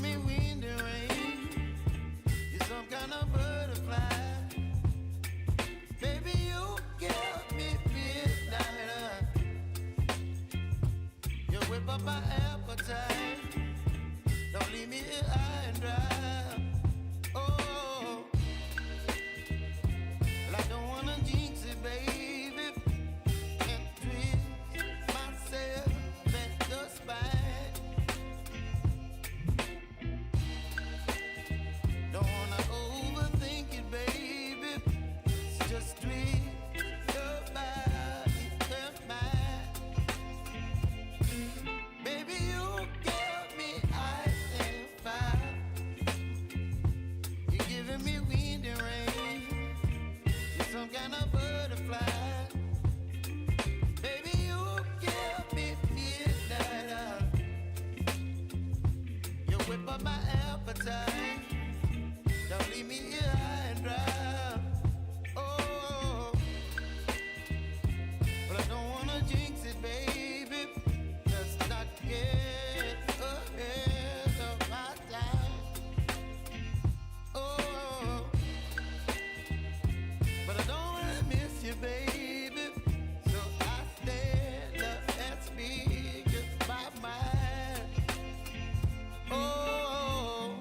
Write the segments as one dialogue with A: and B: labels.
A: only wind and rain. You're some kind of butterfly. Baby, you give me midnight. You whip up my appetite. Don't leave me here high and dry. Oh, well, I don't wanna jinx it, baby, and twist myself at the spine. Don't wanna overthink it, baby. It's just twist your body and mine. Baby, you give me ice and fire. You're giving me wind and rain. You're some kind of butterfly. Baby, you give me midnight. You whip up my appetite. Don't leave me here high and dry. Oh, but I don't wanna jinx it, baby. Let's not get ahead of my time. Oh, but I don't wanna miss you, baby. So I stand up and speak just my mind. Oh.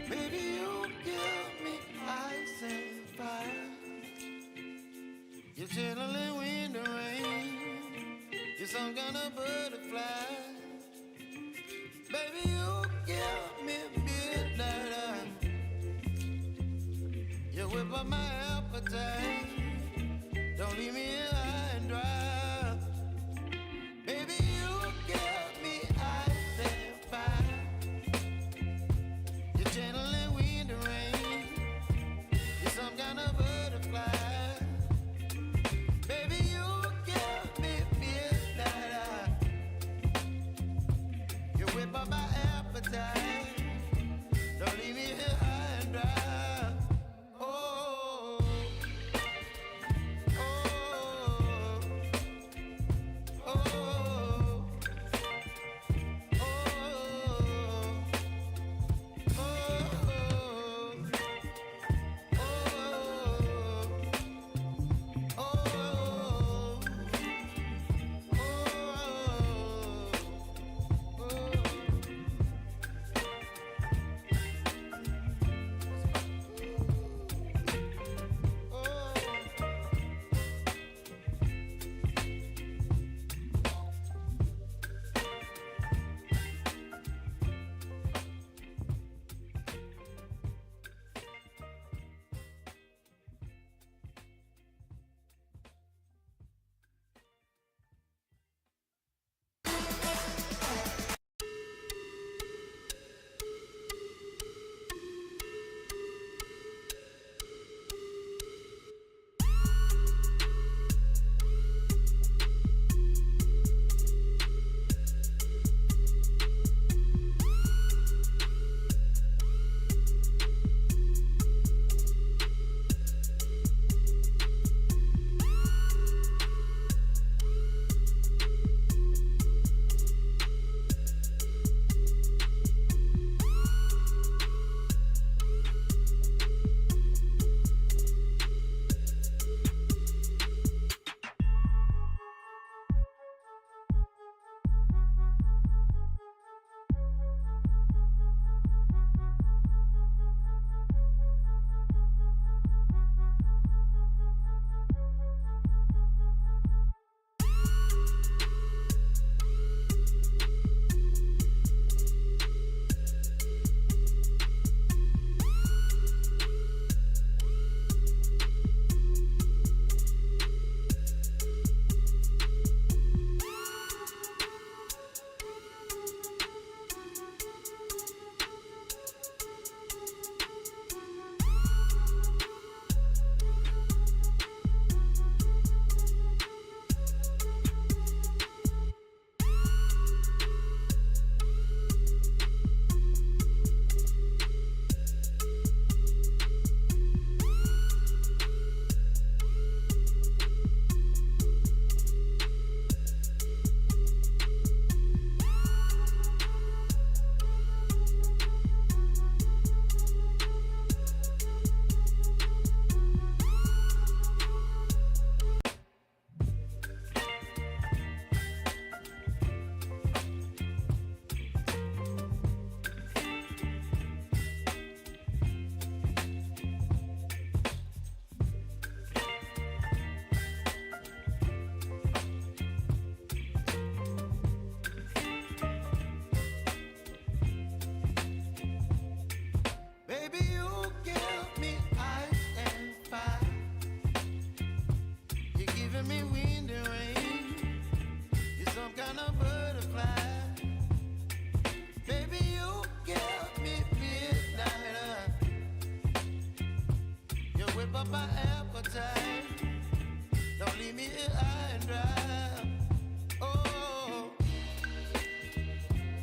A: Baby, you give me ice and fire. You're channeling wind and rain. You're some kind of butterfly. Baby, you give me midnight. You whip up my appetite. Don't leave me here high and dry. Baby, you give me ice and fire. You're channeling wind and rain. You're some kind of butterfly. Baby, you give me midnight. You whip up my appetite. Don't leave me here high and dry. Oh, oh, oh, oh, oh, oh. giving me wind and rain. You're some kind of butterfly. Baby, you give me midnight. You whip up my appetite. Don't leave me here high and dry. Oh,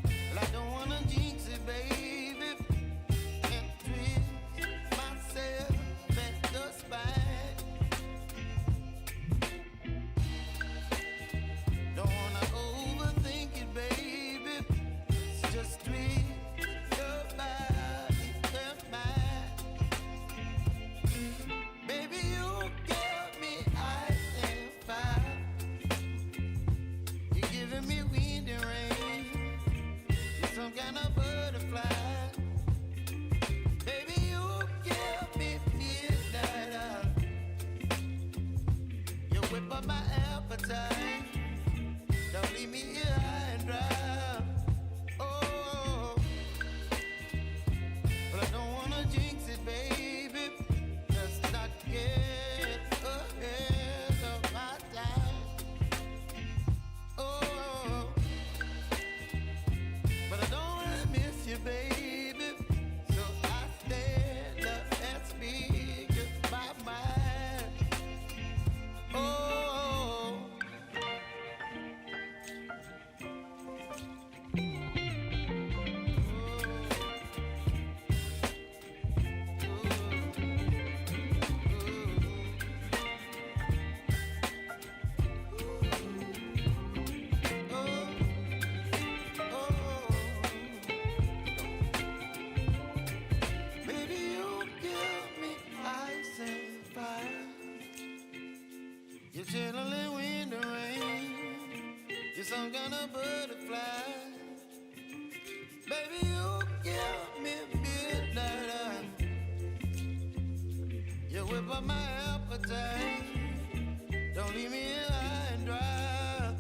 A: well, I don't wanna jinx it, baby, and twist myself at the spine. Don't wanna overthink it, baby. It's just twist your body and mine. Baby, you give me ice and fire. You're giving me wind and rain. You're some kind of butterfly. Baby, you give me midnight. You whip up my appetite. Don't leave me here high and dry. Oh, but I don't wanna jinx it, baby. Let's not get ahead of my time. Oh, but I don't wanna miss you, baby. So I stand up and speak my mind. Oh. Baby, you give me ice and fire. You're channeling wind and rain. You're some kind of butterfly. Baby, you give me midnight. You whip up my appetite. Don't leave me here high and dry.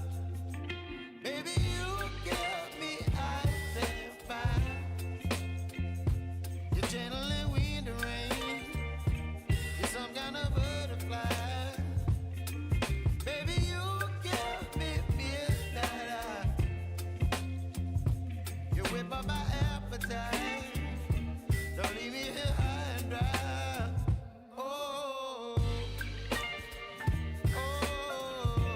A: Baby, you give me ice and fire. You're channeling wind and rain. You're some kind of butterfly. Baby, you give me midnight. You whip up my appetite. Don't leave me here high and dry. Oh, oh,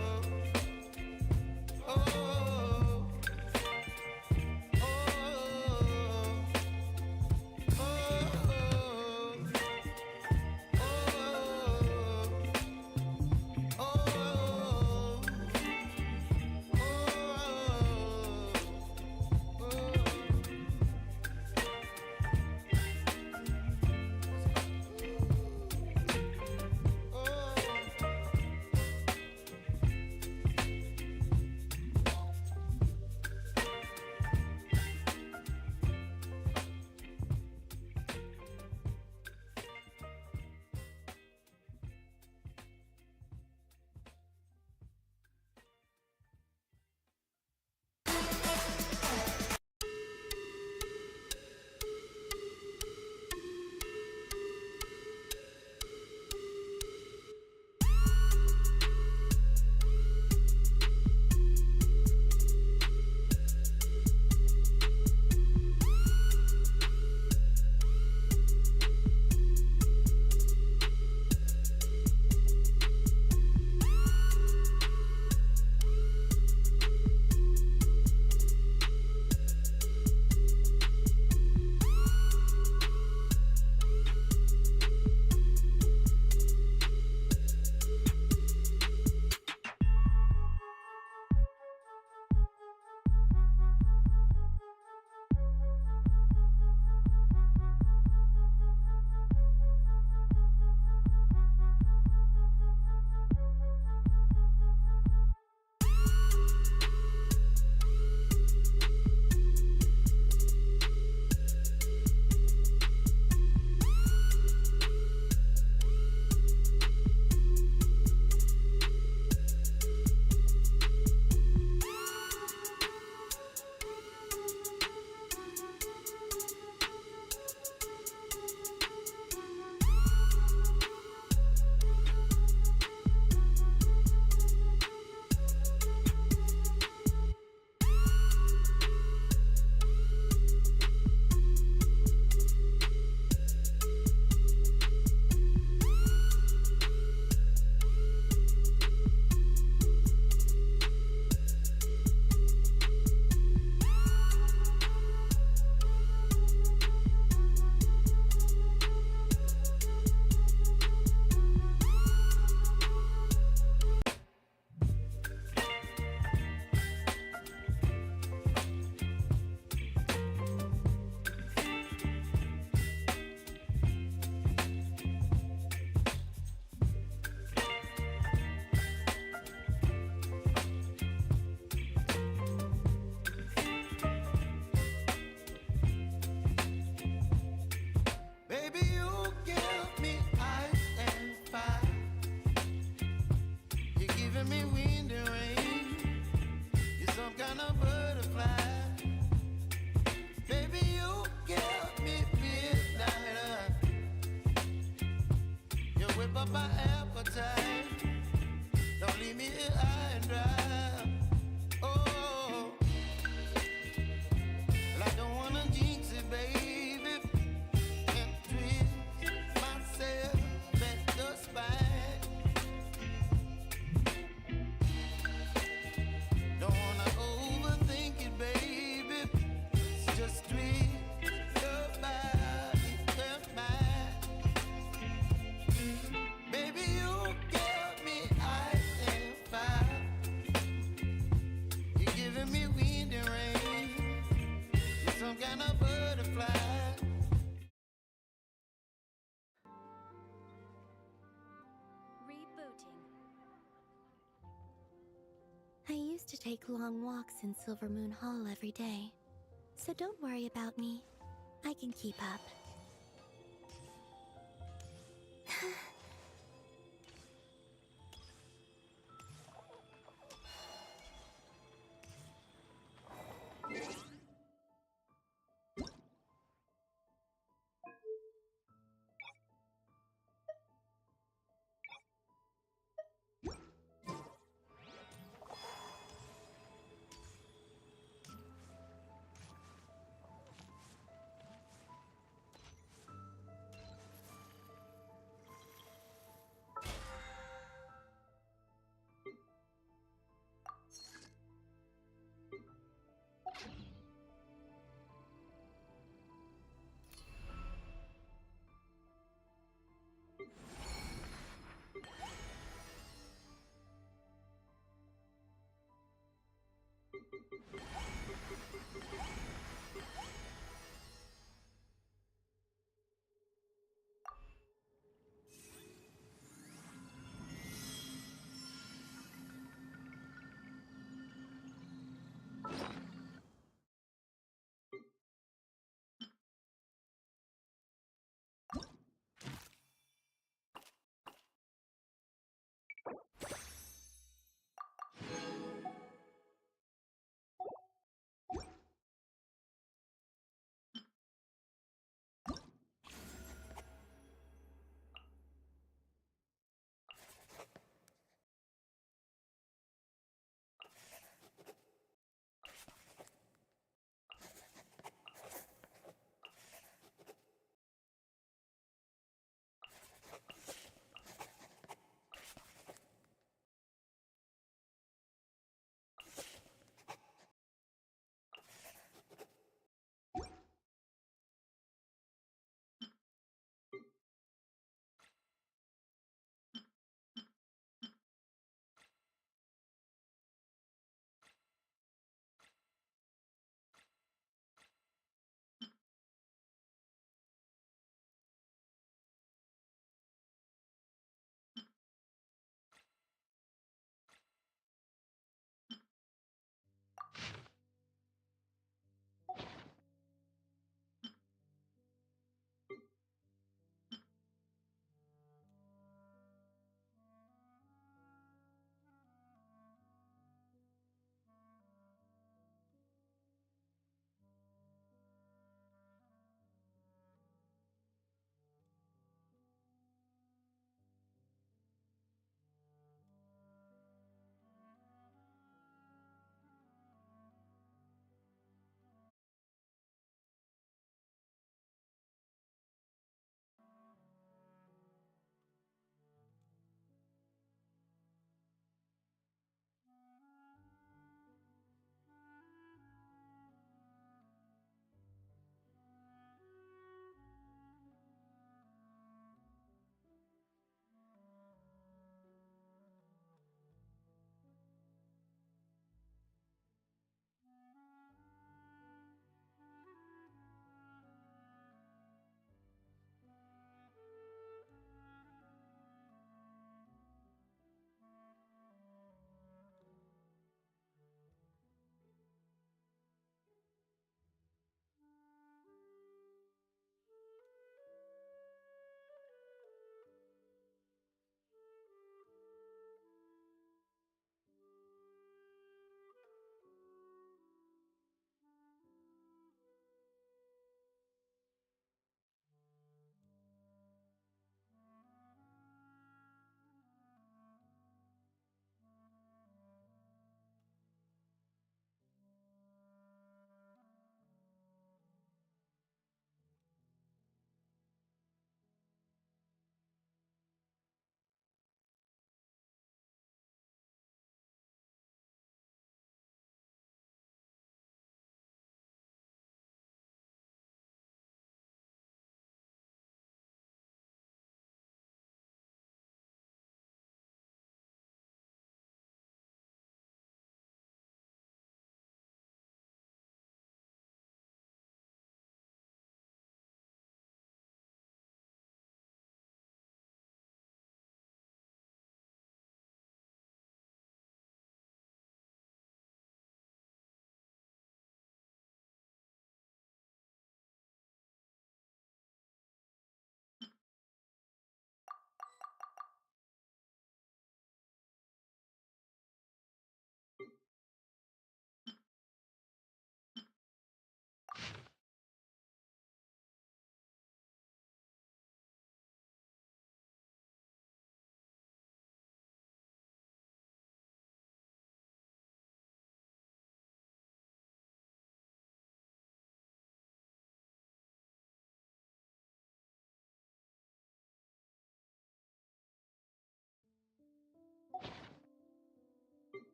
A: me wind and rain. You're some kind of butterfly. Baby, you give me midnight. You whip up my appetite. Don't leave me here high and dry. Oh, well, I don't wanna jinx it, baby, and twist myself at the spine. Don't wanna overthink it, baby. It's just twist your body and mine. Baby, you give me ice and fire. You're giving me wind and rain. You're some kind of butterfly.
B: Rebooting. I used to take long walks in Silver Moon Hall every day, so don't worry about me. I can keep up.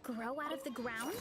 C: grow out of the ground?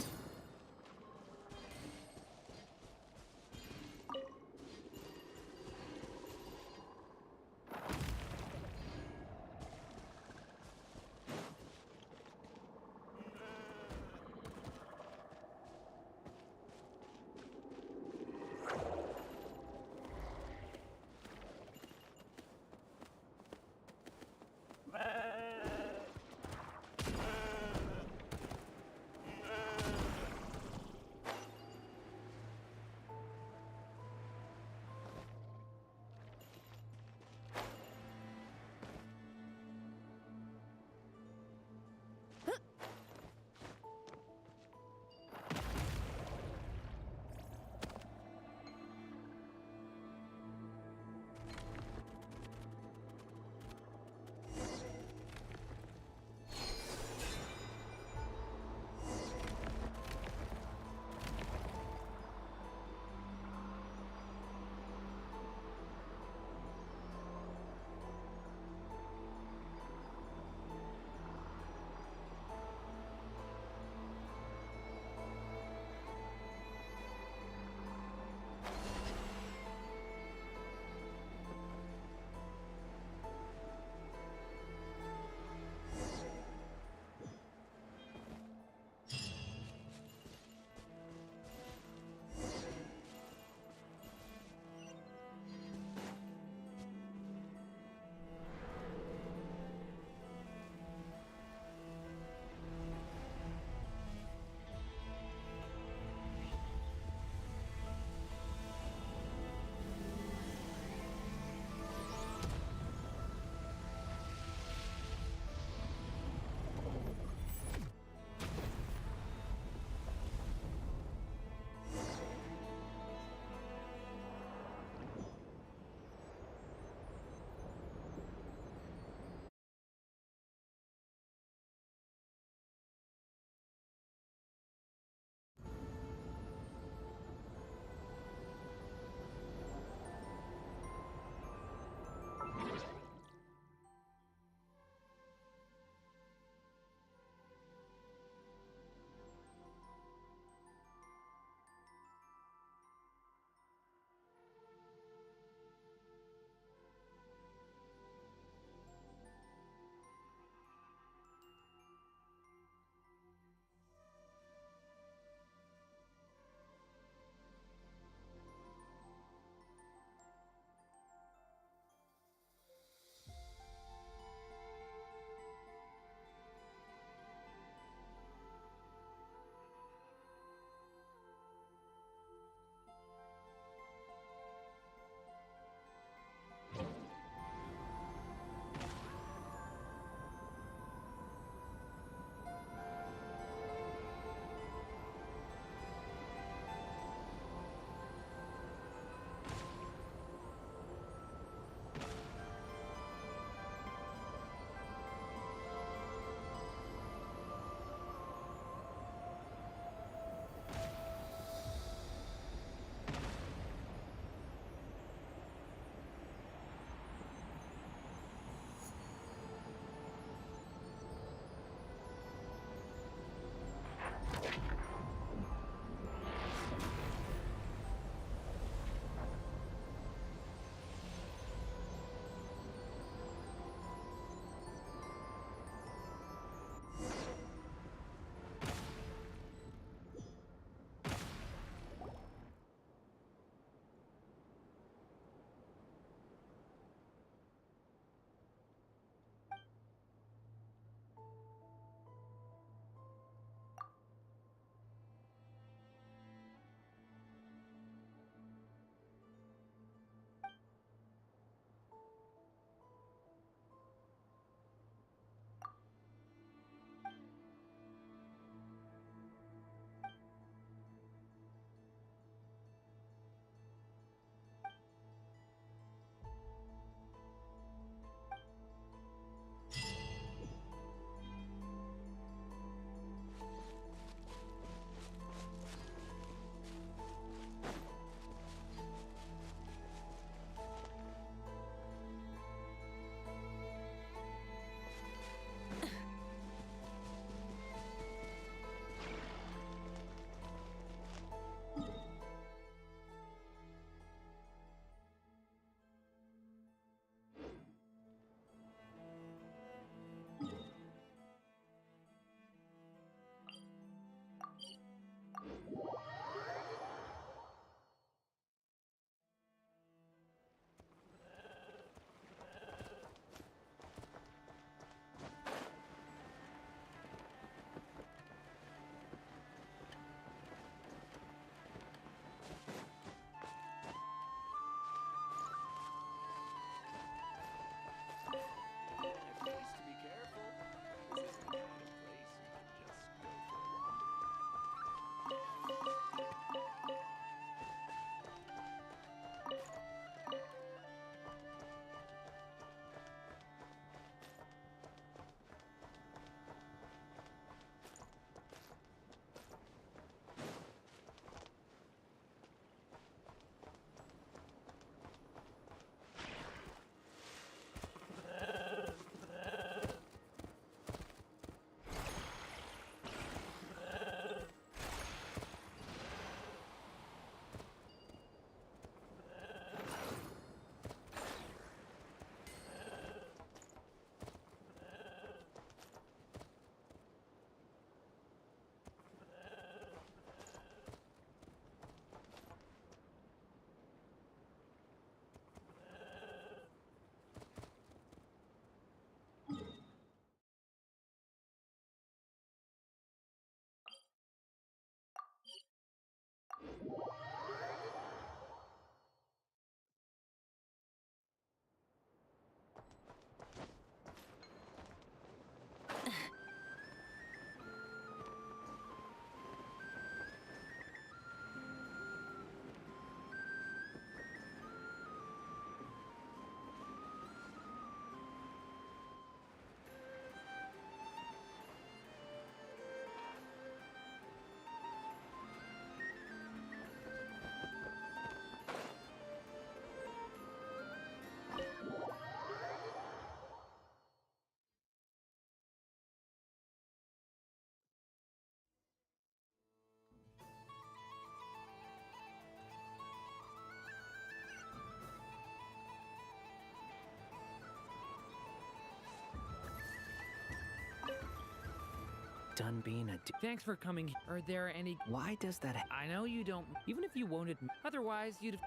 C: done being a
D: Thanks for coming. Are there any...
C: Why does that
D: I know you don't... Even if you won't admit... Otherwise, you'd...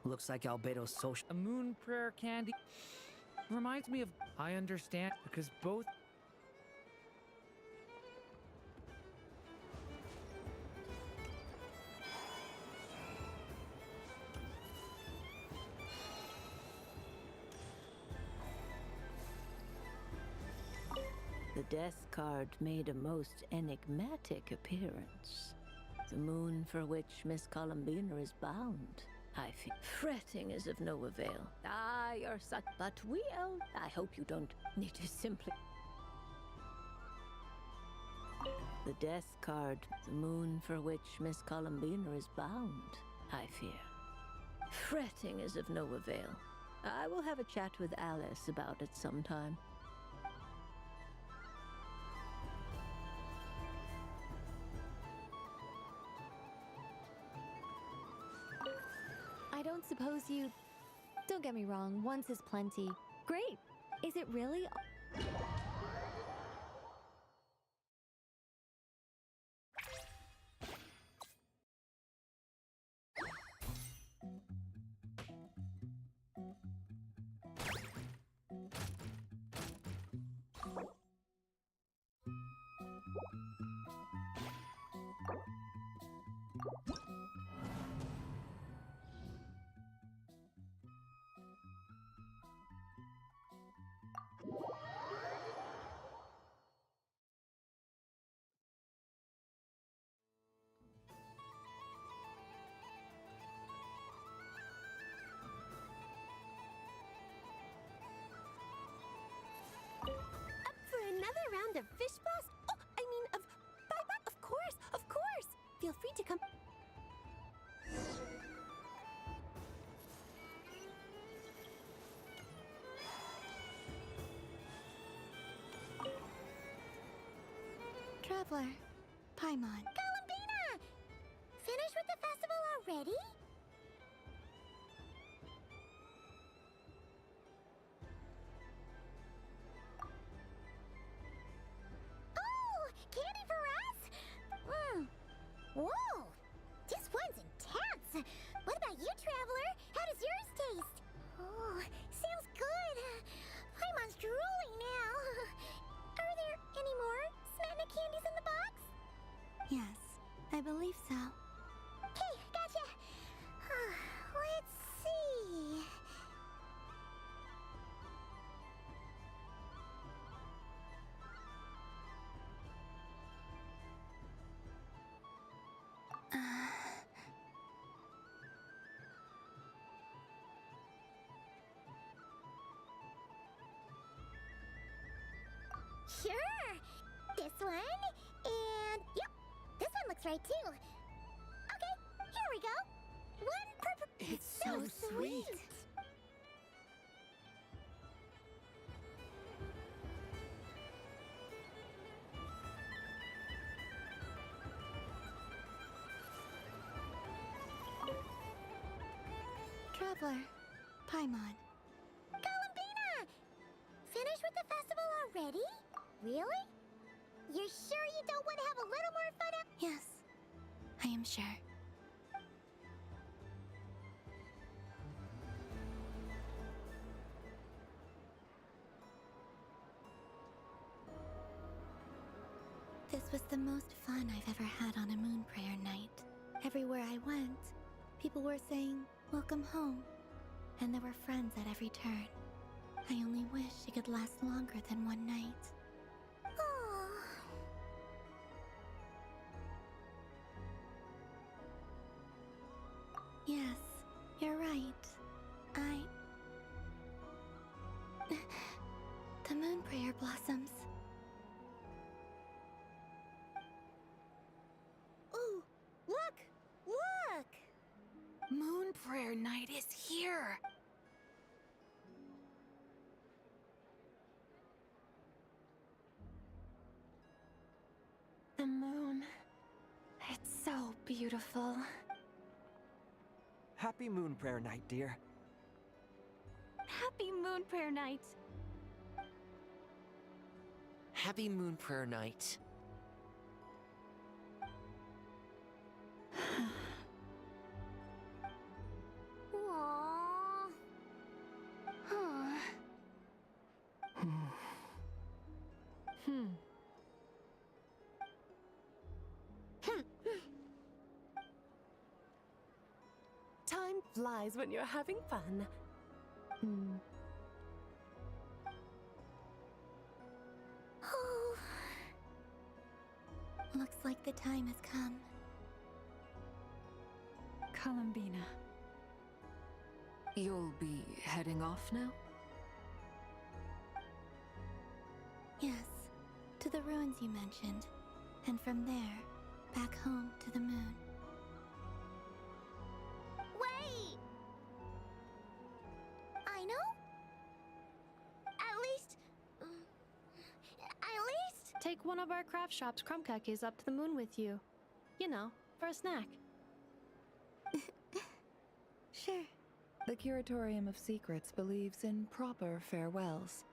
C: Looks like Albedo's social...
D: A moon prayer candy... Reminds me of... I understand, because both...
E: The death card made a most enigmatic appearance. The moon for which Miss Columbina is bound. I feel fretting is of no avail. Ah, you're such... But I hope you don't need to simply... The death card, the moon for which Miss Columbina is bound, I fear. Fretting is of no avail. I will have a chat with Alice about it sometime.
B: I don't suppose you... Don't get me wrong, once is plenty. Great! Is it really? Another round of fish blast? Oh, I mean, of bye-bye? Of course, of course! Feel free to come... Traveler, Paimon. Columbina! Finished with the festival already? Candy for us? Whoa! This one's intense! What about you, Traveler? How does yours taste? Oh, sounds good! Paimon's drooling now. Are there any more Smetana candies in the box? Yes, I believe so. Okay, gotcha! Let's see... Sure! This one, and yep, this one looks right too. Okay, here we go. One purple... It's so sweet! Traveler, Paimon. Columbina! Finished with the festival already? Really? You're sure you don't want to have a little more fun? Yes, I am sure. This was the most fun I've ever had on a moon prayer night. Everywhere I went, people were saying, "Welcome home," and there were friends at every turn. I only wish it could last longer than one night. Yes, you're right. The moon prayer blossoms. Ooh, look! Look! Moon prayer night is here! The moon. It's so beautiful.
C: Happy Moon Prayer Night, dear.
B: Happy moon prayer night.
F: Happy Moon Prayer Night. flies when you're having fun.
B: Oh. Looks like the time has come.
G: Columbina.
H: You'll be heading off now?
B: Yes, to the ruins you mentioned. And from there, back home to the moon. Wait! I know? At least...
F: Take one of our craft shop's crumb cookies up to the moon with you. You know, for a snack.
B: Sure.
I: The Curatorium of Secrets believes in proper farewells.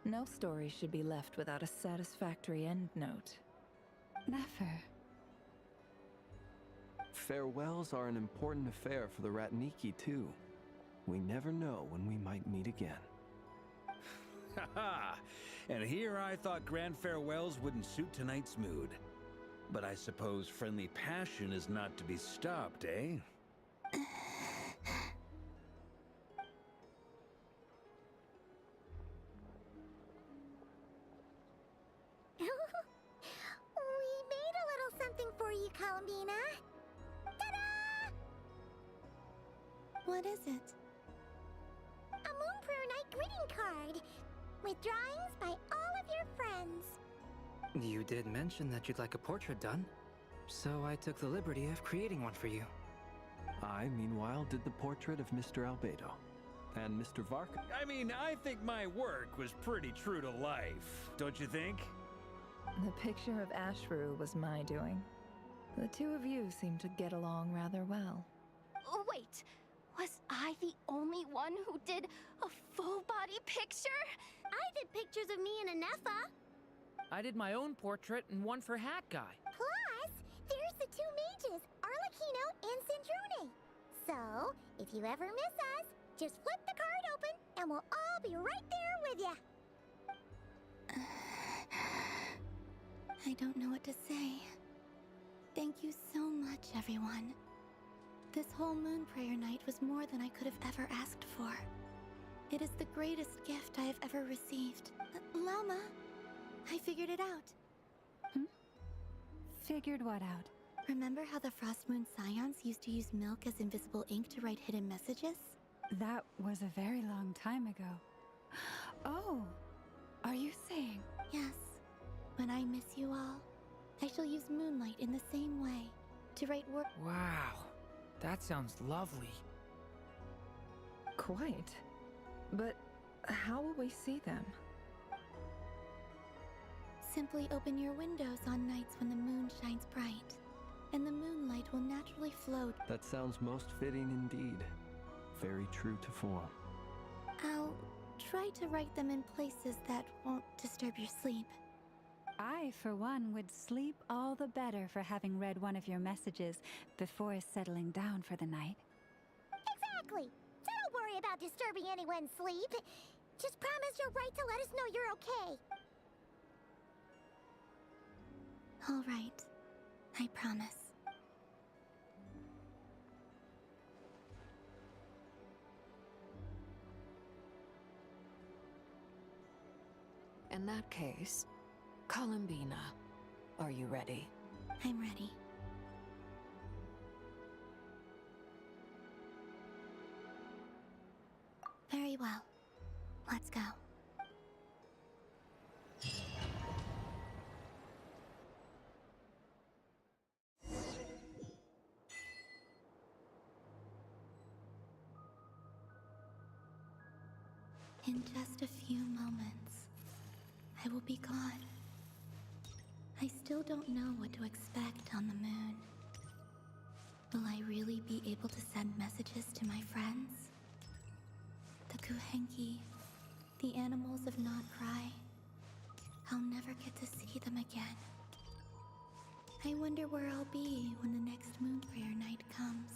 I: No story should be left without a satisfactory endnote.
G: Never.
J: Farewells are an important affair for the Ratniki, too. We never know when we might meet again.
K: Haha! And here I thought grand farewells wouldn't suit tonight's mood. But I suppose friendly passion is not to be stopped, eh?
B: We made a little something for you, Columbina. Ta-da! What is it? A Moon Prayer Night greeting card with drawings by all of your friends.
C: You did mention that you'd like a portrait done, so I took the liberty of creating one for you.
J: I, meanwhile, did the portrait of Mr. Albedo. And Mr. Vark.
K: I mean, I think my work was pretty true to life, don't you think?
I: The picture of Ashru was my doing. The two of you seem to get along rather well.
B: Wait, was I the only one who did a full-body picture? I did pictures of me and Anefa.
D: I did my own portrait and one for Hat Guy.
B: Plus, there's the two mages, Arlecchino and Sandrone. So, if you ever miss us, just flip the card open and we'll all be right there with you. I don't know what to say. Thank you so much, everyone. This whole Moon Prayer Night was more than I could have ever asked for. It is the greatest gift I have ever received. Llama, I figured it out.
G: Figured what out?
B: Remember how the Frost Moon Scions used to use milk as invisible ink to write hidden messages?
G: That was a very long time ago. Oh, are you saying?
B: Yes. When I miss you all, I shall use moonlight in the same way to write work.
D: Wow, that sounds lovely.
I: Quite. But how will we see them?
B: Simply open your windows on nights when the moon shines bright, and the moonlight will naturally flow.
J: That sounds most fitting indeed. Very true to form.
B: I'll try to write them in places that won't disturb your sleep.
G: I, for one, would sleep all the better for having read one of your messages before settling down for the night.
B: Exactly! So don't worry about disturbing anyone's sleep. Just promise you'll write to let us know you're okay. All right. I promise.
H: In that case, Columbina, are you ready?
B: I'm ready. Very well. Let's go. In just a few moments, I will be gone. I still don't know what to expect on the moon. Will I really be able to send messages to my friends? The Kuhenki, the animals of Not Cry. I'll never get to see them again. I wonder where I'll be when the next Moon Prayer Night comes.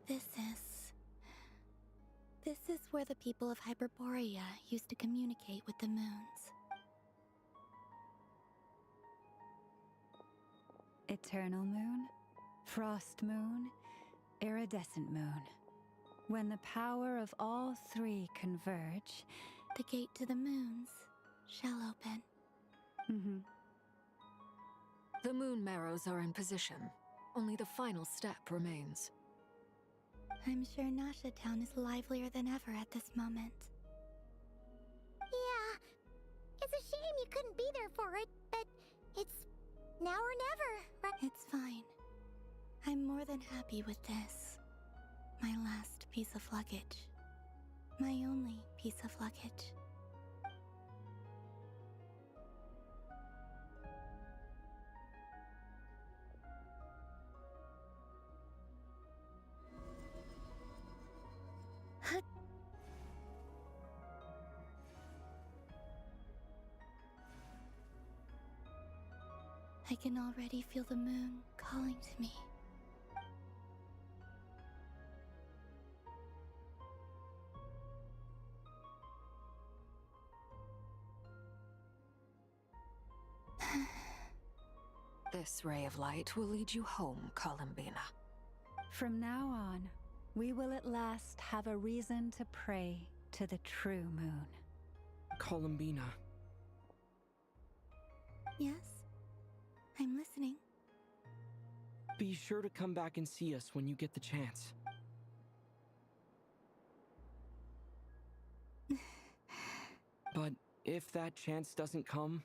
B: This is This is where the people of Hyperborea used to communicate with the moons.
G: Eternal moon, frost moon, iridescent moon. When the power of all three converge,
B: the gate to the moons shall open.
H: The moon marrows are in position. Only the final step remains.
B: I'm sure Nasha Town is livelier than ever at this moment. Yeah, it's a shame you couldn't be there for it, but it's now or never, right? It's fine. I'm more than happy with this. My last piece of luggage. My only piece of luggage. I can already feel the moon calling to me.
H: This ray of light will lead you home, Columbina.
G: From now on, we will at last have a reason to pray to the true moon.
C: Columbina.
B: Yes? I'm listening.
C: Be sure to come back and see us when you get the chance. But if that chance doesn't come,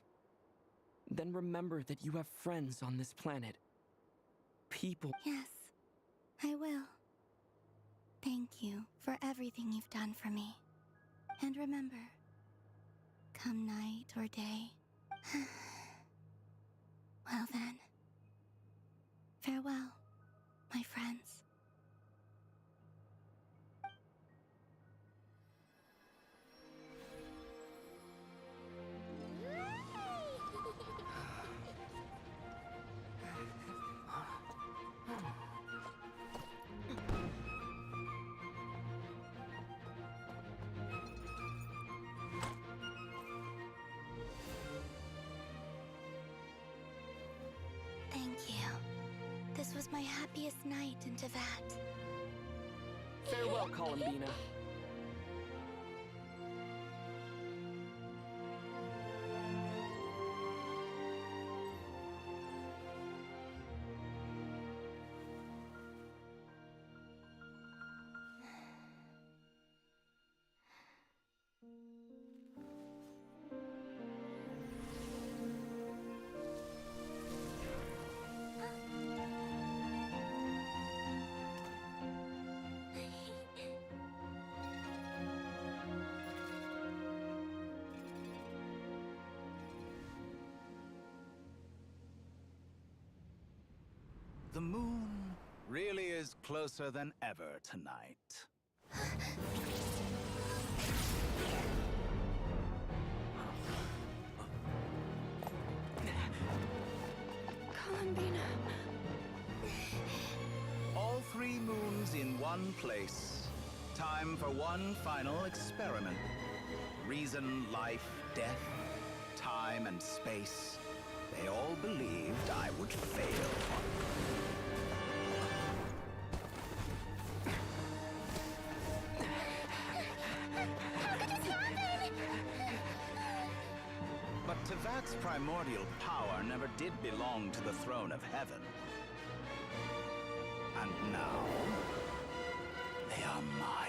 C: then remember that you have friends on this planet. People.
B: Yes, I will. Thank you for everything you've done for me. And remember, come night or day. Well then, farewell, my friends. Thank you. This was my happiest night in Tevat.
C: Farewell, Columbina.
L: The moon really is closer than ever tonight.
F: Columbina.
L: All three moons in one place. Time for one final experiment. Reason, life, death, time and space. They all believed I would fail. But Tevat's primordial power never did belong to the throne of heaven. And now, they are mine.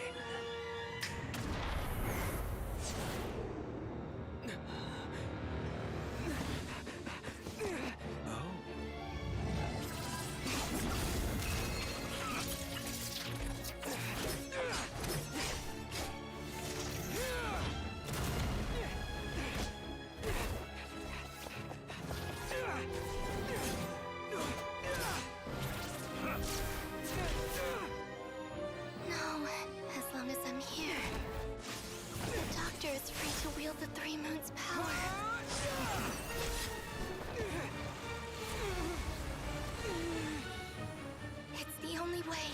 B: No, as long as I'm here. The Doctor is free to wield the Three Moons' power. It's the only way.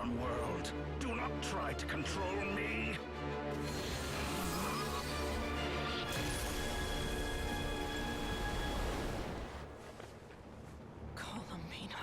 M: ARCHON world. Do not try to control me.
C: Columbina.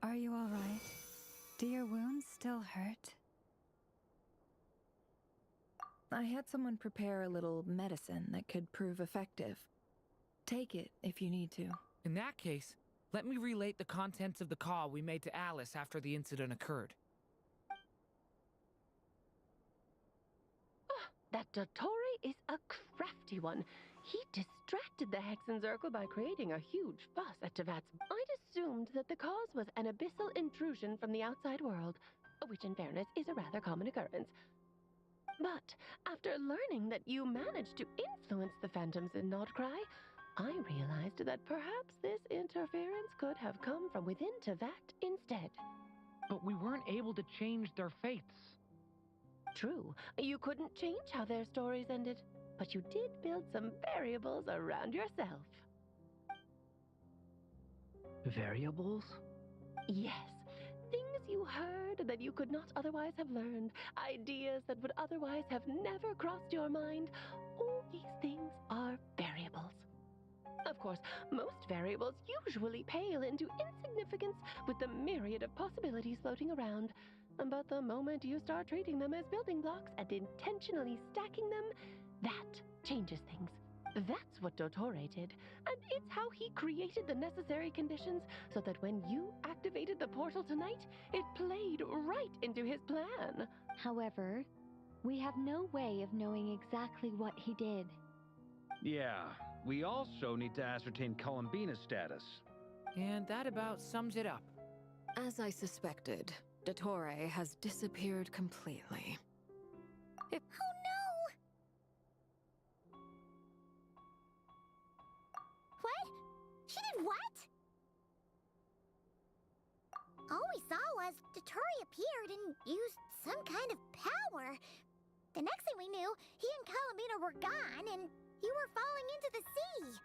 G: Are you all right? Do your wounds still hurt?
I: I had someone prepare a little medicine that could prove effective. Take it if you need to.
D: In that case, let me relate the contents of the call we made to Alice after the incident occurred.
N: That Dottore is a crafty one. He distracted the Hexenzirkel by creating a huge fuss at Tevat's. I'd assumed that the cause was an abyssal intrusion from the outside world, which in fairness is a rather common occurrence. But after learning that you managed to influence the phantoms in KRAI, I realized that perhaps this interference could have come from within Tevat instead.
D: But we weren't able to change their fates.
N: True, you couldn't change how their stories ended, but you did build some variables around yourself.
C: Variables?
N: Yes, things you heard that you could not otherwise have learned, ideas that would otherwise have never crossed your mind. All these things are variables. Of course, most variables usually pale into insignificance with the myriad of possibilities floating around. But the moment you start treating them as building blocks and intentionally stacking them, that changes things. That's what Dottore did, and it's how he created the necessary conditions so that when you activated the portal tonight, it played right into his plan.
O: However, we have no way of knowing exactly what he did.
K: Yeah, we also need to ascertain Columbina's status.
D: And that about sums it up.
H: As I suspected, Dottore has disappeared completely.
B: Oh no! What? She did what? All we saw was Dottore appeared and used some kind of power. The next thing we knew, he and Columbina were gone and you were falling into the sea.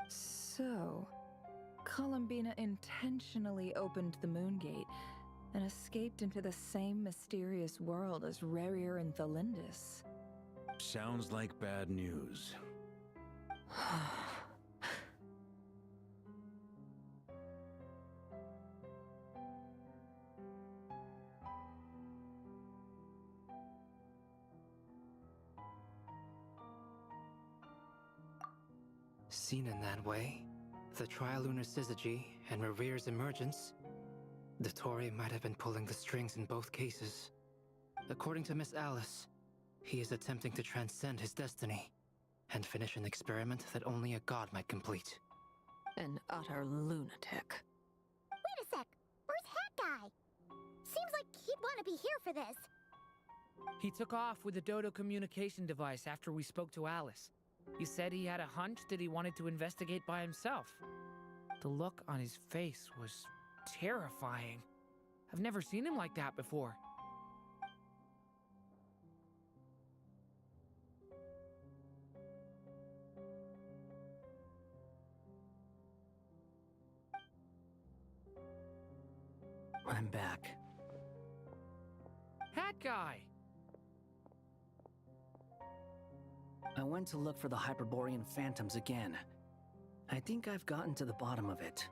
I: So, Columbina intentionally opened the Moon Gate and escaped into the same mysterious world as Rarier and Thalindis.
K: Sounds like bad news.
C: Seen in that way, the Trilunar Syzygy and Revere's emergence, Dottore might have been pulling the strings in both cases. According to Miss Alice, he is attempting to transcend his destiny and finish an experiment that only a god might complete.
H: An utter lunatic.
B: Wait a sec, where's Hat Guy? Seems like he'd want to be here for this.
D: He took off with the Dodo communication device after we spoke to Alice. He said he had a hunch that he wanted to investigate by himself. The look on his face was terrifying. I've never seen him like that before.
C: I'm back.
D: Hat Guy!
P: I went to look for the Hyperborean phantoms again. I think I've gotten to the bottom of it.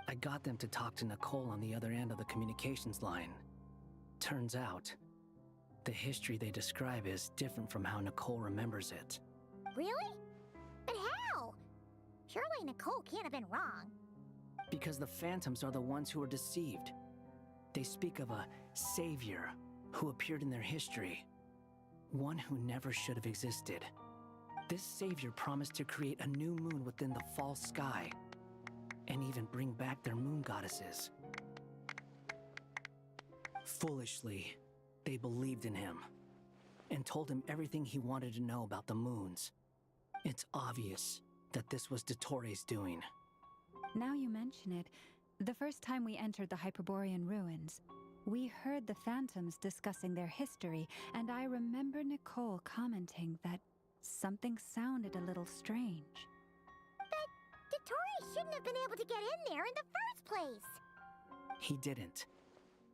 P: I got them to talk to Nicole on the other end of the communications line. Turns out, The history they describe is different from how Nicole remembers it.
B: Really? But how? Surely Nicole can't have been wrong.
P: Because the phantoms are the ones who are deceived. They speak of a savior who appeared in their history. One who never should have existed. This savior promised to create a new moon within the false sky, and even bring back their moon goddesses. Foolishly, they believed in him, and told him everything he wanted to know about the moons. It's obvious that this was Dottoro's doing.
G: Now you mention it, the first time we entered the Hyperborean ruins, we heard the phantoms discussing their history, and I remember Nicole commenting that something sounded a little strange.
B: But Dottore shouldn't have been able to get in there in the first place!
P: He didn't.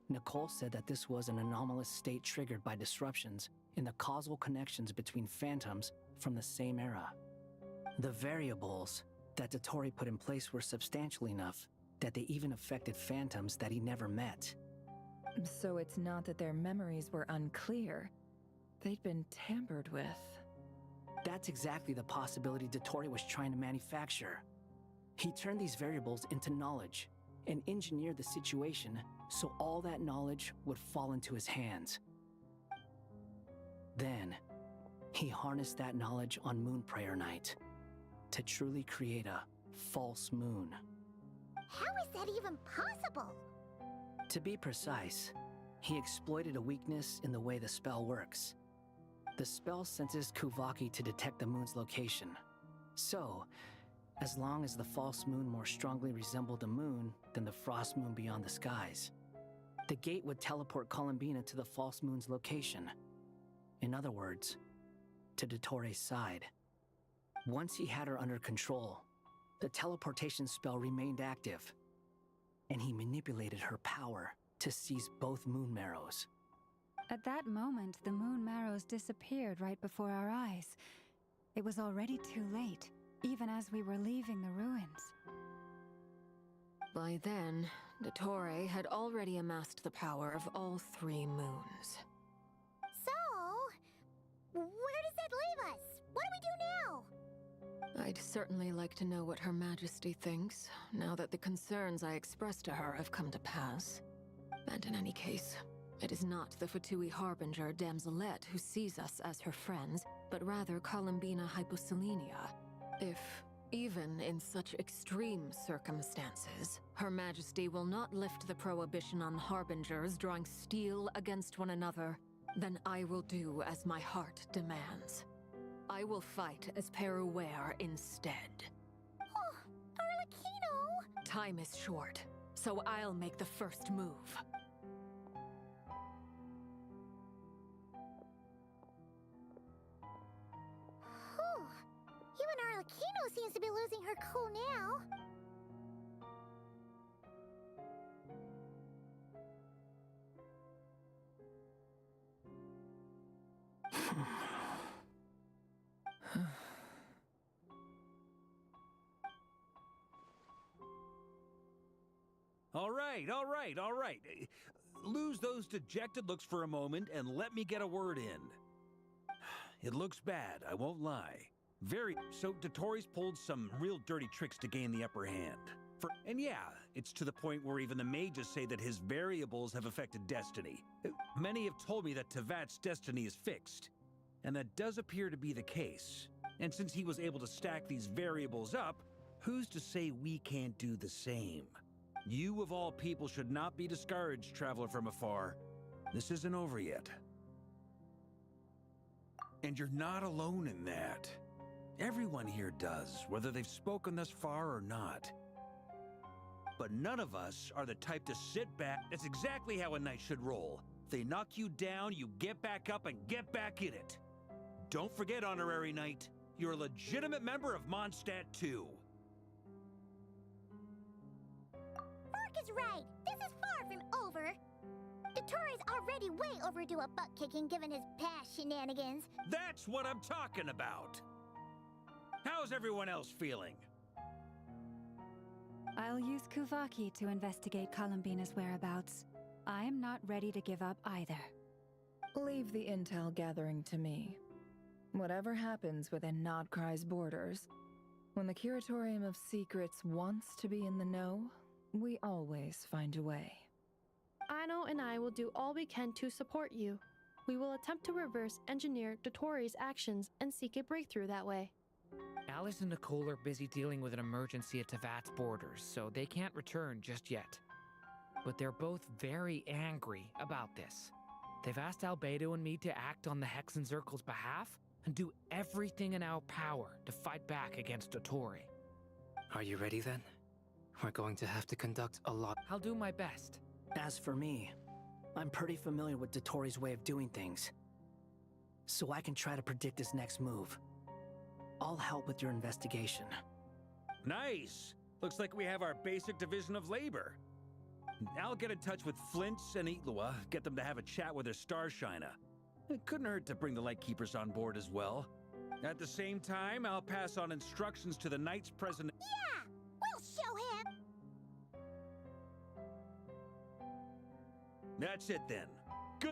P: Nicole said that this was an anomalous state triggered by disruptions in the causal connections between phantoms from the same era. The variables that Dottore put in place were substantial enough that they even affected phantoms that he never met.
I: So it's not that their memories were unclear. They'd been tampered with.
P: That's exactly the possibility Dottore was trying to manufacture. He turned these variables into knowledge and engineered the situation so all that knowledge would fall into his hands. Then, he harnessed that knowledge on Moon Prayer Night to truly create a false moon.
B: How is that even possible?
P: To be precise, he exploited a weakness in the way the spell works. The spell senses Kuvaki to detect the moon's location. So, as long as the false moon more strongly resembled the moon than the frost moon beyond the skies, the gate would teleport Columbina to the false moon's location. In other words, to Dottoro's side. Once he had her under control, the teleportation spell remained active, and he manipulated her power to seize both moon marrows.
G: At that moment, the moon marrows disappeared right before our eyes. It was already too late, even as we were leaving the ruins.
H: By then, Dottore had already amassed the power of all 3 moons.
B: So, where does that leave us? What do we do now?
H: I'd certainly like to know what Her Majesty thinks, now that the concerns I expressed to her have come to pass. And in any case, it is not the Fatui Harbinger Damselette who sees us as her friends, but rather Columbina Hyposelenia. If, even in such extreme circumstances, Her Majesty will not lift the prohibition on Harbingers drawing steel against one another, then I will do as my heart demands. I will fight as Peruware instead.
B: Oh, Arlecchino!
H: Time is short, so I'll make the first move.
B: Whew. Even Arlecchino seems to be losing her cool now.
K: All right. Lose those dejected looks for a moment and let me get a word in. It looks bad, I won't lie. So Dottoro's pulled some real dirty tricks to gain the upper hand. And yeah, it's to the point where even the mages say that his variables have affected destiny. Many have told me that Tevat's destiny is fixed, and that does appear to be the case. And since he was able to stack these variables up, who's to say we can't do the same? You of all people should not be discouraged, traveler from afar. This isn't over yet. And you're not alone in that. Everyone here does, whether they've spoken thus far or not. But none of us are the type to sit back. That's exactly how a knight should roll. If they knock you down, you get back up and get back in it. Don't forget, Honorary Knight, you're a legitimate member of Mondstadt too.
B: Mark is right. This is far from over. Dottore's already way overdue a butt-kicking given his past shenanigans.
K: That's what I'm talking about. How's everyone else feeling?
G: I'll use Kuvaki to investigate Columbina's whereabouts. I am not ready to give up either.
I: Leave the intel gathering to me. Whatever happens within KRAI's borders, when the Curatorium of Secrets wants to be in the know, we always find a way.
F: Aino and I will do all we can to support you. We will attempt to reverse engineer Dotori's actions and seek a breakthrough that way.
D: Alice and Nicole are busy dealing with an emergency at Tevat's borders, so they can't return just yet. But they're both very angry about this. They've asked Albedo and me to act on the Hexencircle's behalf and do everything in our power to fight back against Dotori.
C: Are you ready then? We're going to have to conduct a lot.
D: I'll do my best.
P: As for me, I'm pretty familiar with Dotori's way of doing things, so I can try to predict his next move. I'll help with your investigation.
K: Nice! Looks like we have our basic division of labor. I'll get in touch with Flints and Itlua, get them to have a chat with their Starshiner. It couldn't hurt to bring the Lightkeepers on board as well. At the same time, I'll pass on instructions to the Knights present.
B: Yeah! We'll show him!
K: That's it then. Good.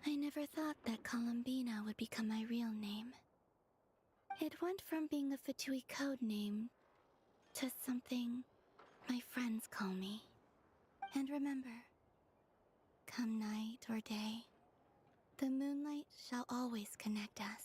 B: I never thought that Columbina would become my real name. It went from being a Fatui code name to something my friends call me. And remember, come night or day, the moonlight shall always connect us.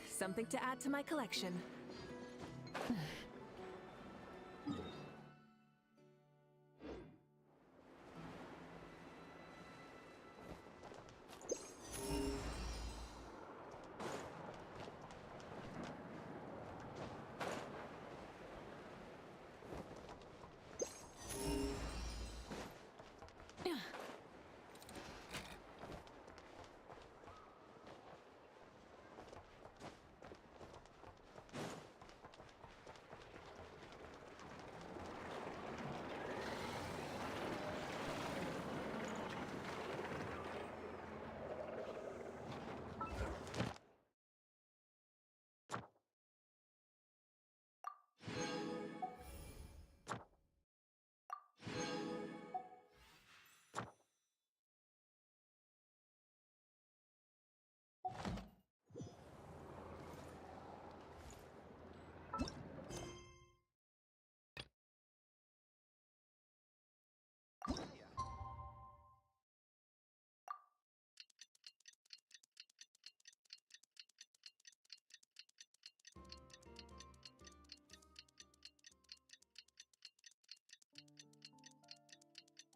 I: Something to add to my collection.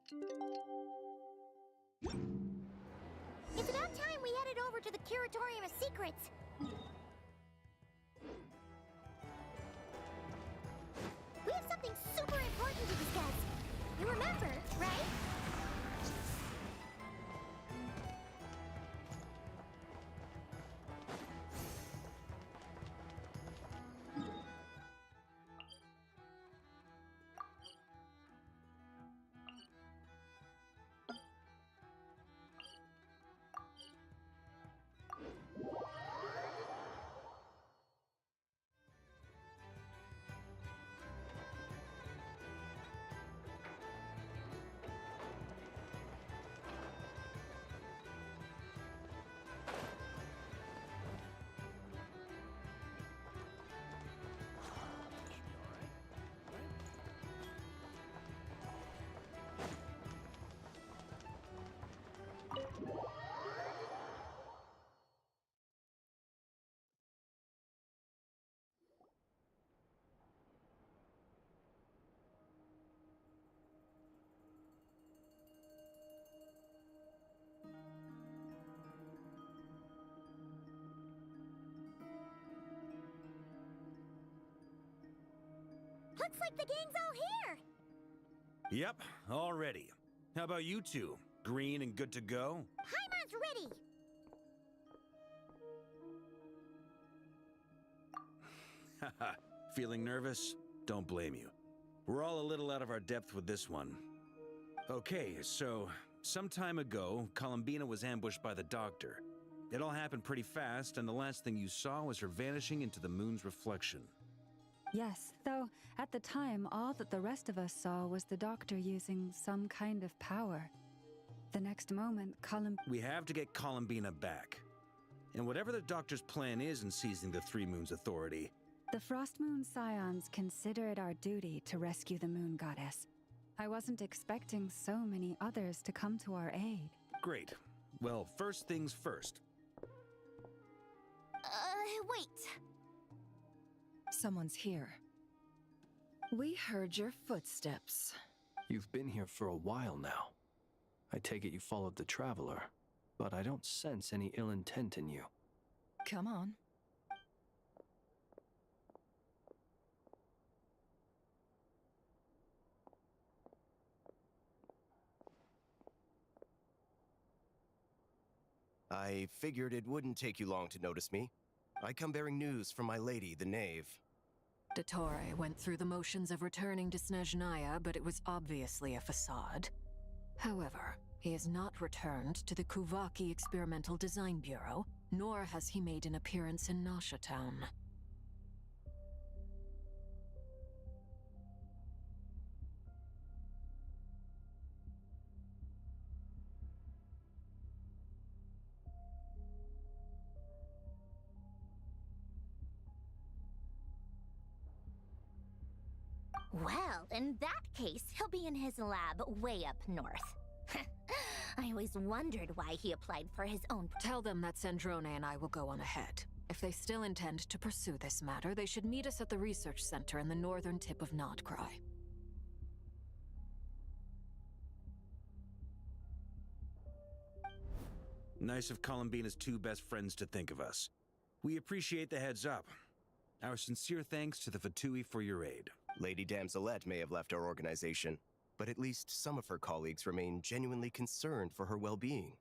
B: It's about time we headed over to the Curatorium of Secrets. We have something super important to discuss. You remember, right? Looks like the gang's all here.
K: Yep, all ready. How about you two? Green and good to go?
B: Paimon's ready.
K: Haha, feeling nervous? Don't blame you. We're all a little out of our depth with this one. Okay, so some time ago, Columbina was ambushed by the Doctor. It all happened pretty fast, and the last thing you saw was her vanishing into the moon's reflection.
G: Yes, though at the time, all that the rest of us saw was the Doctor using some kind of power. The next moment,
K: We have to get Columbina back. And whatever the Doctor's plan is in seizing the Three Moons Authority...
G: The Frost Moon Scions consider it our duty to rescue the Moon Goddess. I wasn't expecting so many others to come to our aid.
K: Great. Well, first things first.
B: Wait.
I: Someone's here. We heard your footsteps.
J: You've been here for a while now. I take it you followed the Traveler, but I don't sense any ill intent in you.
I: Come on.
Q: I figured it wouldn't take you long to notice me. I come bearing news from my lady, the Knave.
H: Dottore went through the motions of returning to Snezhnaya, but it was obviously a facade. However, he has not returned to the Kuvaki Experimental Design Bureau, nor has he made an appearance in Nasha Town.
B: Well, in that case, he'll be in his lab way up north. I always wondered why he applied for his own...
H: Tell them that Sandrone and I will go on ahead. If they still intend to pursue this matter, they should meet us at the research center in the northern tip of KRAI.
K: Nice of Columbina's two best friends to think of us. We appreciate the heads up. Our sincere thanks to the Fatui for your aid.
Q: Lady Damselette may have left our organization, but at least some of her colleagues remain genuinely concerned for her well-being.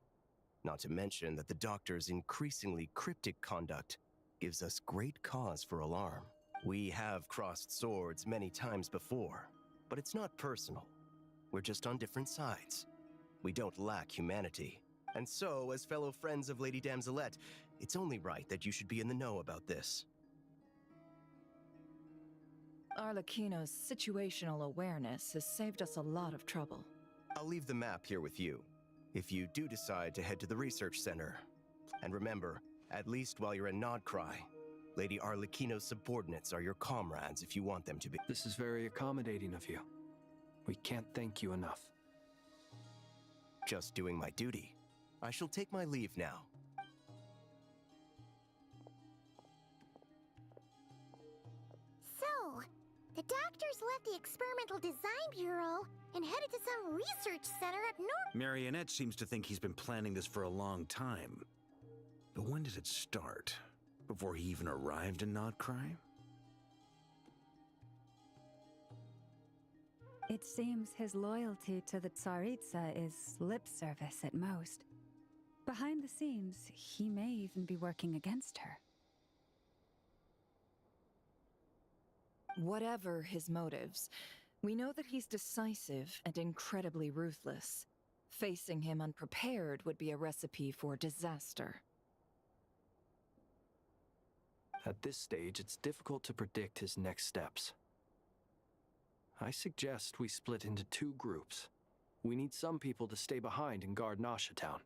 Q: Not to mention that the Doctor's increasingly cryptic conduct gives us great cause for alarm. We have crossed swords many times before, but it's not personal. We're just on different sides. We don't lack humanity. And so, as fellow friends of Lady Damselette, it's only right that you should be in the know about this.
I: Arlecchino's situational awareness has saved us a lot of trouble.
Q: I'll leave the map here with you, if you do decide to head to the research center. And remember, at least while you're in KRAI, Lady Arlecchino's subordinates are your comrades if you want them to be.
J: This is very accommodating of you. We can't thank you enough.
Q: Just doing my duty. I shall take my leave now.
B: So, the doctors left the Experimental Design Bureau and headed to some research center up north.
K: Marionette seems to think he's been planning this for a long time. But when did it start? Before he even arrived in KRAI?
G: It seems his loyalty to the Tsaritsa is lip service at most. Behind the scenes, he may even be working against her.
I: Whatever his motives, we know that he's decisive and incredibly ruthless. Facing him unprepared would be a recipe for disaster.
J: At this stage, it's difficult to predict his next steps. I suggest we split into 2 groups. We need some people to stay behind and guard Nasha Town.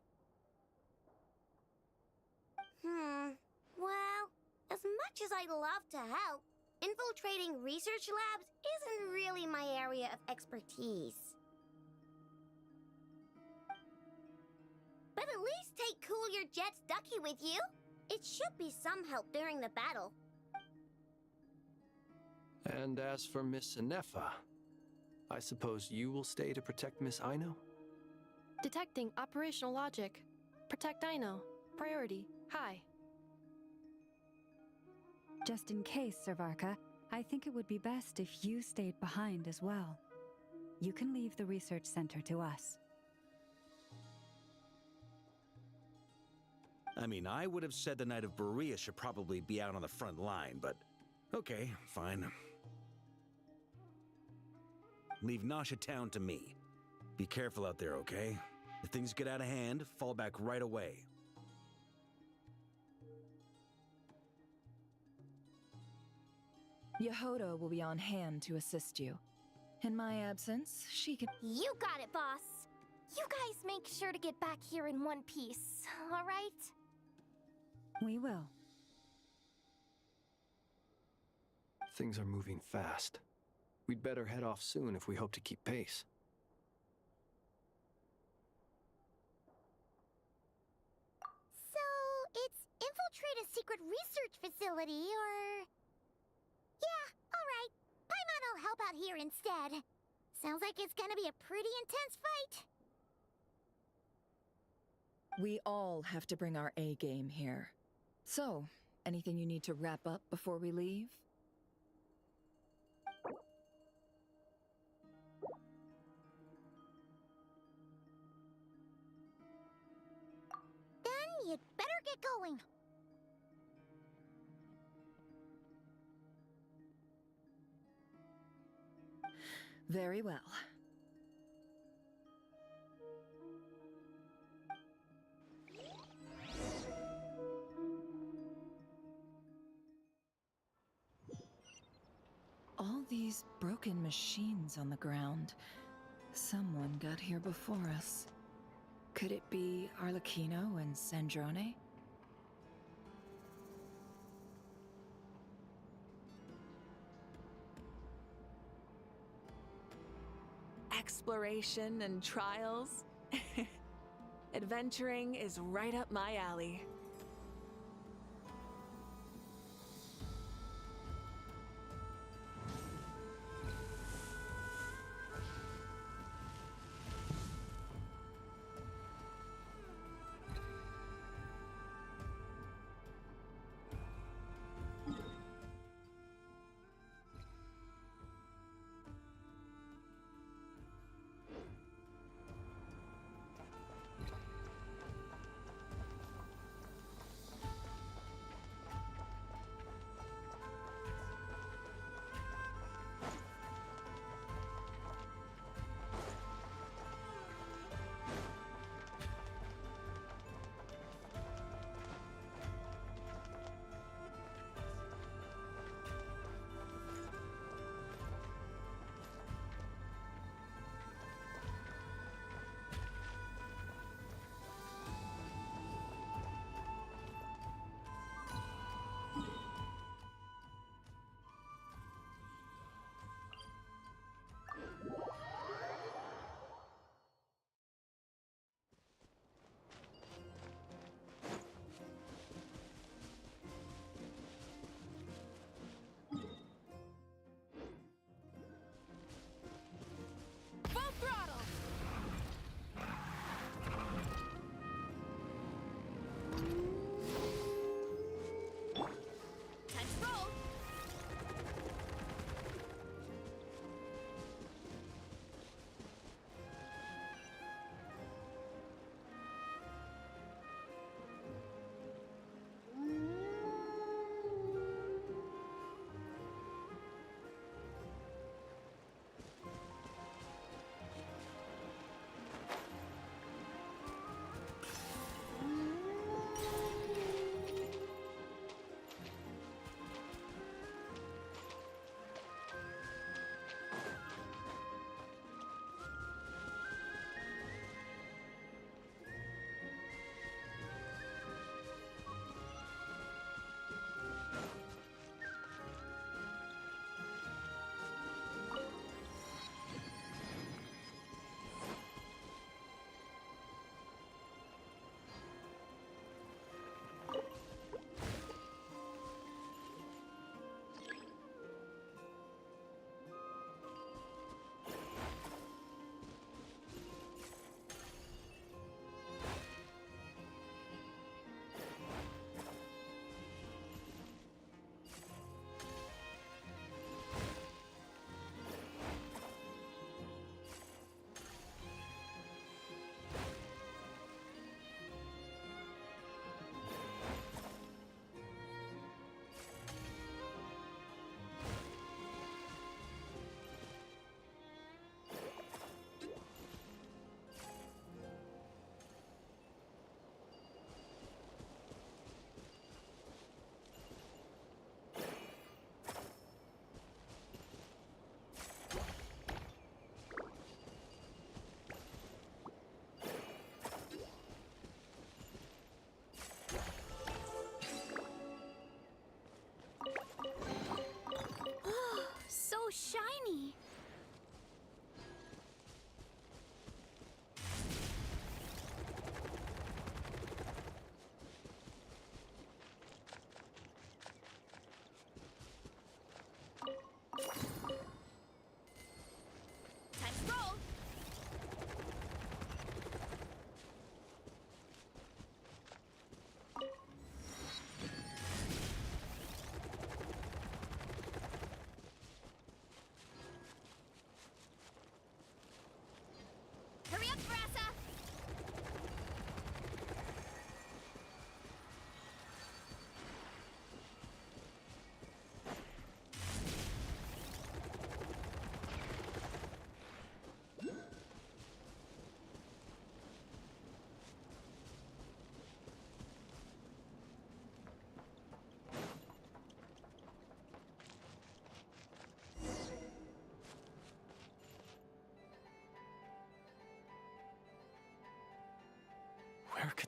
B: Well, as much as I'd love to help, infiltrating research labs isn't really my area of expertise. But at least take Cool Your Jet's Ducky with you. It should be some help during the battle.
J: And as for Miss Anefa, I suppose you will stay to protect Miss Aino?
F: Detecting operational logic. Protect Aino. Priority. High.
G: Just in case, Servarka, I think it would be best if you stayed behind as well. You can leave the research center to us.
K: I mean, I would have said the Knight of Berea should probably be out on the front line, but okay, fine. Leave Nasha Town to me. Be careful out there, okay? If things get out of hand, fall back right away.
I: Yehodo will be on hand to assist you. In my absence, she can—
B: You got it, boss. You guys make sure to get back here in one piece, all right?
G: We will.
J: Things are moving fast. We'd better head off soon if we hope to keep pace.
B: So, it's infiltrate a secret research facility, or... Yeah, alright. Paimon will help out here instead. Sounds like it's gonna be a pretty intense fight.
I: We all have to bring our A game here. So, anything you need to wrap up before we leave?
B: Then you'd better get going.
I: Very well. All these broken machines on the ground. Someone got here before us. Could it be Arlecchino and Sandrone?
R: Exploration and trials. Adventuring is right up my alley.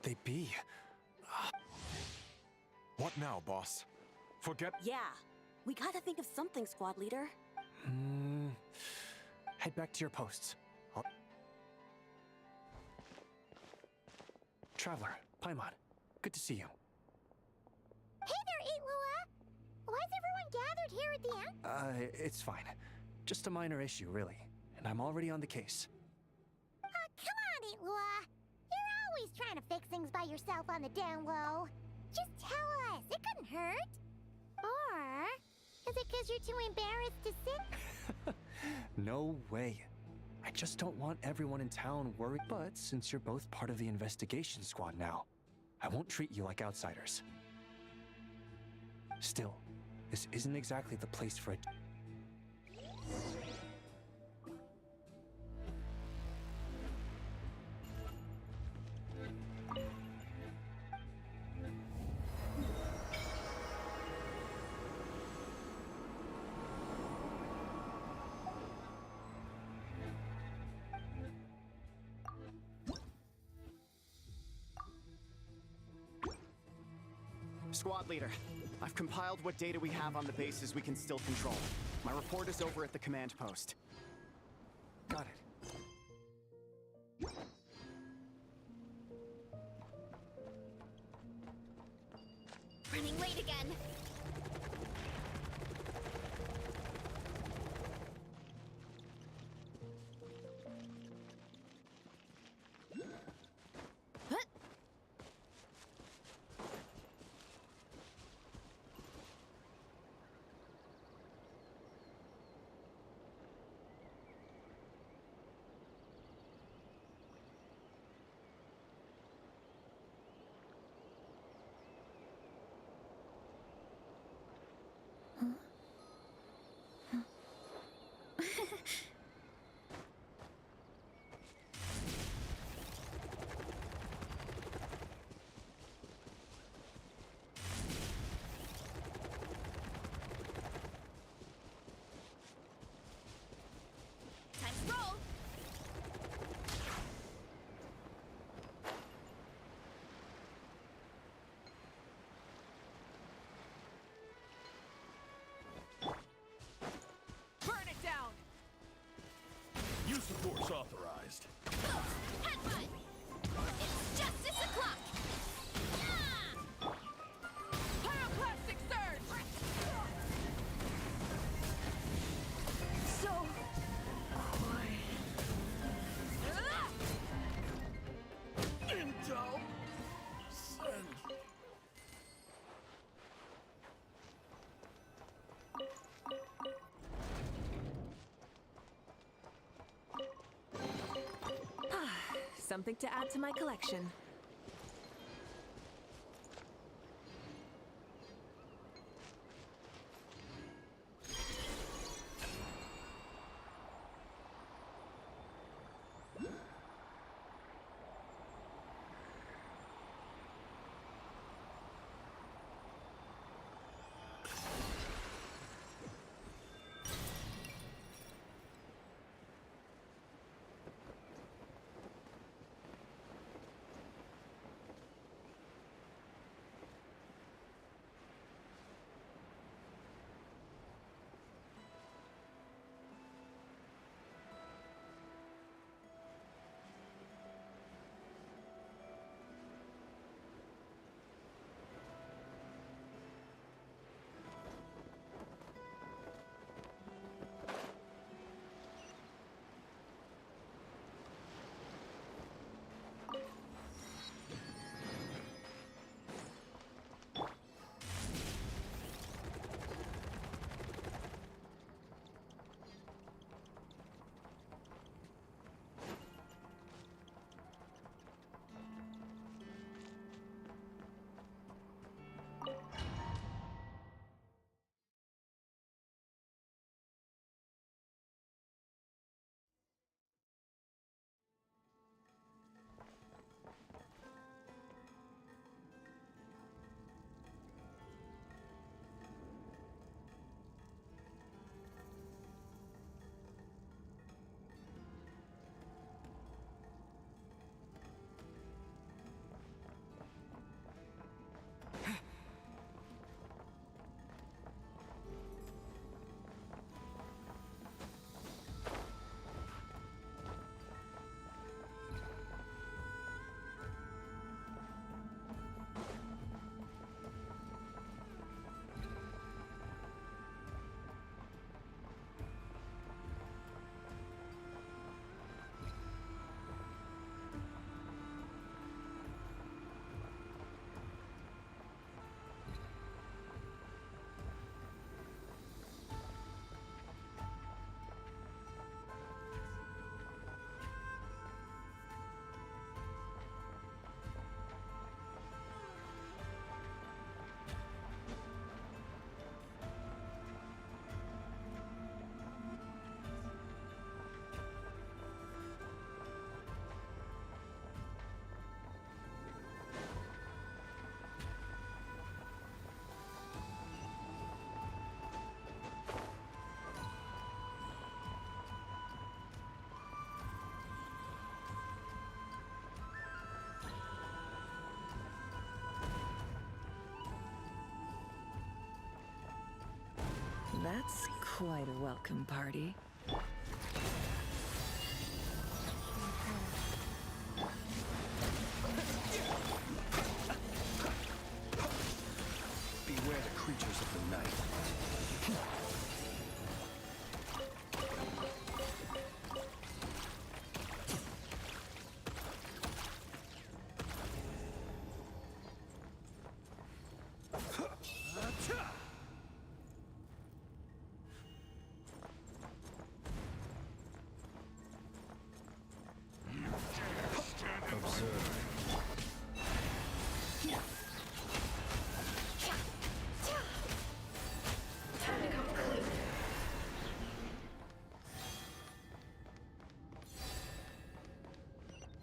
J: they be?
S: What now, boss? Forget.
T: Yeah, we gotta think of something, squad leader.
P: Head back to your posts. Traveler, Paimon, good to see you.
B: Hey there, Eitlua! Why's everyone gathered here at the end?
P: It's fine. Just a minor issue, really. And I'm already on the case.
B: Come on, Eitlua! You're always trying to fix things by yourself on the down low. Just tell us, it couldn't hurt. Or is it because you're too embarrassed to sit?
P: No way. I just don't want everyone in town worried. But since you're both part of the investigation squad now, I won't treat you like outsiders. Still, this isn't exactly the place for it.
U: Squad leader, I've compiled what data we have on the bases we can still control. My report is over at the command post.
P: Got it.
B: Running late again. Time to roll.
R: Burn it down!
M: Use of force authorized.
B: Headbutt! It's justice o'clock! Yeah!
R: Pyroclastic surge! So...
M: Intel. Send.
R: Something to add to my collection.
I: That's quite a welcome party.
J: Beware the creatures of the night.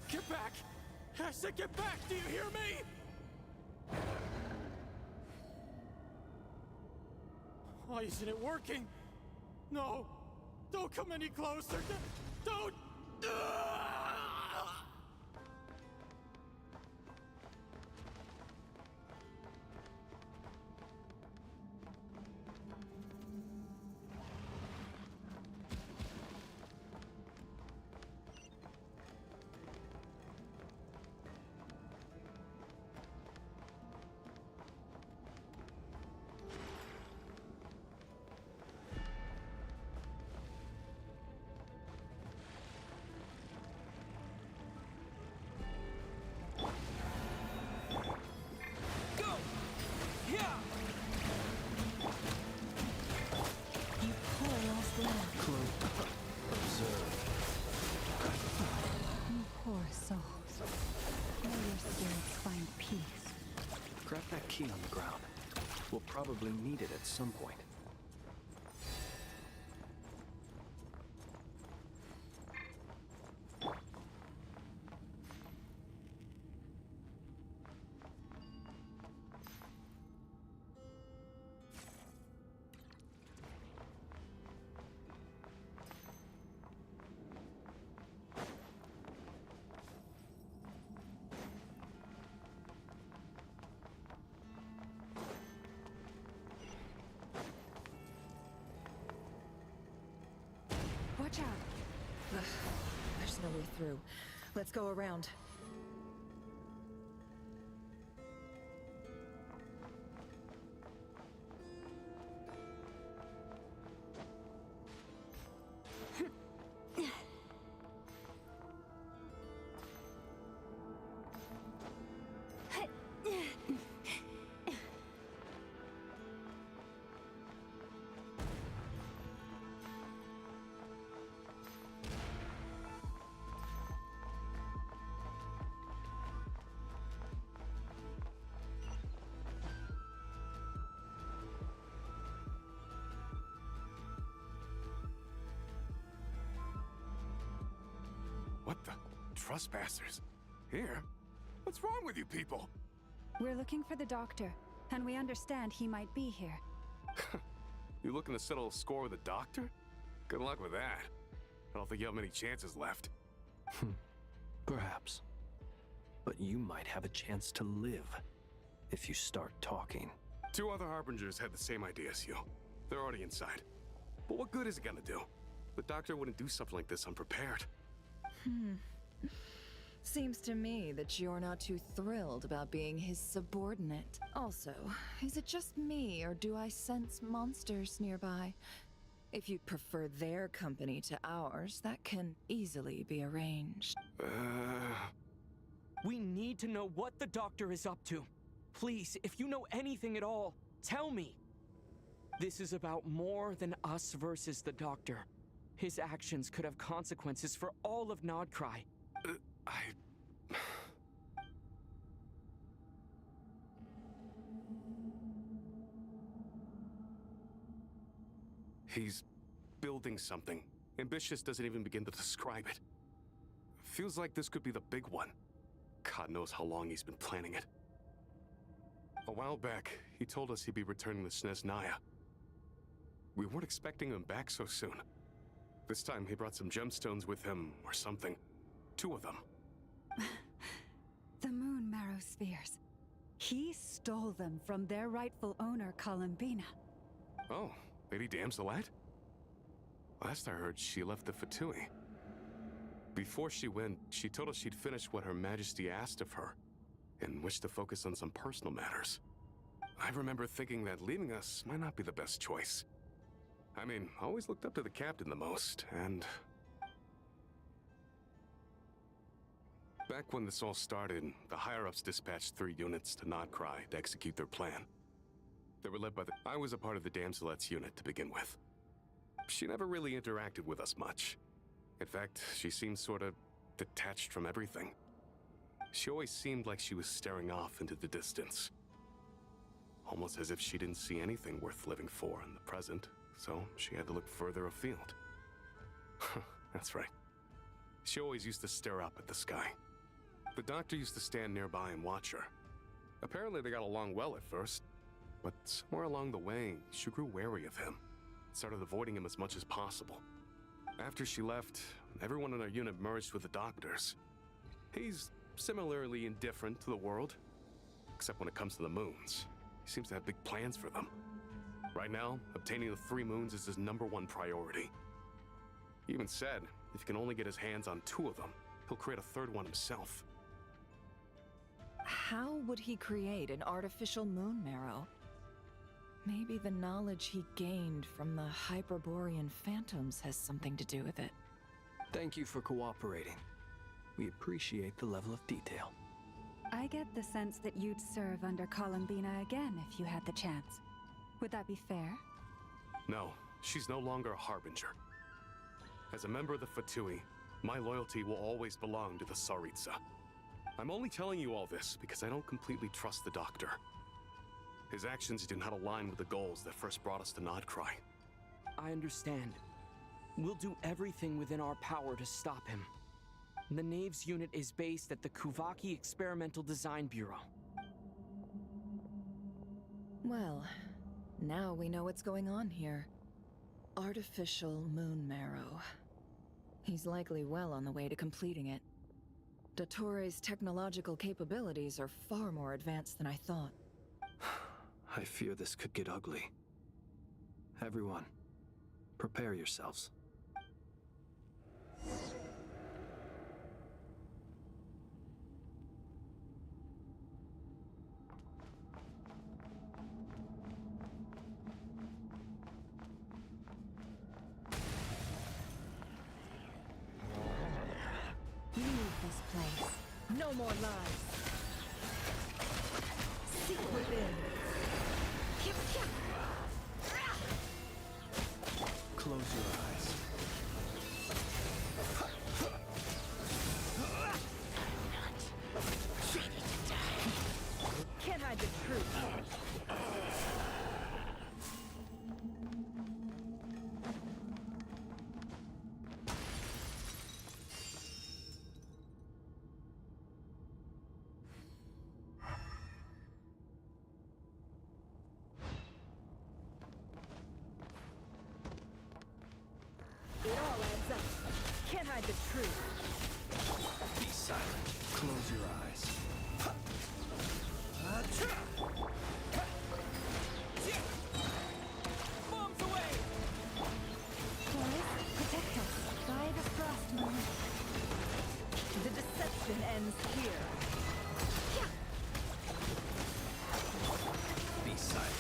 A: Get back! I said get back! Do you hear me? Why isn't it working? No! Don't come any closer! Don't!
G: Poor souls. May your spirits find peace.
J: Grab that key on the ground. We'll probably need it at some point.
I: Watch out! Ugh, there's no way through. Let's go around.
S: What the? Trespassers? Here? What's wrong with you people?
G: We're looking for the doctor, and we understand he might be here.
S: You looking to settle a score with the doctor? Good luck with that. I don't think you have many chances left.
J: Perhaps. But you might have a chance to live if you start talking.
S: 2 other Harbingers had the same idea as you. They're already inside. But what good is it gonna do? The doctor wouldn't do something like this unprepared.
I: Seems to me that you're not too thrilled about being his subordinate. Also, is it just me, or do I sense monsters nearby? If you'd prefer their company to ours, that can easily be arranged.
A: We need to know what the doctor is up to. Please, if you know anything at all, tell me. This is about more than us versus the doctor. His actions could have consequences for all of Nodcry.
S: He's building something. Ambitious doesn't even begin to describe it. Feels like this could be the big one. God knows how long he's been planning it. A while back, he told us he'd be returning to Snezhnaya. We weren't expecting him back so soon. This time he brought some gemstones with him, or something. 2 of them.
G: The moon marrow spheres. He stole them from their rightful owner, Columbina.
S: Oh, Lady Damselette? Last I heard, she left the Fatui. Before she went, she told us she'd finished what Her Majesty asked of her, and wished to focus on some personal matters. I remember thinking that leaving us might not be the best choice. I mean, I always looked up to the captain the most, and... Back when this all started, the higher-ups dispatched 3 units to KRAI to execute their plan. They were led by the... I was a part of the Damselette's unit to begin with. She never really interacted with us much. In fact, she seemed sort of detached from everything. She always seemed like she was staring off into the distance. Almost as if she didn't see anything worth living for in the present, so she had to look further afield. That's right. She always used to stare up at the sky. The doctor used to stand nearby and watch her. Apparently they got along well at first, but somewhere along the way, she grew wary of him. Started avoiding him as much as possible. After she left, everyone in our unit merged with the doctors. He's similarly indifferent to the world, except when it comes to the moons. He seems to have big plans for them. Right now, obtaining the 3 moons is his #1 priority. He even said, if he can only get his hands on 2 of them, he'll create a 3rd one himself.
I: How would he create an artificial moon marrow? Maybe the knowledge he gained from the Hyperborean phantoms has something to do with it.
J: Thank you for cooperating. We appreciate the level of detail.
G: I get the sense that you'd serve under Columbina again if you had the chance. Would that be fair?
S: No, she's no longer a Harbinger. As a member of the Fatui, my loyalty will always belong to the Tsaritsa. I'm only telling you all this because I don't completely trust the Doctor. His actions do not align with the goals that first brought us to KRAI.
A: I understand. We'll do everything within our power to stop him. The Knaves unit is based at the Kuvaki Experimental Design Bureau.
I: Well, now we know what's going on here. Artificial moon marrow. He's likely well on the way to completing it. Dottoro's technological capabilities are far more advanced than I thought.
J: I fear this could get ugly. Everyone, prepare yourselves.
G: Leave this place.
I: No more lies. Seek within.
J: Close your eyes.
I: Can't hide the truth. It all adds up. Can't hide the truth.
J: Be silent. Close your eyes.
A: Bombs away!
G: Boris, protect us. By the frost moon.
I: The deception ends here.
J: Be silent.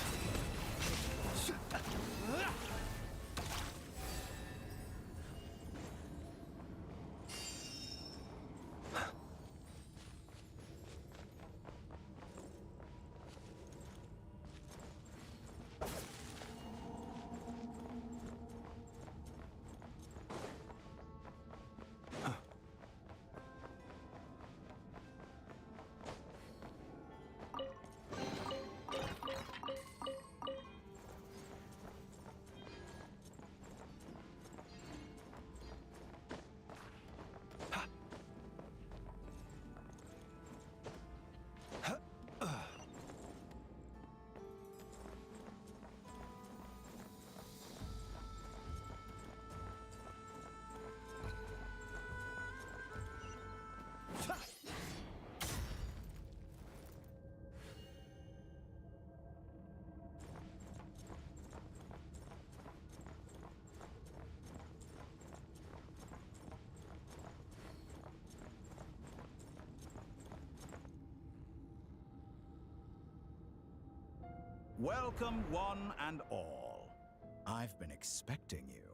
L: Welcome, one and all. I've been expecting you.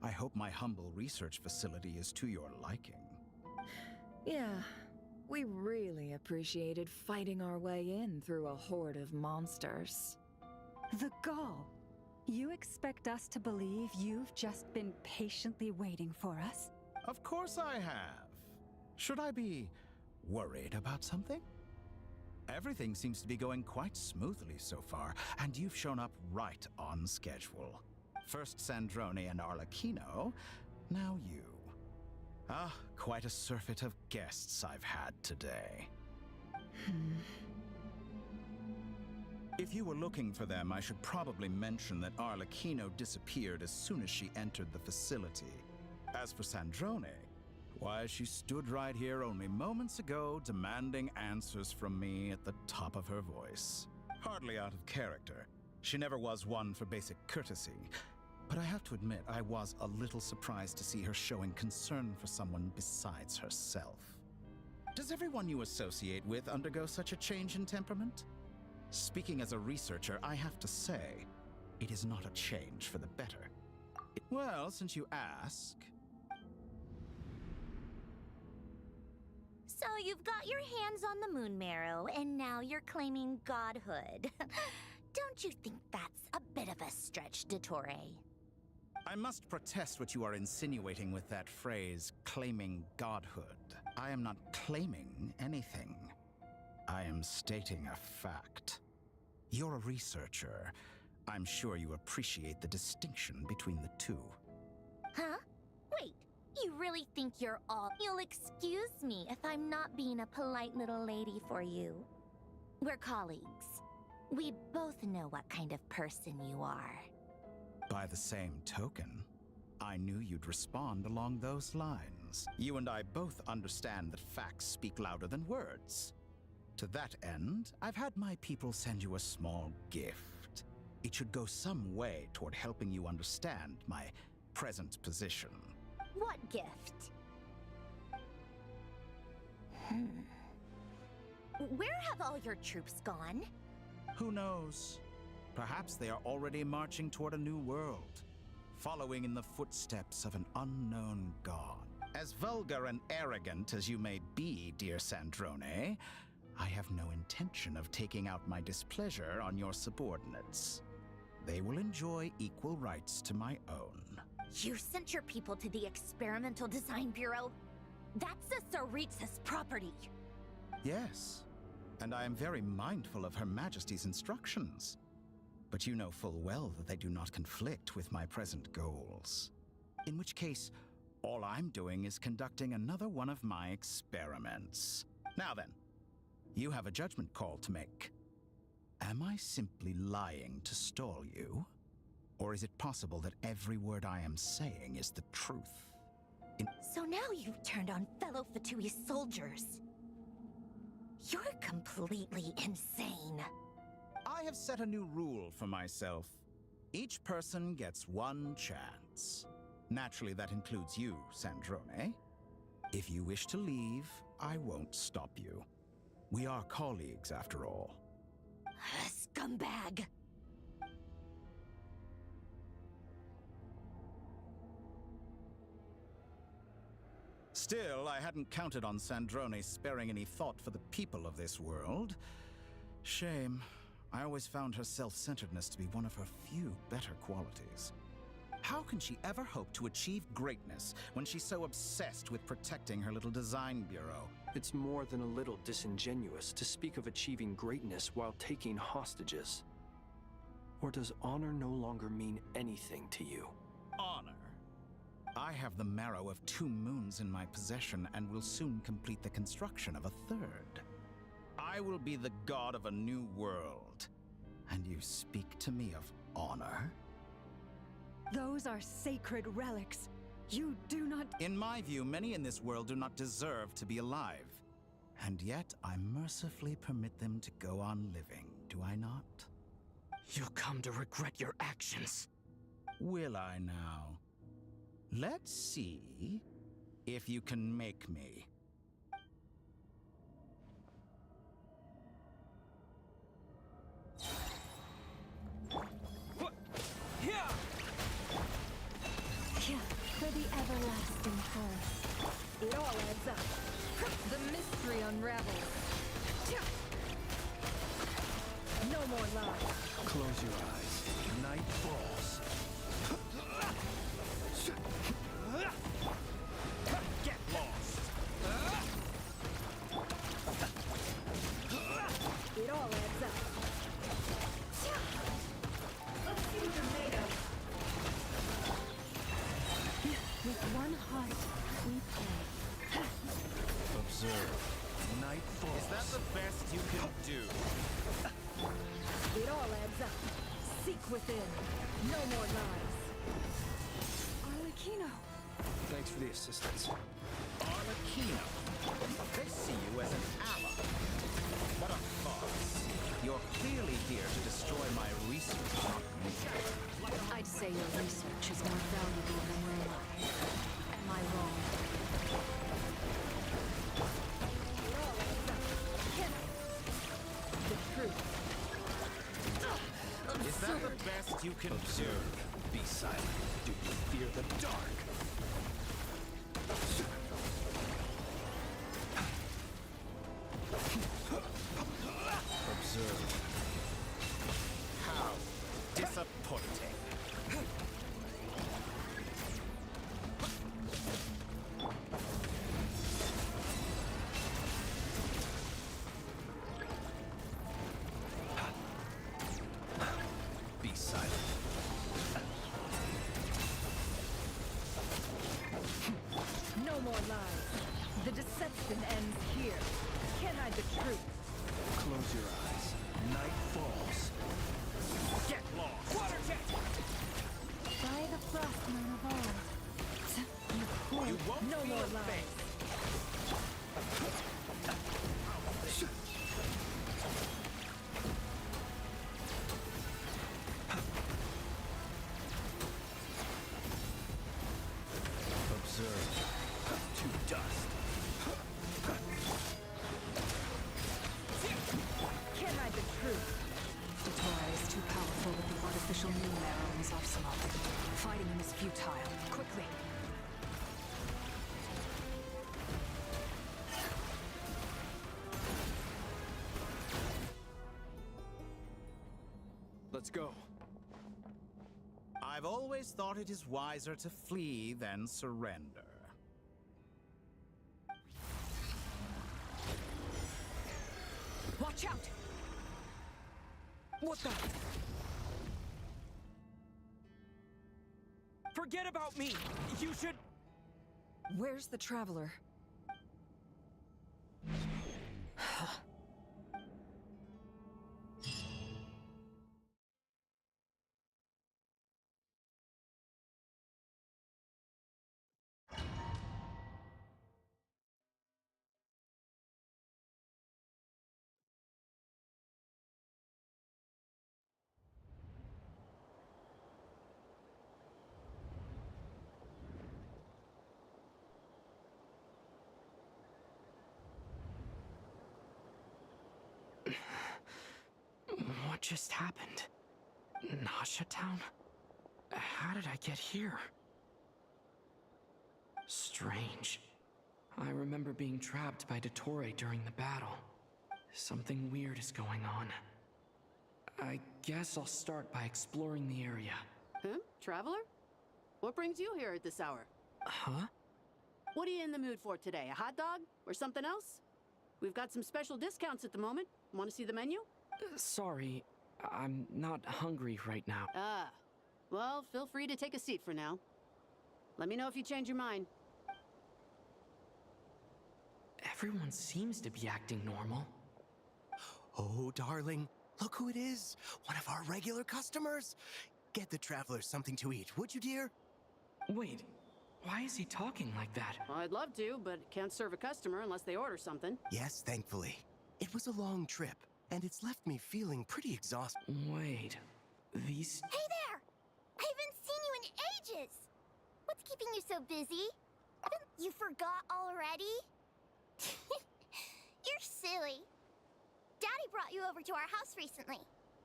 L: I hope my humble research facility is to your liking.
I: Yeah, we really appreciated fighting our way in through a horde of monsters.
G: The gall! You expect us to believe you've just been patiently waiting for us?
L: Of course I have. Should I be worried about something? Everything seems to be going quite smoothly so far, and you've shown up right on schedule. First Sandrone and Arlecchino, now you. Ah, quite a surfeit of guests I've had today. If you were looking for them, I should probably mention that Arlecchino disappeared as soon as she entered the facility. As for Sandrone, why, she stood right here only moments ago demanding answers from me at the top of her voice. Hardly out of character. She never was one for basic courtesy. But I have to admit, I was a little surprised to see her showing concern for someone besides herself. Does everyone you associate with undergo such a change in temperament? Speaking as a researcher, I have to say, it is not a change for the better. Well, since you ask...
B: So you've got your hands on the moon marrow, and now you're claiming godhood. Don't you think that's a bit of a stretch, Dottore?
L: I must protest what you are insinuating with that phrase, claiming godhood. I am not claiming anything. I am stating a fact. You're a researcher. I'm sure you appreciate the distinction between the two.
B: Huh? Wait, you really think you're all... You'll excuse me if I'm not being a polite little lady for you. We're colleagues. We both know what kind of person you are.
L: By the same token, I knew you'd respond along those lines. You and I both understand that facts speak louder than words. To that end, I've had my people send you a small gift. It should go some way toward helping you understand my present position.
B: What gift? Where have all your troops gone?
L: Who knows? Perhaps they are already marching toward a new world, following in the footsteps of an unknown god. As vulgar and arrogant as you may be, dear Sandrone, I have no intention of taking out my displeasure on your subordinates. They will enjoy equal rights to my own.
B: You sent your people to the Experimental Design Bureau? That's a Tsaritsa's property.
L: Yes, and I am very mindful of Her Majesty's instructions. But you know full well that they do not conflict with my present goals. In which case, all I'm doing is conducting another one of my experiments. Now then, you have a judgment call to make. Am I simply lying to stall you? Or is it possible that every word I am saying is the truth?
B: So now you've turned on fellow Fatui soldiers. You're completely insane.
L: I have set a new rule for myself. Each person gets one chance. Naturally, that includes you, Sandrone. If you wish to leave, I won't stop you. We are colleagues, after all.
B: Scumbag!
L: Still, I hadn't counted on Sandrone sparing any thought for the people of this world. Shame. I always found her self-centeredness to be one of her few better qualities. How can she ever hope to achieve greatness when she's so obsessed with protecting her little design bureau?
J: It's more than a little disingenuous to speak of achieving greatness while taking hostages. Or does honor no longer mean anything to you?
L: Honor? I have the marrow of 2 moons in my possession and will soon complete the construction of a 3rd. I will be the god of a new world. And you speak to me of honor?
G: Those are sacred relics. You do not...
L: In my view, many in this world do not deserve to be alive. And yet, I mercifully permit them to go on living, do I not?
A: You'll come to regret your actions.
L: Will I now? Let's see if you can make me.
G: For the everlasting forest.
E: It all adds up. The mystery unravels. No more lies.
J: Close your eyes. Night falls.
K: Get lost!
E: It all adds up. Let's see what you're made of.
G: With one heart, we play.
J: Observe. Night falls.
L: Is that the best you can do?
E: It all adds up. Seek within. No more lies.
G: Arlecchino.
J: Thanks for the assistance.
L: Arlecchino. They see you as an ally. What a farce. You're clearly here to destroy my research, not me.
H: I'd say your research is more valuable than your life. Am I wrong?
E: The truth.
L: Is that the best you can
J: Observe. Be silent. Do you fear the dark? Observe.
L: How disappointing.
J: Be silent.
E: No more lies. The deception ends here. Can't hide the truth.
J: Close your eyes. Night falls.
K: Get lost! Water jet!
G: By the frostmoon of old.
L: You won't
E: No
L: feel
E: more
L: a
E: lies.
L: thing.
J: Observe. To dust.
E: Can't hide the truth.
H: Datorai is too powerful with the artificial moon arrow in his arsenal. Fighting him is futile. Quickly!
J: Let's go.
L: I've always thought it is wiser to flee than surrender.
A: Watch out! What the? Forget about me! You should...
I: Where's the traveler?
A: What just happened? Nasha Town? How did I get here? Strange. I remember being trapped by Dottore during the battle. Something weird is going on. I guess I'll start by exploring the area.
V: Huh? Traveler? What brings you here at this hour?
A: Huh?
V: What are you in the mood for today? A hot dog? Or something else? We've got some special discounts at the moment. Want to see the menu?
A: Sorry, I'm not hungry right now.
V: Ah. Well, feel free to take a seat for now. Let me know if you change your mind.
A: Everyone seems to be acting normal.
Q: Oh, darling, look who it is. One of our regular customers. Get the traveler something to eat, would you, dear?
A: Wait, why is he talking like that?
V: Well, I'd love to, but can't serve a customer unless they order something.
Q: Yes, thankfully. It was a long trip, and it's left me feeling pretty exhausted.
A: Wait, these...
B: Hey there! I haven't seen you in ages! What's keeping you so busy? You forgot already? You're silly. Daddy brought you over to our house recently.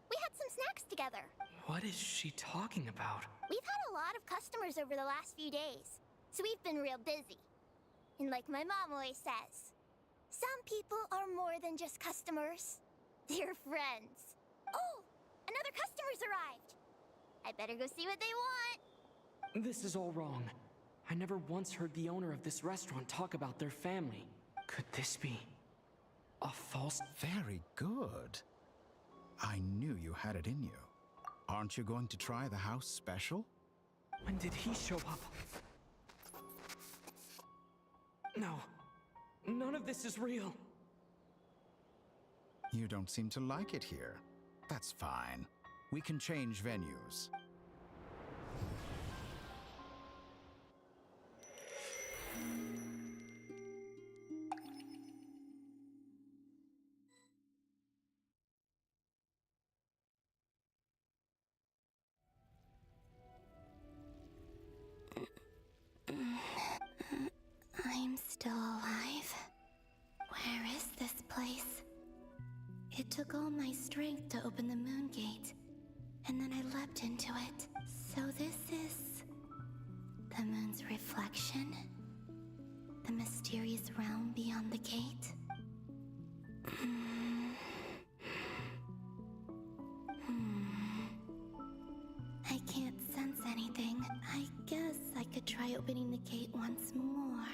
B: We had some snacks together.
A: What is she talking about?
B: We've had a lot of customers over the last few days, so we've been real busy. And like my mom always says, some people are more than just customers. They're friends. Oh, another customer's arrived. I better go see what they want.
A: This is all wrong. I never once heard the owner of this restaurant talk about their family. Could this be a false...
N: Very good. I knew you had it in you. Aren't you going to try the house special?
A: When did he show up? No. None of this is real.
N: You don't seem to like it here. That's fine. We can change venues.
B: I'm still alive. Where is this place? It took all my strength to open the moon gate, and then I leapt into it. So this is the moon's reflection? The mysterious realm beyond the gate? I can't sense anything. I guess I could try opening the gate once more.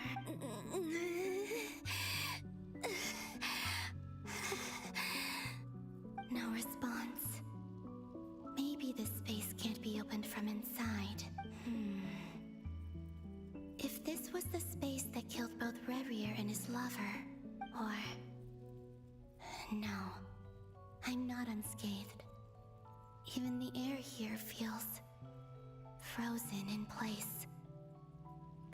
B: No response. Maybe this space can't be opened from inside. If this was the space that killed both Revier and his lover, or... No, I'm not unscathed. Even the air here feels frozen in place.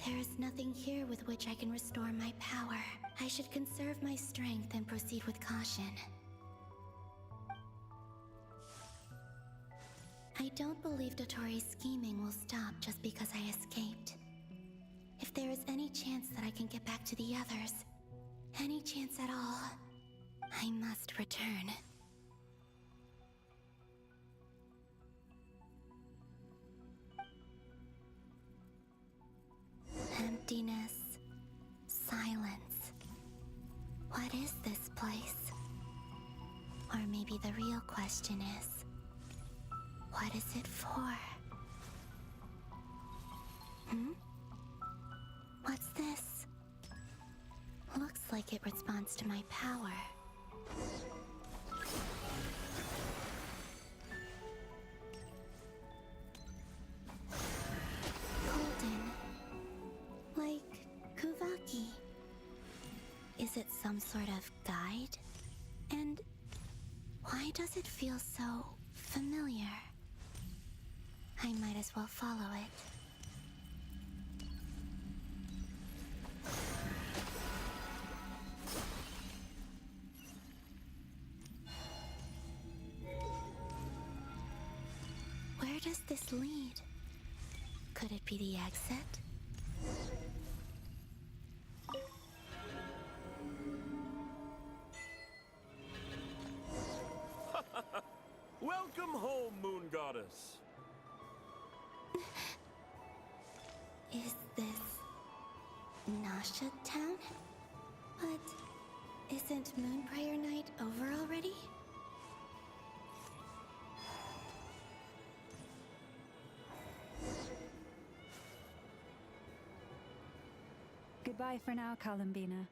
B: There is nothing here with which I can restore my power. I should conserve my strength and proceed with caution. I don't believe Dotori's scheming will stop just because I escaped. If there is any chance that I can get back to the others, any chance at all, I must return. Emptiness, silence. What is this place? Or maybe the real question is, what is it for? What's this? Looks like it responds to my power. Golden. Like Kuvaki. Is it some sort of guide? And why does it feel so familiar? I might as well follow it. Where does this lead? Could it be the exit?
O: Welcome home, Moon Goddess.
B: Is this Nasha Town? But isn't Moon Prayer Night over already?
G: Goodbye for now, Columbina.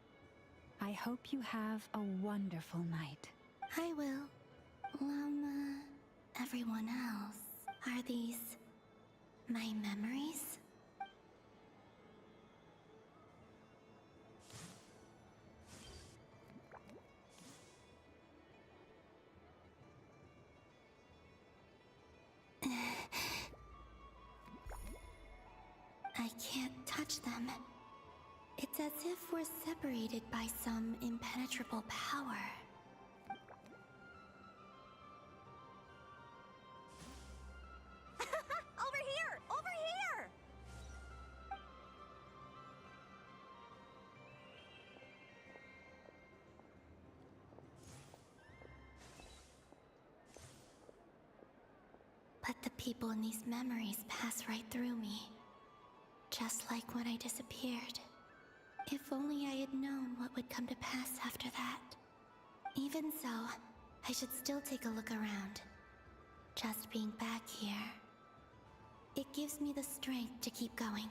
G: I hope you have a wonderful night.
B: I will. Everyone else. Are these my memories? I can't touch them. It's as if we're separated by some impenetrable power.
T: Over here! Over here!
B: Let the people in these memories pass right through me. Just like when I disappeared. If only I had known what would come to pass after that. Even so, I should still take a look around. Just being back here, it gives me the strength to keep going.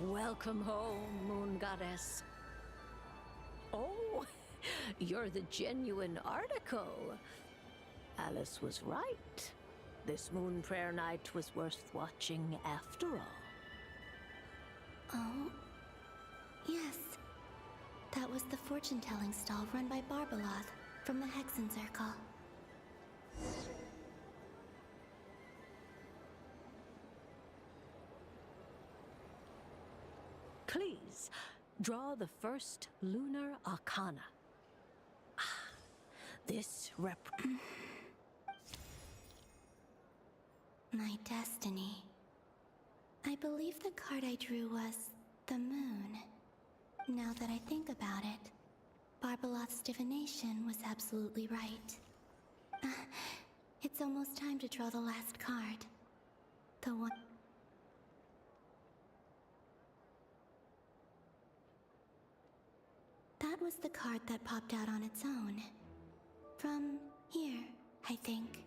C: Welcome home, Moon Goddess. Oh, you're the genuine article. Alice was right. This moon prayer night was worth watching after all.
B: Oh, yes. That was the fortune-telling stall run by Barbaloth from the Hexen Circle.
C: Please, draw the first lunar arcana. This
B: My destiny. I believe the card I drew was the moon. Now that I think about it, Barbaloth's divination was absolutely right. It's almost time to draw the last card. The one... That was the card that popped out on its own. From here, I think.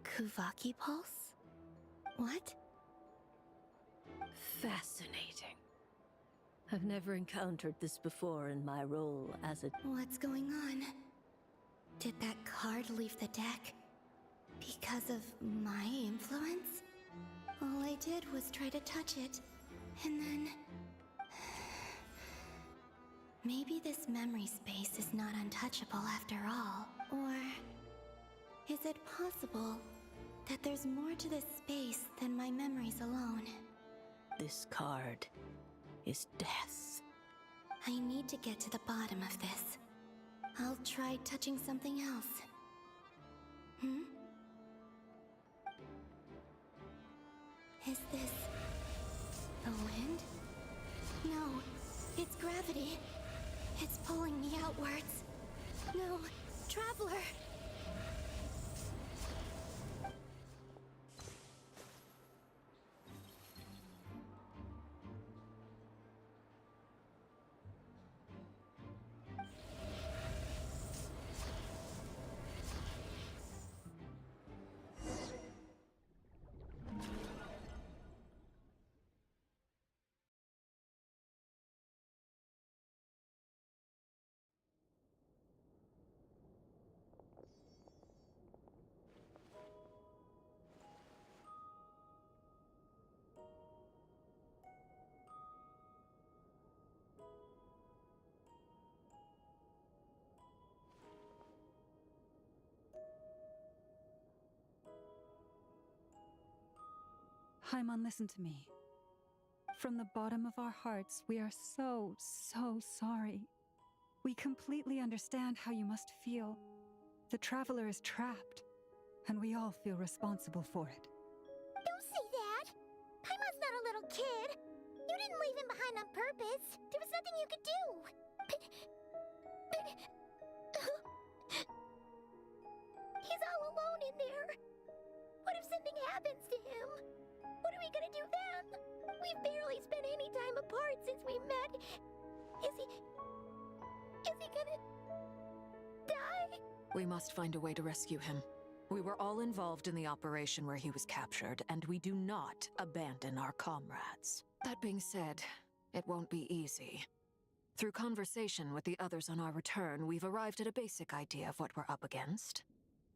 B: Kuvaki Pulse? What?
C: fascinating. I've never encountered this before in my role as a...
B: What's going on? Did that card leave the deck? Because of my influence? All I did was try to touch it, and then... Maybe this memory space is not untouchable after all. Or... is it possible that there's more to this space than my memories alone?
C: This card is death.
B: I need to get to the bottom of this. I'll try touching something else. Is this... the wind? No, it's gravity. It's pulling me outwards. No, Traveler!
G: Paimon, listen to me. From the bottom of our hearts, we are so sorry. We completely understand how you must feel. The Traveler is trapped, and we all feel responsible for it.
B: Don't say that! Paimon's not a little kid! You didn't leave him behind on purpose! There was nothing you could do! He's all alone in there. What if something happens to him? What are we gonna do then? We've barely spent any time apart since we met. Is he gonna die?
H: We must find a way to rescue him. We were all involved in the operation where he was captured, and we do not abandon our comrades. That being said, it won't be easy. Through conversation with the others on our return, we've arrived at a basic idea of what we're up against.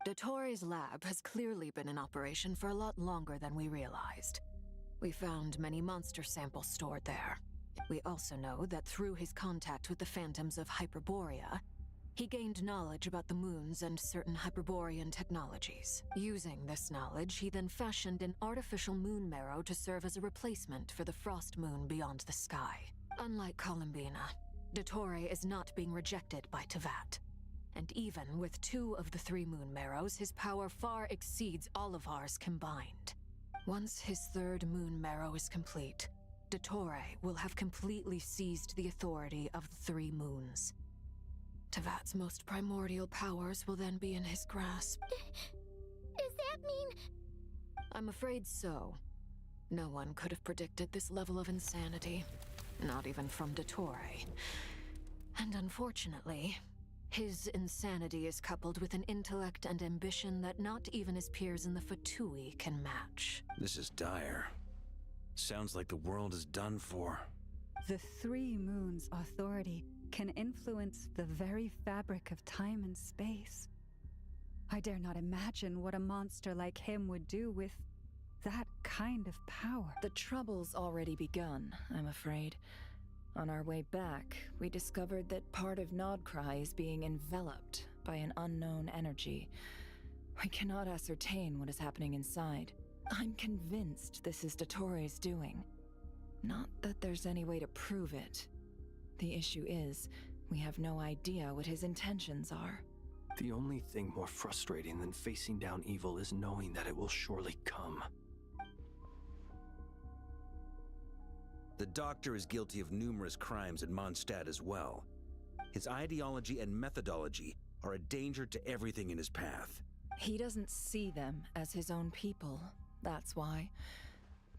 H: Dottore's lab has clearly been in operation for a lot longer than we realized. We found many monster samples stored there. We also know that through his contact with the phantoms of Hyperborea, he gained knowledge about the moons and certain Hyperborean technologies. Using this knowledge, he then fashioned an artificial moon marrow to serve as a replacement for the frost moon beyond the sky. Unlike Columbina, Dottore is not being rejected by Teyvat. And even with 2 of the 3 moon marrows, his power far exceeds all of ours combined. Once his 3rd moon marrow is complete, Dottore will have completely seized the authority of the 3 moons. Teyvat's most primordial powers will then be in his grasp.
B: Does that mean...
H: I'm afraid so. No one could have predicted this level of insanity. Not even from Dottore. And unfortunately, his insanity is coupled with an intellect and ambition that not even his peers in the Fatui can match.
K: This is dire. Sounds like the world is done for.
G: The 3 moons' authority can influence the very fabric of time and space. I dare not imagine what a monster like him would do with that kind of power.
I: The trouble's already begun, I'm afraid. On our way back, we discovered that part of KRAI is being enveloped by an unknown energy. We cannot ascertain what is happening inside. I'm convinced this is Dottore's doing. Not that there's any way to prove it. The issue is, we have no idea what his intentions are.
J: The only thing more frustrating than facing down evil is knowing that it will surely come.
K: The Doctor is guilty of numerous crimes in Mondstadt as well. His ideology and methodology are a danger to everything in his path.
I: He doesn't see them as his own people, that's why.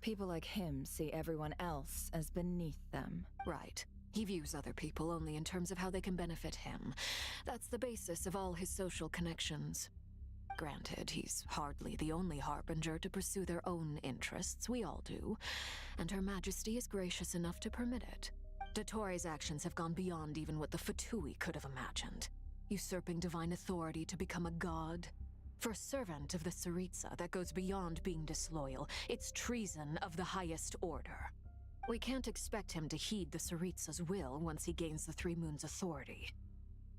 I: People like him see everyone else as beneath them.
H: Right. He views other people only in terms of how they can benefit him. That's the basis of all his social connections. Granted, he's hardly the only Harbinger to pursue their own interests. We all do. And Her Majesty is gracious enough to permit it. Dottore's actions have gone beyond even what the Fatui could have imagined. Usurping divine authority to become a god. For a servant of the Tsaritsa, that goes beyond being disloyal. It's treason of the highest order. We can't expect him to heed the Tsaritsa's will once he gains the 3 moons' authority.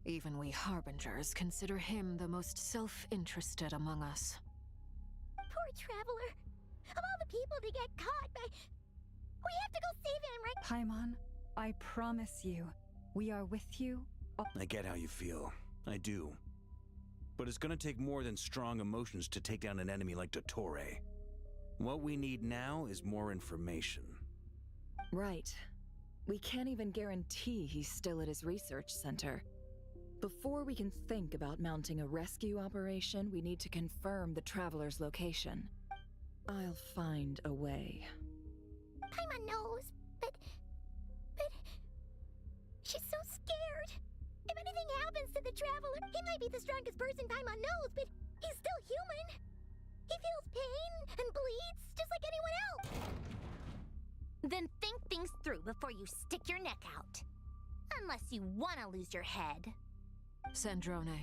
H: Even we Harbingers consider him the most self-interested among us.
B: Poor Traveler. Of all the people to get caught by... We have to go save him, right?
G: Paimon, I promise you, we are with you.
K: I get how you feel. I do. But it's gonna take more than strong emotions to take down an enemy like Dottore. What we need now is more information.
I: Right. We can't even guarantee he's still at his research center. Before we can think about mounting a rescue operation, we need to confirm the Traveler's location. I'll find a way.
B: Paimon knows, but... She's so scared. If anything happens to the Traveler, he might be the strongest person Paimon knows, but he's still human. He feels pain and bleeds, just like anyone else.
D: Then think things through before you stick your neck out. Unless you want to lose your head.
H: Sandrone.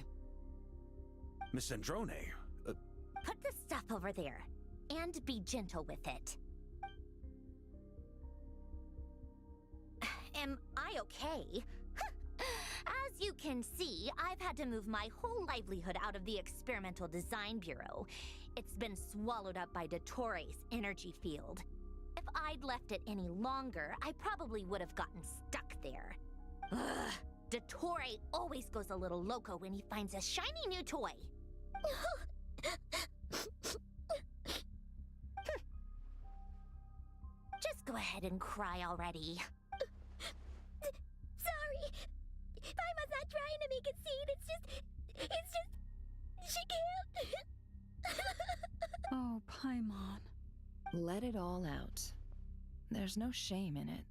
K: Miss Sandrone?
D: Put the stuff over there, and be gentle with it. Am I okay? As you can see, I've had to move my whole livelihood out of the Experimental Design Bureau. It's been swallowed up by Dottore's energy field. If I'd left it any longer, I probably would have gotten stuck there. Ugh, Dottore always goes a little loco when he finds a shiny new toy. Just go ahead and cry already.
B: Sorry. Paimon's not trying to make a scene, it's just... She can't.
G: Oh, Paimon.
I: Let it all out. There's no shame in it.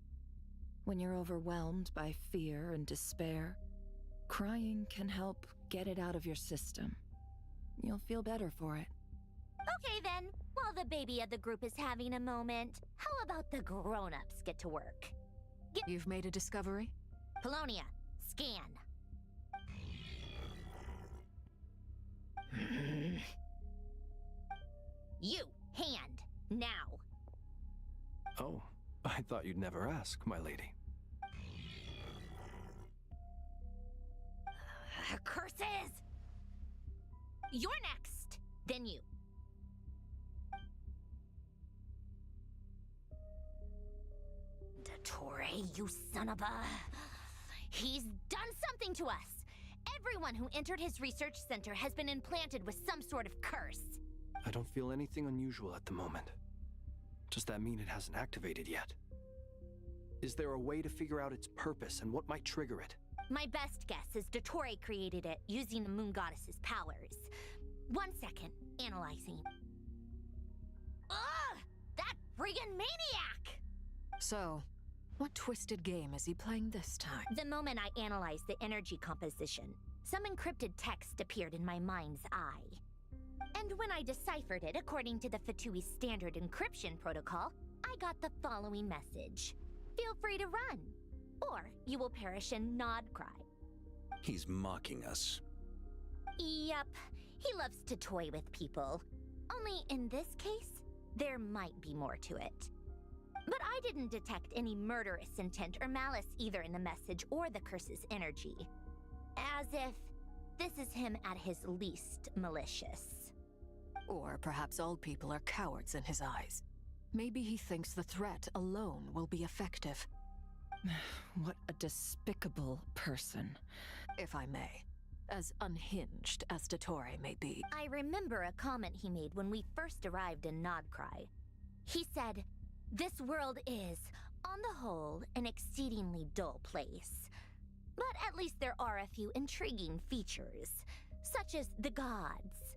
I: When you're overwhelmed by fear and despair, crying can help get it out of your system. You'll feel better for it.
D: Okay then, while the baby of the group is having a moment, how about the grown-ups get to work?
H: You've made a discovery?
D: Polonia, scan. You, hand, now.
J: Oh, I thought you'd never ask, my lady.
D: Curses! You're next, then you. Dottore, you son of a... He's done something to us! Everyone who entered his research center has been implanted with some sort of curse.
J: I don't feel anything unusual at the moment. Does that mean it hasn't activated yet? Is there a way to figure out its purpose and what might trigger it?
D: My best guess is Dottore created it using the Moon Goddess's powers. 1 second, analyzing. Ugh! That friggin' maniac!
H: So, what twisted game is he playing this time?
D: The moment I analyzed the energy composition, some encrypted text appeared in my mind's eye. And when I deciphered it according to the Fatui standard encryption protocol, I got the following message. Feel free to run, or you will perish in nod cry.
K: He's mocking us.
D: Yep, he loves to toy with people. Only in this case, there might be more to it. But I didn't detect any murderous intent or malice either in the message or the curse's energy. As if this is him at his least malicious.
H: Or perhaps all people are cowards in his eyes. Maybe he thinks the threat alone will be effective.
I: What a despicable person.
H: If I may. As unhinged as Dottore may be.
D: I remember a comment he made when we first arrived in Nodcry. He said, "This world is, on the whole, an exceedingly dull place. But at least there are a few intriguing features, such as the gods,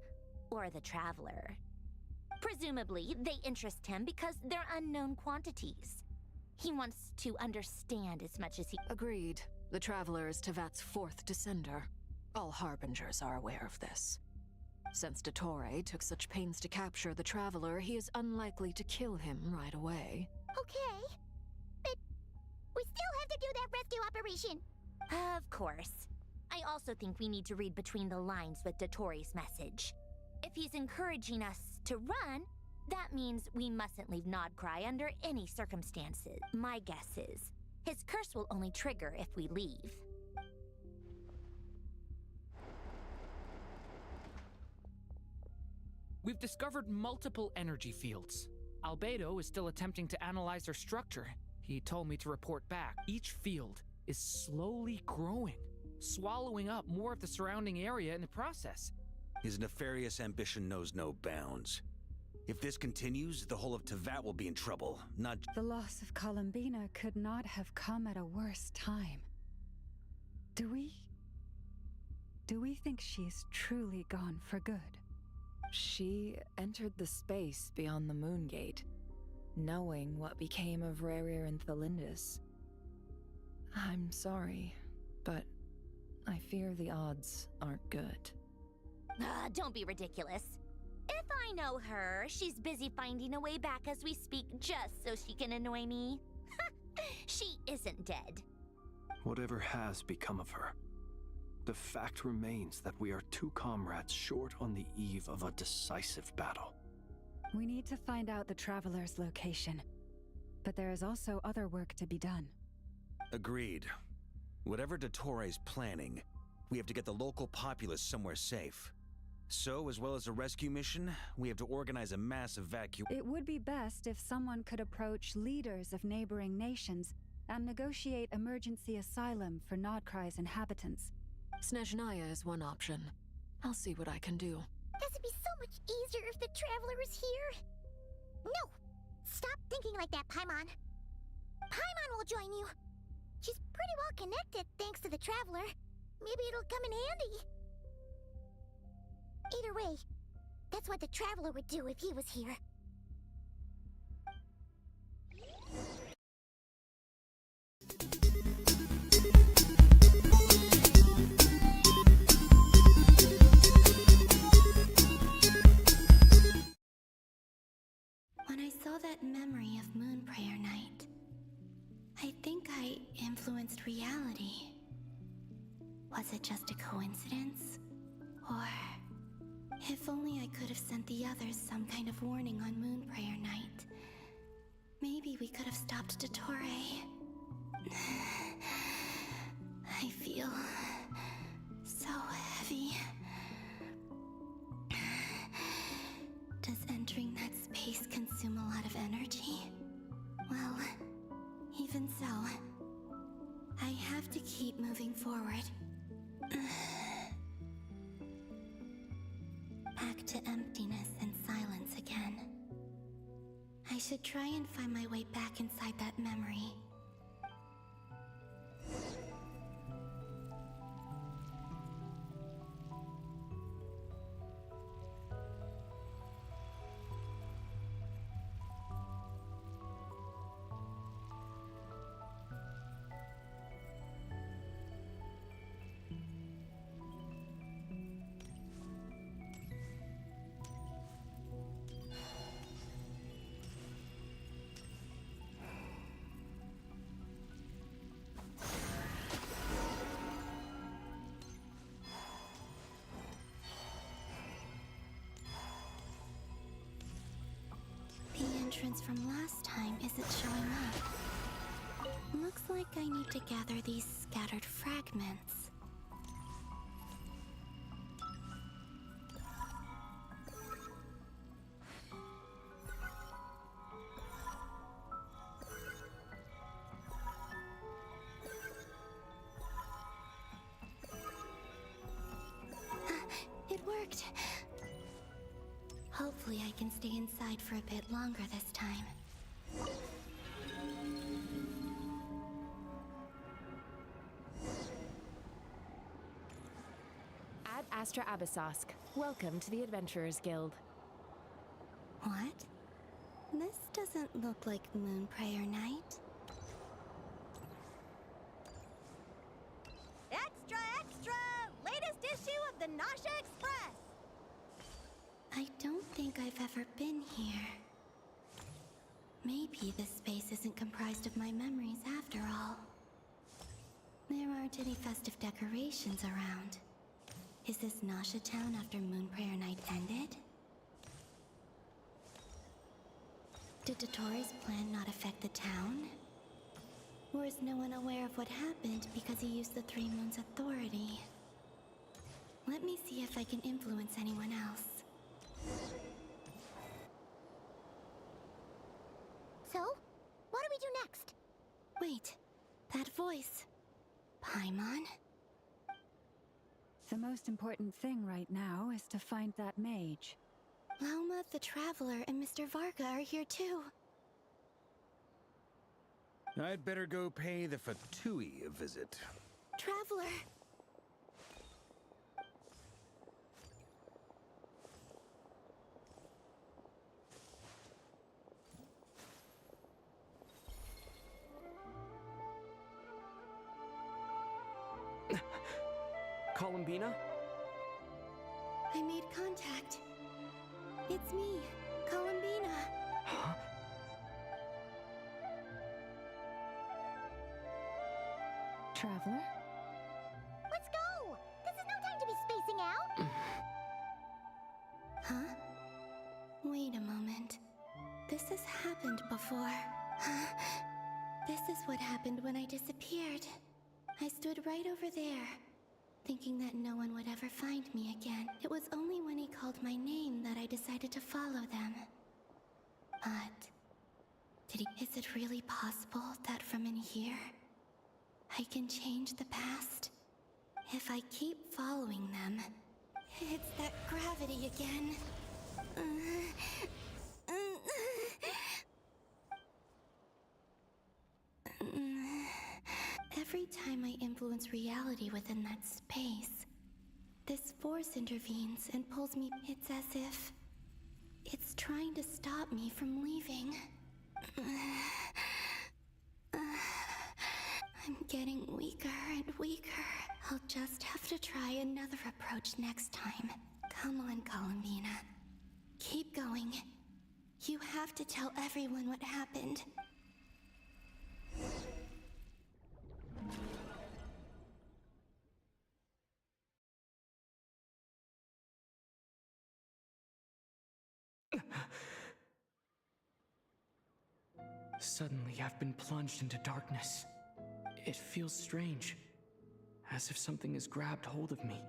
D: or the traveler. Presumably, they interest him because they're unknown quantities. He wants to understand as much as he..."
H: Agreed. The Traveler is Tevat's fourth descender. All Harbingers are aware of this. Since Dottore took such pains to capture the Traveler, he is unlikely to kill him right away.
B: Okay, but we still have to do that rescue operation.
D: Of course. I also think we need to read between the lines with Dottore's message. If he's encouraging us to run, that means we mustn't leave Nodcry under any circumstances. My guess is, his curse will only trigger if we leave.
F: We've discovered multiple energy fields. Albedo is still attempting to analyze their structure. He told me to report back. Each field is slowly growing, swallowing up more of the surrounding area in the process.
K: His nefarious ambition knows no bounds. If this continues, the whole of Tevat will be in trouble, not...
G: The loss of Columbina could not have come at a worse time. Do we think she's truly gone for good?
I: She entered the space beyond the Moon Gate, knowing what became of Rerir and Thalindus. I'm sorry, but I fear the odds aren't good.
D: Don't be ridiculous. If I know her, she's busy finding a way back as we speak just so she can annoy me. She isn't dead.
J: Whatever has become of her, the fact remains that we are two comrades short on the eve of a decisive battle.
G: We need to find out the Traveler's location, but there is also other work to be done.
K: Agreed. Whatever Dottore's planning, we have to get the local populace somewhere safe. So, as well as a rescue mission, we have to organize a mass evacuation.
G: It would be best if someone could approach leaders of neighboring nations and negotiate emergency asylum for Nodcry's inhabitants.
H: Snezhnaya is one option. I'll see what I can do.
B: This would be so much easier if the Traveler is here. No! Stop thinking like that, Paimon. Paimon will join you. She's pretty well connected thanks to the Traveler. Maybe it'll come in handy. Either way, that's what the Traveler would do if he was here.
P: When I saw that memory of Moon Prayer Night, I think I influenced reality. Was it just a coincidence? Or if only I could have sent the others some kind of warning on Moon Prayer Night. Maybe we could have stopped Dottore. I feel so heavy. Does entering that space consume a lot of energy? Well, even so, I have to keep moving forward. Back to emptiness and silence again. I should try and find my way back inside that memory. The entrance from last time isn't showing up. Looks like I need to gather these scattered fragments. It worked. Hopefully I can stay inside for a bit longer this time.
R: Ad Astra Abyssosk. Welcome to the Adventurers Guild.
P: What? This doesn't look like Moon Prayer Night.
T: Extra, extra! Latest issue of the Nasha Express!
P: I don't think I've ever been here. Maybe this space isn't comprised of my memories after all. There aren't any festive decorations around. Is this Nasha Town after Moon Prayer Night ended? Did Dottore's plan not affect the town? Or is no one aware of what happened because he used the Three Moons' authority? Let me see if I can influence anyone else.
B: So, what do we do next?
P: Wait, that voice. Paimon?
G: The most important thing right now is to find that mage.
P: Lauma the Traveler and Mr. Varga are here too.
K: I'd better go pay the Fatui a visit.
P: Traveler!
A: Columbina?
P: I made contact. It's me, Columbina.
A: Huh?
G: Traveler?
B: Let's go! This is no time to be spacing out!
P: Huh? Wait a moment. This has happened before. This is what happened when I disappeared. I stood right over there, thinking that no one would ever find me again. It was only when he called my name that I decided to follow them. But is it really possible that from in here, I can change the past? If I keep following them, it's that gravity again. Every time I influence reality within that space, This force intervenes and pulls me. It's as if it's trying to stop me from leaving. I'm getting weaker and weaker. I'll just have to try another approach next time. Come on, Columbina. Keep going. You have to tell everyone what happened.
A: Suddenly, I've been plunged into darkness. It feels strange, as if something has grabbed hold of me.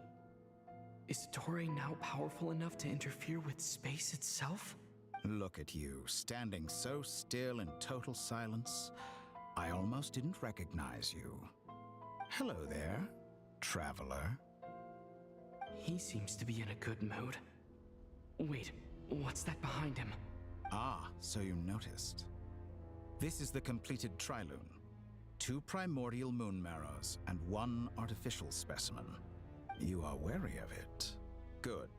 A: Is Dottore now powerful enough to interfere with space itself?
N: Look at you, standing so still in total silence. I almost didn't recognize you. Hello there, traveler.
A: He seems to be in a good mood. Wait, what's that behind him?
N: Ah, so you noticed. This is the completed trilune. 2 primordial moon marrows and 1 artificial specimen. You are wary of it. Good.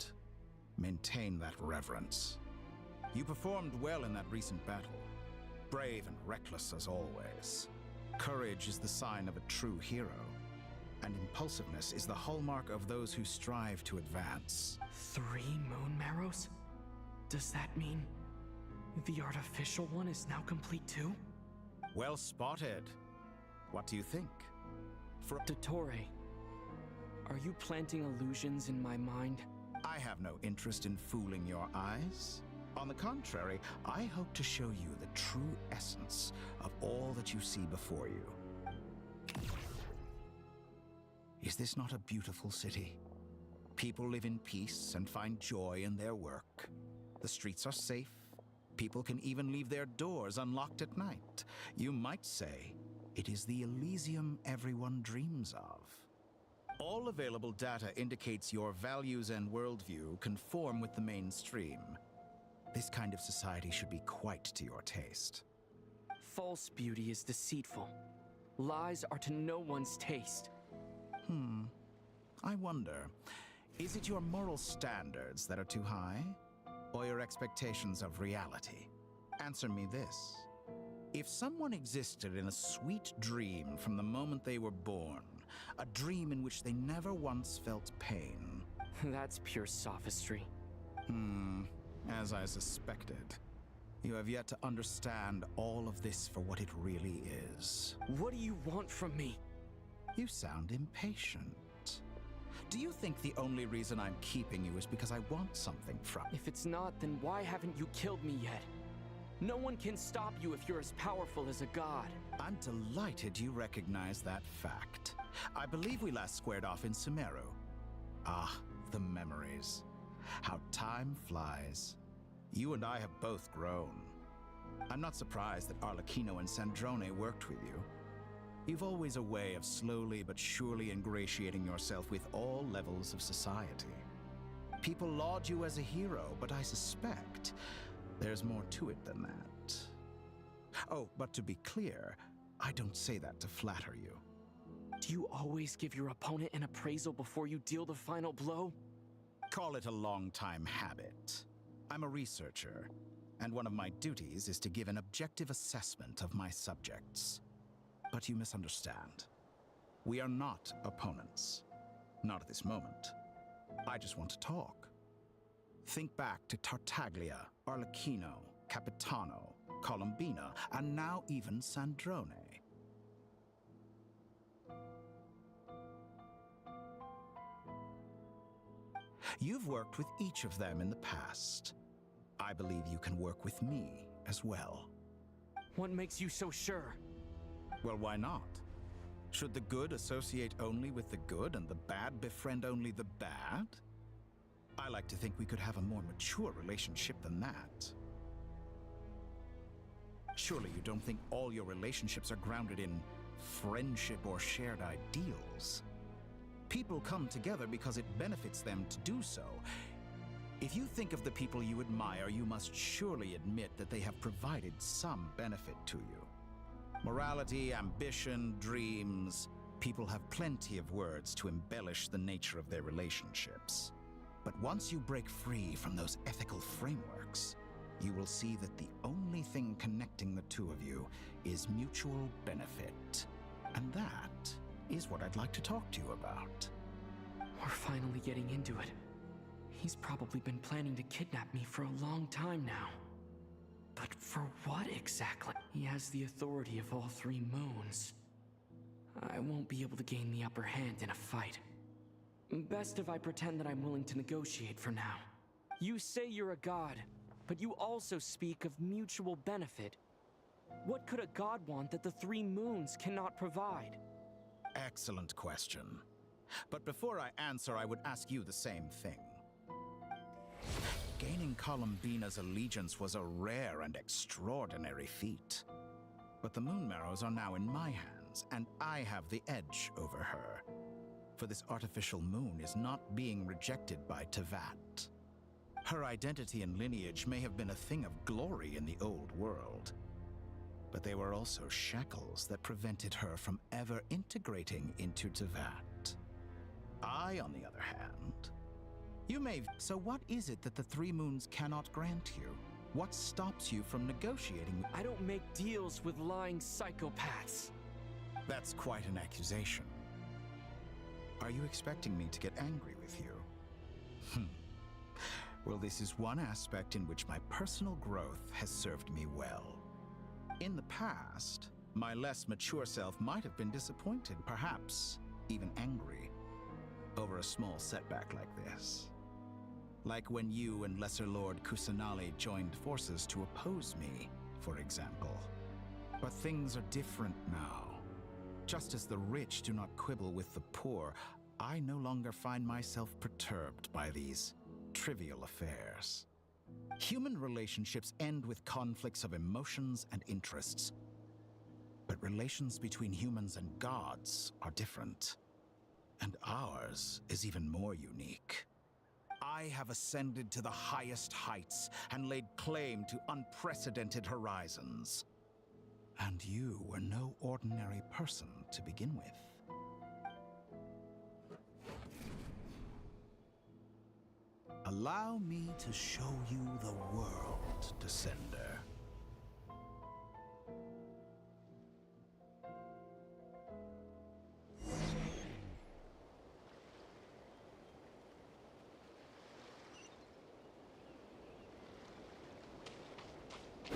N: Maintain that reverence. You performed well in that recent battle. Brave and reckless as always. Courage is the sign of a true hero. And impulsiveness is the hallmark of those who strive to advance.
A: 3 moon marrows? Does that mean the artificial one is now complete too?
N: Well spotted. What do you think?
A: Dottore, are you planting illusions in my mind?
N: I have no interest in fooling your eyes. On the contrary, I hope to show you the true essence of all that you see before you. Is this not a beautiful city? People live in peace and find joy in their work. The streets are safe. People can even leave their doors unlocked at night. You might say it is the Elysium everyone dreams of. All available data indicates your values and worldview conform with the mainstream. This kind of society should be quite to your taste.
A: False beauty is deceitful. Lies are to no one's taste.
N: I wonder, is it your moral standards that are too high? Or your expectations of reality? Answer me this. If someone existed in a sweet dream from the moment they were born, a dream in which they never once felt pain...
A: That's pure sophistry.
N: As I suspected. You have yet to understand all of this for what it really is.
A: What do you want from me?
N: You sound impatient. Do you think the only reason I'm keeping you is because I want something from you?
A: If it's not, then why haven't you killed me yet? No one can stop you if you're as powerful as a god.
N: I'm delighted you recognize that fact. I believe we last squared off in Sumeru. Ah, the memories. How time flies. You and I have both grown. I'm not surprised that Arlecchino and Sandrone worked with you. You've always a way of slowly but surely ingratiating yourself with all levels of society. People laud you as a hero, but I suspect there's more to it than that. Oh, but to be clear, I don't say that to flatter you.
A: Do you always give your opponent an appraisal before you deal the final blow?
N: Call it a long-time habit. I'm a researcher, and one of my duties is to give an objective assessment of my subjects. But you misunderstand. We are not opponents. Not at this moment. I just want to talk. Think back to Tartaglia, Arlecchino, Capitano, Columbina, and now even Sandrone. You've worked with each of them in the past. I believe you can work with me as well.
A: What makes you so sure?
N: Well, why not? Should the good associate only with the good and the bad befriend only the bad? I like to think we could have a more mature relationship than that. Surely you don't think all your relationships are grounded in friendship or shared ideals? People come together because it benefits them to do so. If you think of the people you admire, you must surely admit that they have provided some benefit to you. Morality, ambition, dreams, People have plenty of words to embellish the nature of their relationships. But once you break free from those ethical frameworks, you will see that the only thing connecting the two of you is mutual benefit. And that is what I'd like to talk to you about.
A: We're finally getting into it. He's probably been planning to kidnap me for a long time now. But for what exactly? He has the authority of all three moons. I won't be able to gain the upper hand in a fight. Best if I pretend that I'm willing to negotiate for now. You say you're a god, but you also speak of mutual benefit. What could a god want that the three moons cannot provide?
N: Excellent question. But before I answer, I would ask you the same thing. Gaining Columbina's allegiance was a rare and extraordinary feat. But the Moon Marrows are now in my hands, and I have the edge over her. For this artificial moon is not being rejected by Tevat. Her identity and lineage may have been a thing of glory in the old world, but they were also shackles that prevented her from ever integrating into Tevat. I, on the other hand, you may... So what is it that the three moons cannot grant you? What stops you from negotiating?
A: I don't make deals with lying psychopaths.
N: That's quite an accusation. Are you expecting me to get angry with you? Well, this is one aspect in which my personal growth has served me well. In the past, my less mature self might have been disappointed, perhaps even angry, over a small setback like this. Like when you and Lesser Lord Kusanali joined forces to oppose me, for example. But things are different now. Just as the rich do not quibble with the poor, I no longer find myself perturbed by these trivial affairs. Human relationships end with conflicts of emotions and interests. But relations between humans and gods are different. And ours is even more unique. I have ascended to the highest heights and laid claim to unprecedented horizons. And you were no ordinary person to begin with. Allow me to show you the world, Descender.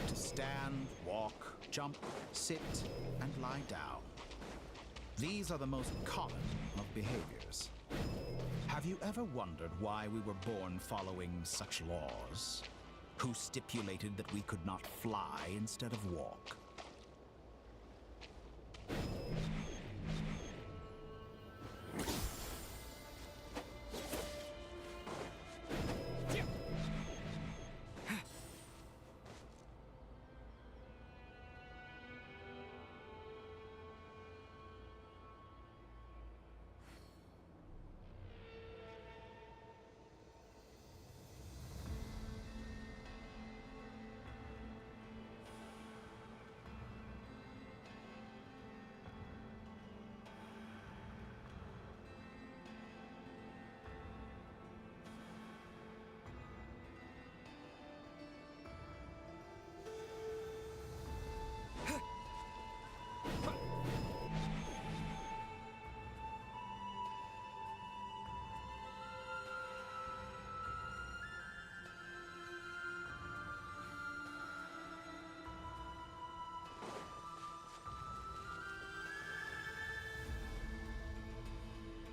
N: To stand, walk, jump, sit, and lie down. These are the most common of behaviors. Have you ever wondered why we were born following such laws? Who stipulated that we could not fly instead of walk?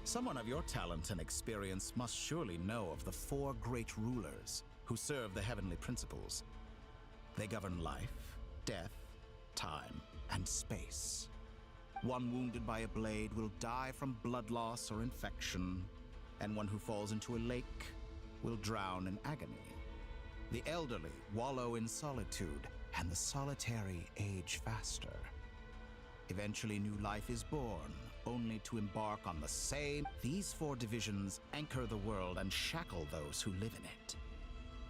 N: Someone of your talent and experience must surely know of the four great rulers who serve the heavenly principles. They govern life, death, time, and space. One wounded by a blade will die from blood loss or infection, and one who falls into a lake will drown in agony. The elderly wallow in solitude, and the solitary age faster. Eventually, new life is born, only to embark on the same. These four divisions anchor the world and shackle those who live in it.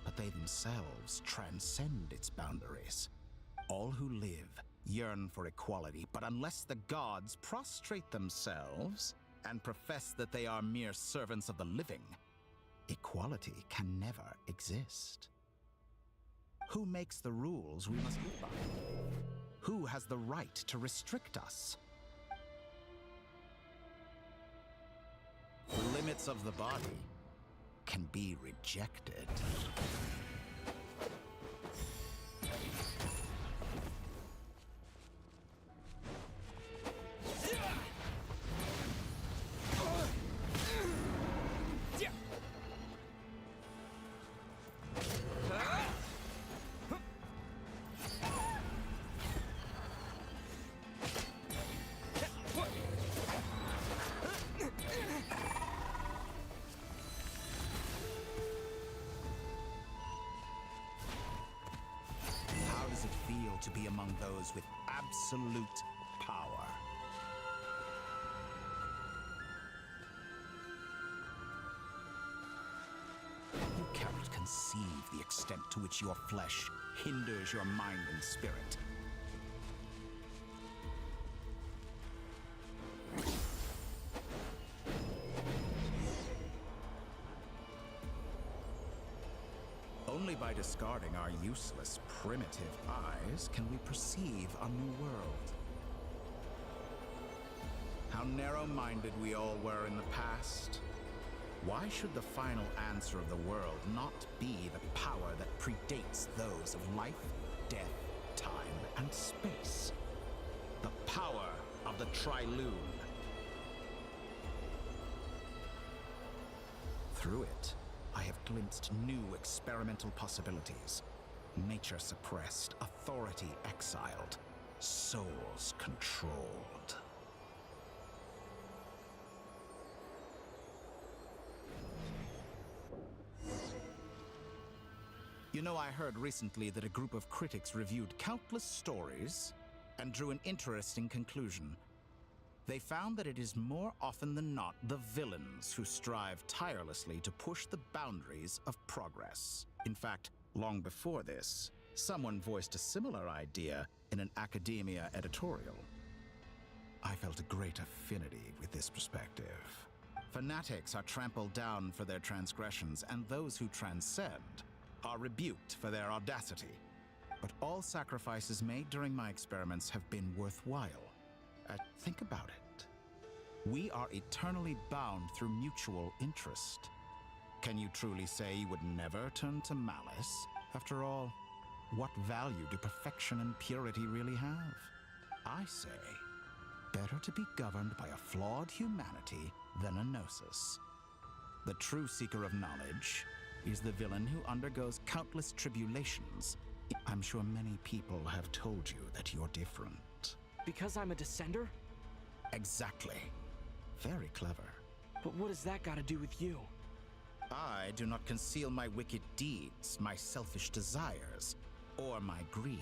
N: But they themselves transcend its boundaries. All who live yearn for equality, but unless the gods prostrate themselves and profess that they are mere servants of the living, equality can never exist. Who makes the rules we must live by? Who has the right to restrict us? The limits of the body can be rejected. To be among those with absolute power. You cannot conceive the extent to which your flesh hinders your mind and spirit. Only by discarding our useless, primitive eyes can we perceive a new world. How narrow-minded we all were in the past. Why should the final answer of the world not be the power that predates those of life, death, time, and space? The power of the Trilune. Through it, I have glimpsed new experimental possibilities. Nature suppressed, authority exiled, souls controlled. You know, I heard recently that a group of critics reviewed countless stories and drew an interesting conclusion. They found that it is more often than not the villains who strive tirelessly to push the boundaries of progress. In fact, long before this, someone voiced a similar idea in an academia editorial. I felt a great affinity with this perspective. Fanatics are trampled down for their transgressions, and those who transcend are rebuked for their audacity. But all sacrifices made during my experiments have been worthwhile. Think about it. We are eternally bound through mutual interest. Can you truly say you would never turn to malice? After all, what value do perfection and purity really have? I say, better to be governed by a flawed humanity than a gnosis. The true seeker of knowledge is the villain who undergoes countless tribulations. I'm sure many people have told you that you're different.
A: Because I'm a descender?
N: Exactly. Very clever.
A: But what has that got to do with you?
N: I do not conceal my wicked deeds, my selfish desires, or my greed.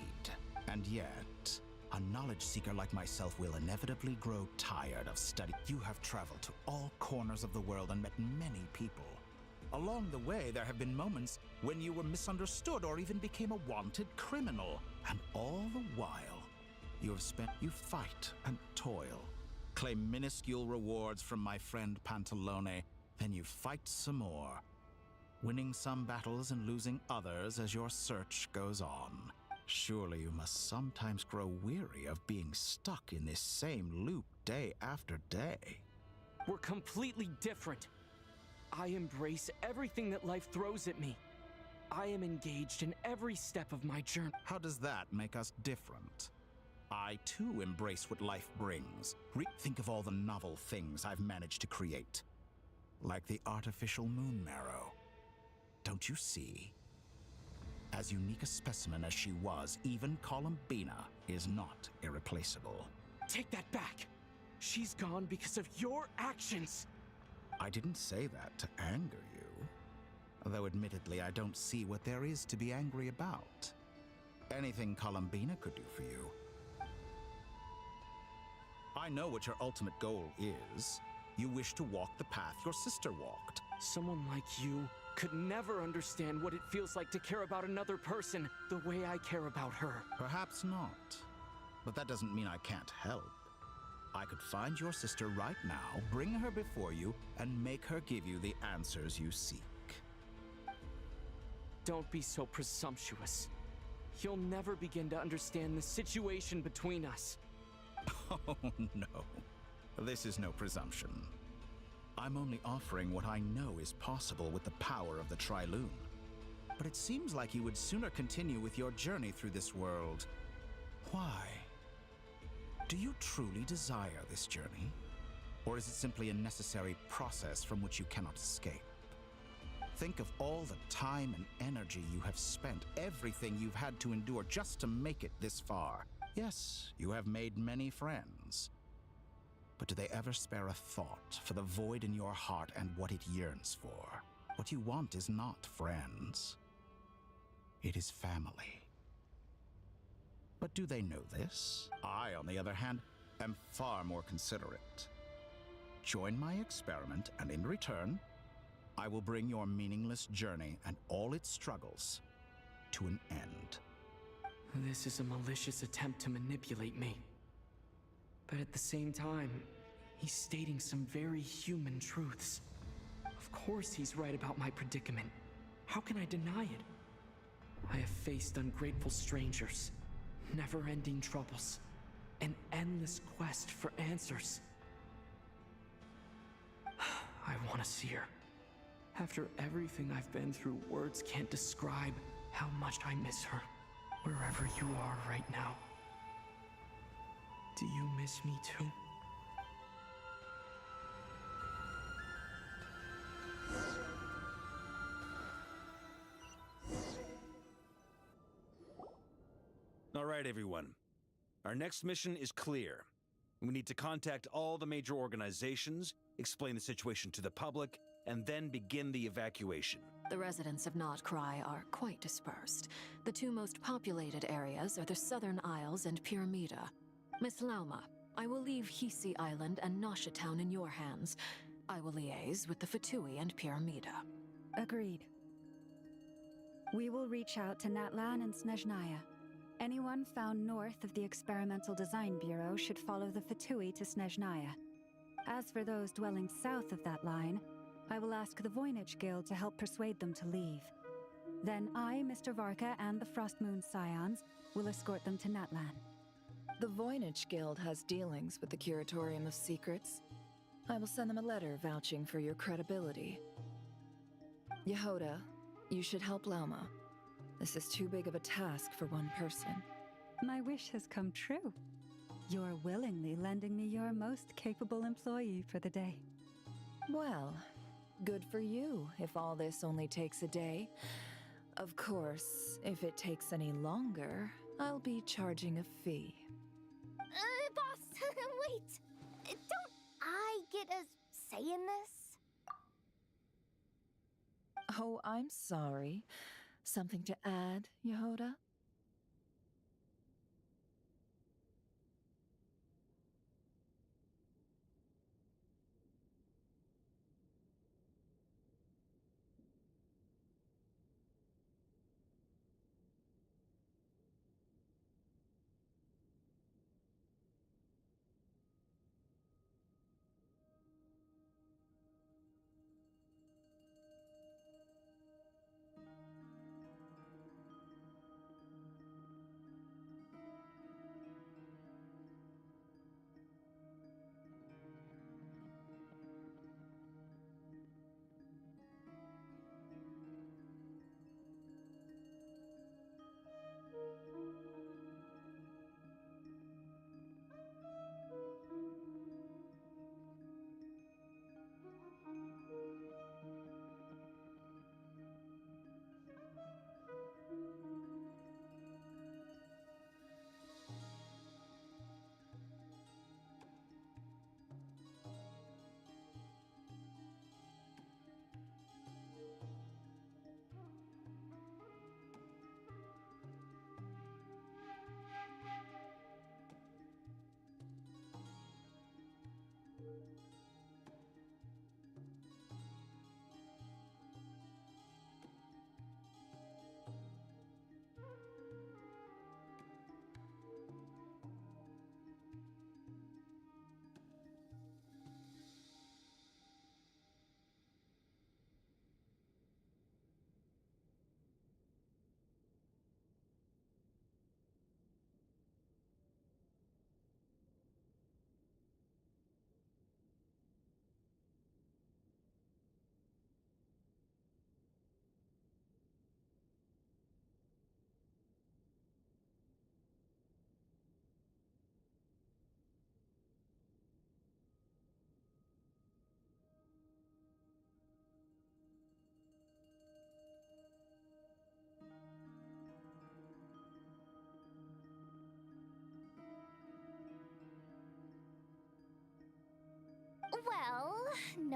N: And yet, a knowledge seeker like myself will inevitably grow tired of study. You have traveled to all corners of the world and met many people. Along the way, there have been moments when you were misunderstood or even became a wanted criminal. And all the while, you fight and toil, claim minuscule rewards from my friend Pantalone, then you fight some more, winning some battles and losing others as your search goes on. Surely you must sometimes grow weary of being stuck in this same loop day after day.
A: We're completely different. I embrace everything that life throws at me. I am engaged in every step of my journey.
N: How does that make us different? I, too, embrace what life brings. Think of all the novel things I've managed to create. Like the artificial moon marrow. Don't you see? As unique a specimen as she was, even Columbina is not irreplaceable.
A: Take that back! She's gone because of your actions!
N: I didn't say that to anger you. Though admittedly, I don't see what there is to be angry about. Anything Columbina could do for you. I know what your ultimate goal is. You wish to walk the path your sister walked.
A: Someone like you could never understand what it feels like to care about another person the way I care about her.
N: Perhaps not. but that doesn't mean I can't help. I could find your sister right now, bring her before you, and make her give you the answers you seek.
A: Don't be so presumptuous. You'll never begin to understand the situation between us.
N: Oh, no. This is no presumption. I'm only offering what I know is possible with the power of the Trilune. But it seems like you would sooner continue with your journey through this world. Why? Do you truly desire this journey? Or is it simply a necessary process from which you cannot escape? Think of all the time and energy you have spent, everything you've had to endure just to make it this far. Yes, you have made many friends. But do they ever spare a thought for the void in your heart and what it yearns for? What you want is not friends. It is family. But do they know this? I, on the other hand, am far more considerate. Join my experiment, and in return, I will bring your meaningless journey and all its struggles to an end.
A: This is a malicious attempt to manipulate me. But at the same time, he's stating some very human truths. Of course he's right about my predicament. How can I deny it? I have faced ungrateful strangers, never-ending troubles, an endless quest for answers. I want to see her. After everything I've been through, words can't describe how much I miss her. Wherever you are right now. Do you miss me too?
K: All right, everyone. Our next mission is clear. We need to contact all the major organizations, explain the situation to the public, and then begin the evacuation.
H: The residents of KRAI are quite dispersed. The two most populated areas are the Southern Isles and Pyramida. Miss Lauma, I will leave Hisi Island and Nasha Town in your hands. I will liaise with the Fatui and Pyramida.
G: Agreed. We will reach out to Natlan and Snezhnaya. Anyone found north of the Experimental Design Bureau should follow the Fatui to Snezhnaya. As for those dwelling south of that line, I will ask the Voynich Guild to help persuade them to leave. Then I, Mr. Varka, and the Frostmoon Scions will escort them to Natlan.
I: The Voynich Guild has dealings with the Curatorium of Secrets. I will send them a letter vouching for your credibility. Yehoda, you should help Lauma. This is too big of a task for one person.
G: My wish has come true. You're willingly lending me your most capable employee for the day.
I: Well, good for you if all this only takes a day. Of course, if it takes any longer, I'll be charging a fee.
B: Boss, wait! Don't I get a say in this?
I: Oh, I'm sorry. Something to add, Yehoda?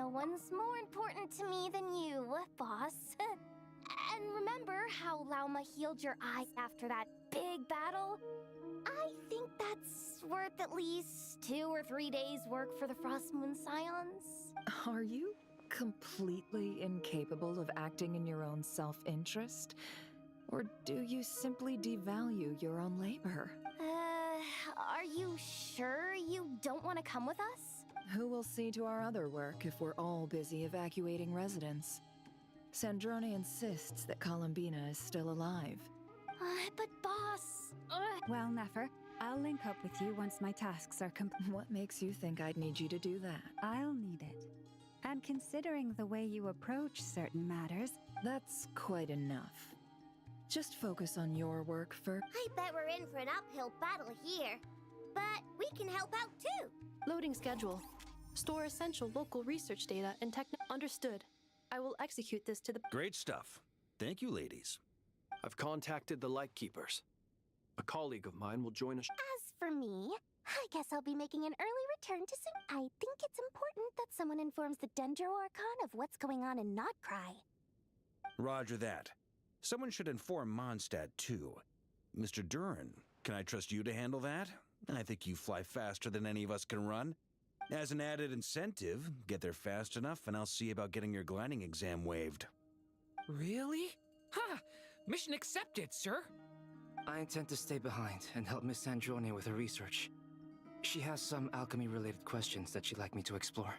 B: No one's more important to me than you, boss. And remember how Lauma healed your eyes after that big battle? I think that's worth at least 2 or 3 days' work for the Frost Moon Scions.
I: Are you completely incapable of acting in your own self-interest? Or do you simply devalue your own labor?
B: Are you sure you don't want to come with us?
I: Who will see to our other work if we're all busy evacuating residents? Sandrone insists that Columbina is still alive.
B: But boss...
G: Well, Nefer, I'll link up with you once my tasks are complete.
I: What makes you think I'd need you to do that?
G: I'll need it. And considering the way you approach certain matters...
I: That's quite enough. Just focus on your work first.
B: I bet we're in for an uphill battle here. But we can help out too.
M: Loading schedule. Store essential local research data and Understood. I will execute this to the...
K: Great stuff. Thank you, ladies.
J: I've contacted the Lightkeepers. A colleague of mine will join us.
B: As for me, I guess I'll be making an early return to I think it's important that someone informs the Dendro Archon of what's going on in KRAI.
K: Roger that. Someone should inform Mondstadt, too. Mr. Duran, can I trust you to handle that? I think you fly faster than any of us can run. As an added incentive, get there fast enough and I'll see about getting your gliding exam waived.
F: Really? Ha! Mission accepted, sir.
U: I intend to stay behind and help Miss Sandrone with her research. She has some alchemy-related questions that she'd like me to explore.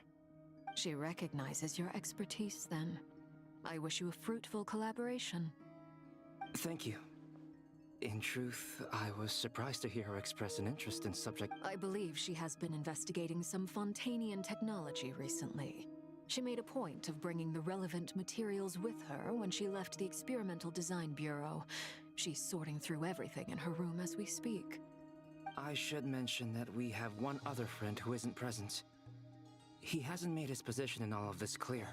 H: She recognizes your expertise, then. I wish you a fruitful collaboration.
U: Thank you. In truth, I was surprised to hear her express an interest in subject...
H: I believe she has been investigating some Fontanian technology recently. She made a point of bringing the relevant materials with her when she left the Experimental Design Bureau. She's sorting through everything in her room as we speak.
U: I should mention that we have one other friend who isn't present. He hasn't made his position in all of this clear.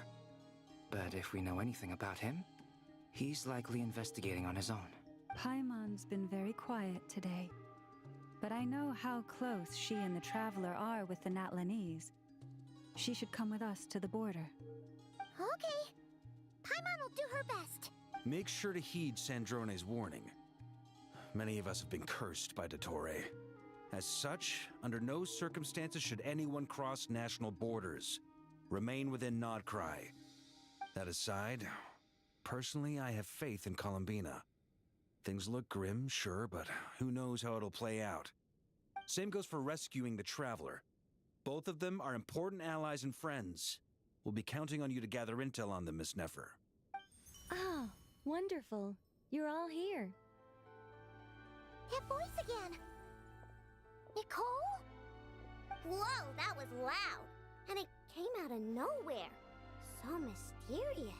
U: But if we know anything about him, he's likely investigating on his own.
G: Paimon's been very quiet today. But I know how close she and the Traveler are with the Natlanese. She should come with us to the border.
B: Okay. Paimon will do her best.
K: Make sure to heed Sandrone's warning. Many of us have been cursed by Dottore. As such, under no circumstances should anyone cross national borders. Remain within KRAI. That aside, personally, I have faith in Columbina. Things look grim, sure, but who knows how it'll play out. Same goes for rescuing the Traveler. Both of them are important allies and friends. We'll be counting on you to gather intel on them, Miss Nefer.
W: Oh, wonderful. You're all here.
B: That voice again. Nicole? Whoa, that was loud. And it came out of nowhere. So mysterious.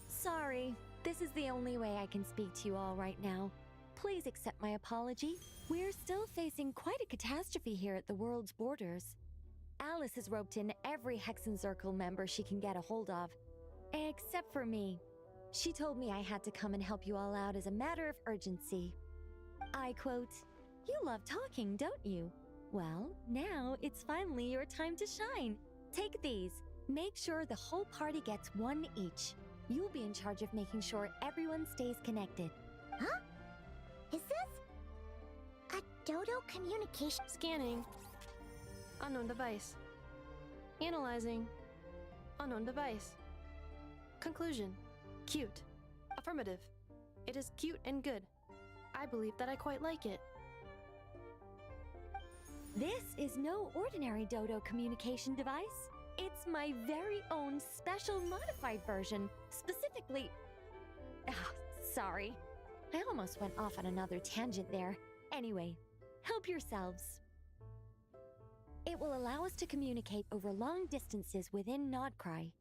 W: Sorry, this is the only way I can speak to you all right now. Please accept my apology. We're still facing quite a catastrophe here at the world's borders. Alice has roped in every Hexenzirkel member she can get a hold of. Except for me. She told me I had to come and help you all out as a matter of urgency. I quote, "You love talking, don't you? Well, now it's finally your time to shine. Take these. Make sure the whole party gets one each. You'll be in charge of making sure everyone stays connected."
B: Huh? Is this a Dodo communication?
M: Scanning. Unknown device. Analyzing. Unknown device. Conclusion. Cute. Affirmative. It is cute and good. I believe that I quite like it.
W: This is no ordinary Dodo communication device. It's my very own special modified version, specifically... sorry. I almost went off on another tangent there. Anyway, help yourselves. It will allow us to communicate over long distances within KRAI.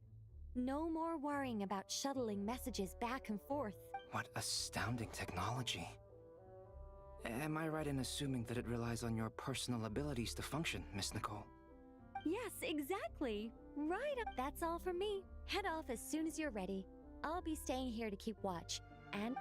W: No more worrying about shuttling messages back and forth.
U: What astounding technology. Am I right in assuming that it relies on your personal abilities to function, Miss Nicole?
W: Yes, exactly. Right up. That's all from me. Head off as soon as you're ready. I'll be staying here to keep watch. And...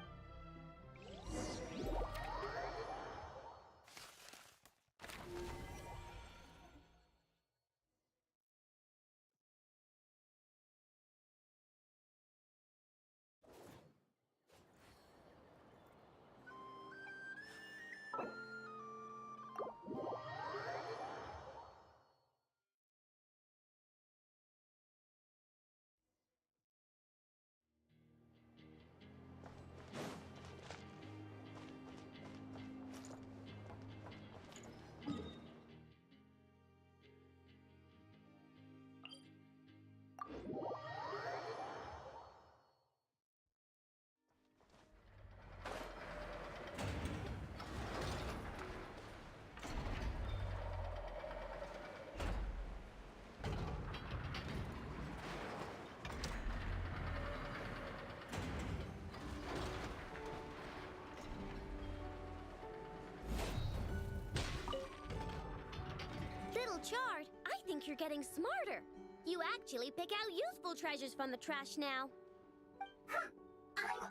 B: charred. I think you're getting smarter. You actually pick out useful treasures from the trash now.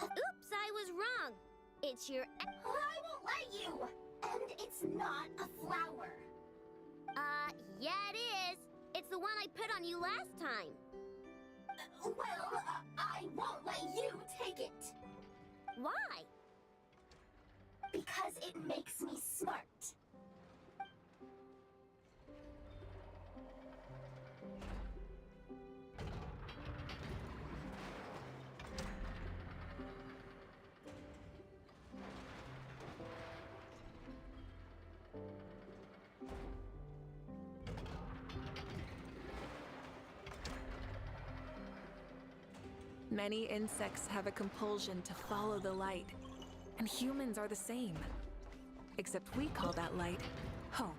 B: Oops, I was wrong. It's your...
E: I won't let you! And it's not a flower.
B: Yeah it is. It's the one I put on you last time.
E: Well, I won't let you take it.
B: Why?
E: Because it makes me smart.
R: Many insects have a compulsion to follow the light, and humans are the same. Except we call that light hope.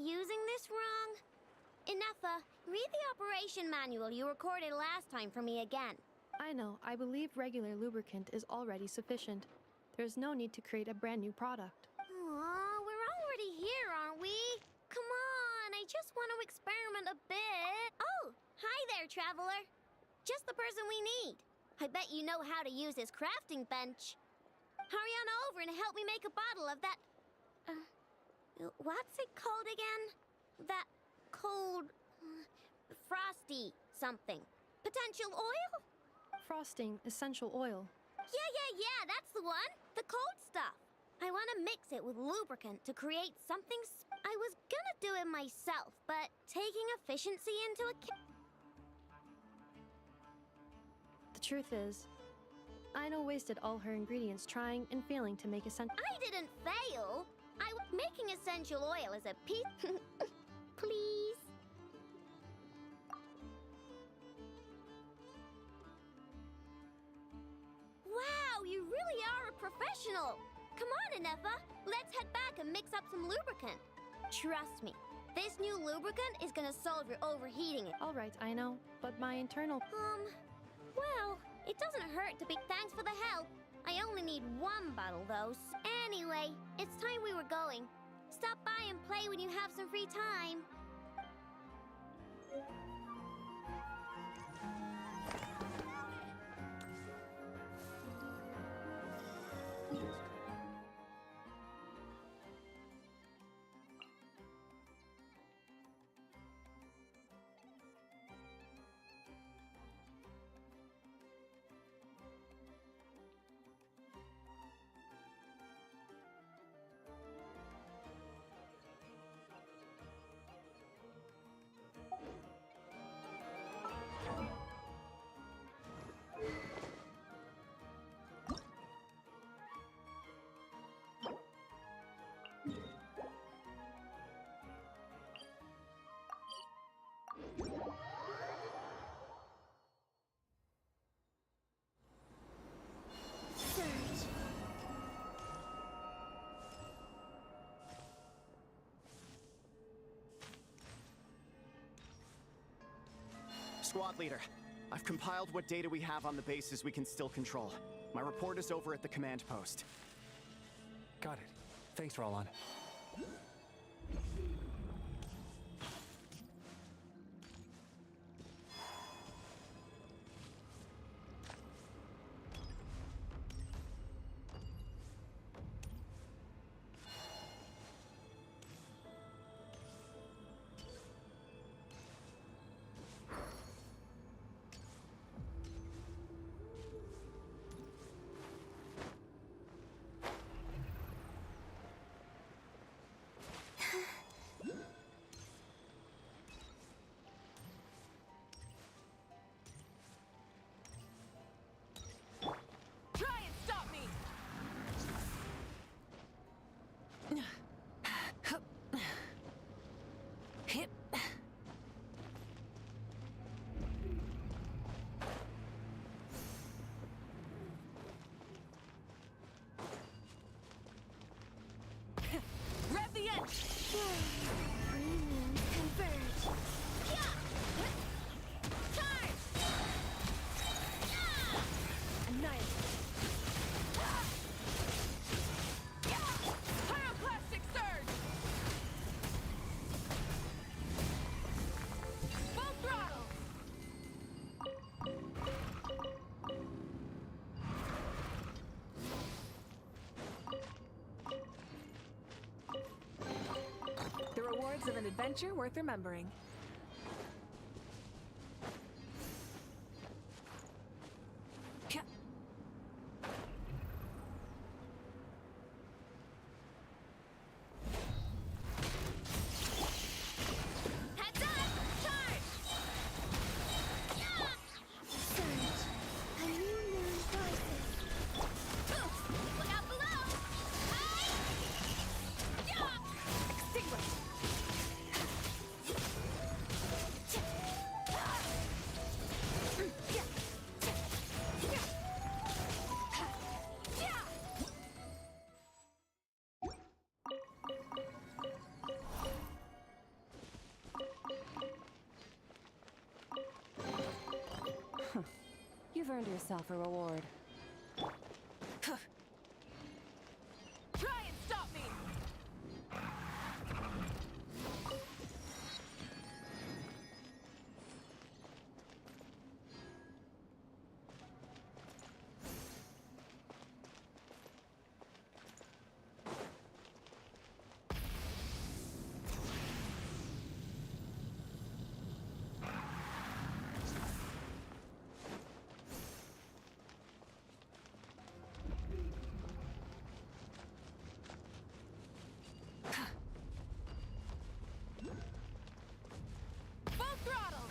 B: using this wrong? Ineffa, read the operation manual you recorded last time for me again.
M: I know. I believe regular lubricant is already sufficient. There's no need to create a brand new product.
B: Aw, we're already here, aren't we? Come on, I just want to experiment a bit. Oh, hi there, traveler. Just the person we need. I bet you know how to use this crafting bench. Hurry on over and help me make a bottle of that... what's it called again? That cold... frosty something. Potential oil?
M: Frosting essential oil.
B: Yeah, that's the one. The cold stuff. I want to mix it with lubricant to create something I was gonna do it myself, but taking efficiency into account...
M: The truth is, Aino wasted all her ingredients trying and failing to make essential...
B: I didn't fail. Making essential oil is a piece... Please? Wow, you really are a professional. Come on, Ineffa. Let's head back and mix up some lubricant. Trust me, this new lubricant is gonna solve your overheating.
M: All right, Aino, but my internal...
B: Well, it doesn't hurt to be... Thanks for the help. I only need one bottle, though. Anyway, it's time we were going. Stop by and play when you have some free time.
L: Squad leader, I've compiled what data we have on the bases we can still control. My report is over at the command post.
J: Got it. Thanks, Roland.
R: The rewards of an adventure worth remembering.
W: earned yourself a reward.
R: Try and stop me! Full throttle!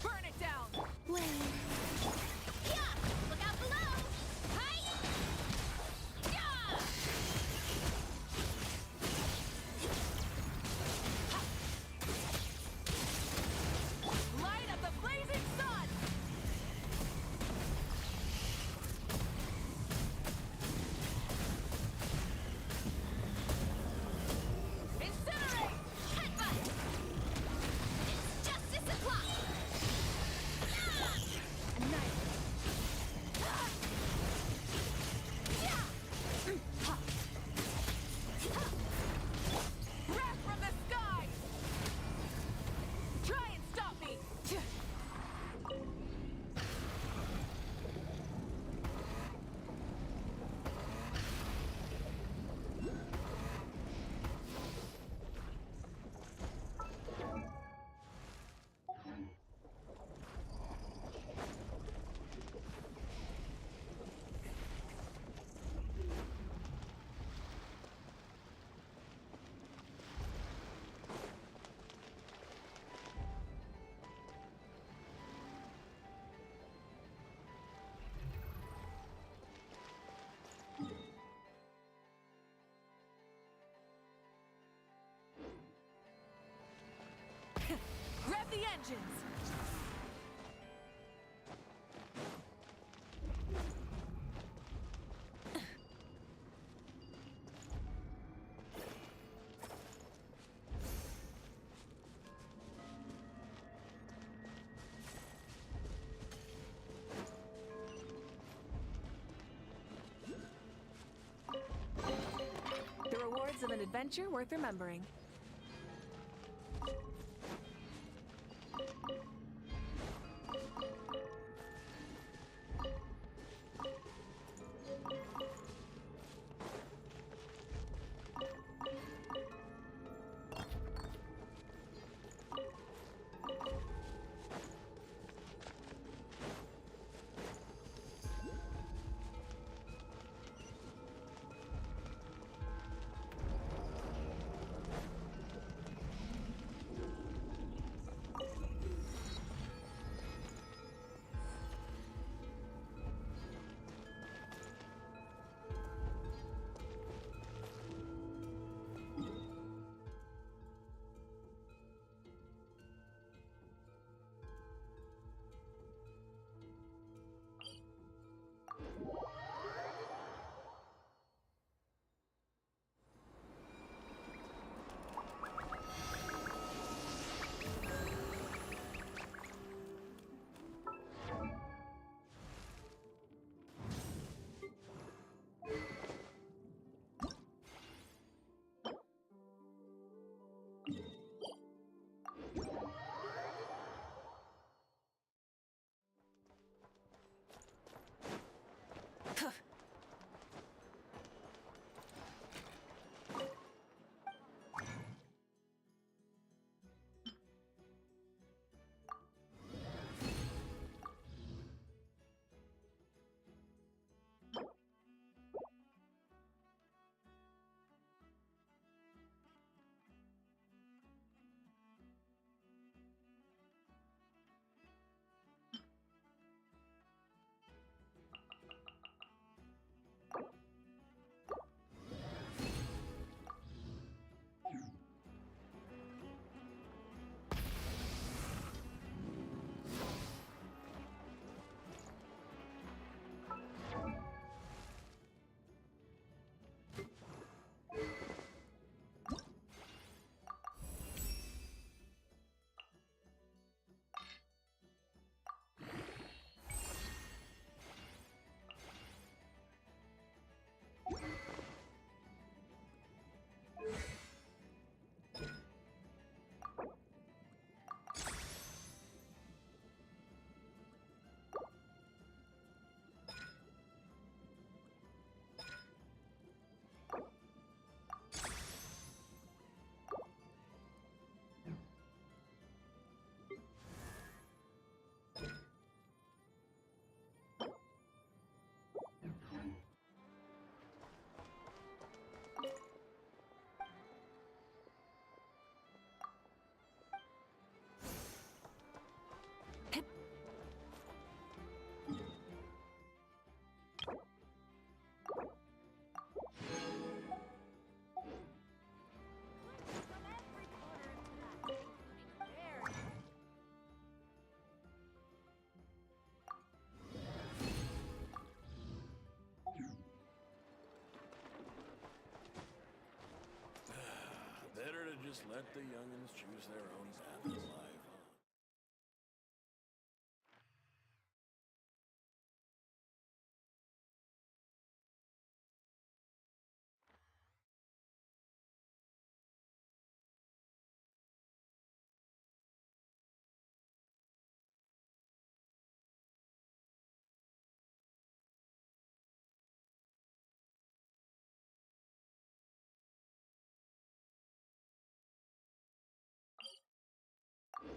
R: Burn it down!
B: Wait.
D: Yeah! Look out below! Hi! Yeah!
R: Light of the blazing sun! Incinerate!
D: Headbutt! It's justice o'clock!
R: Wrath from the skies! Try and stop me! Rev the engines! The rewards of an adventure worth remembering.
O: Just let the youngins choose their own path in life, huh?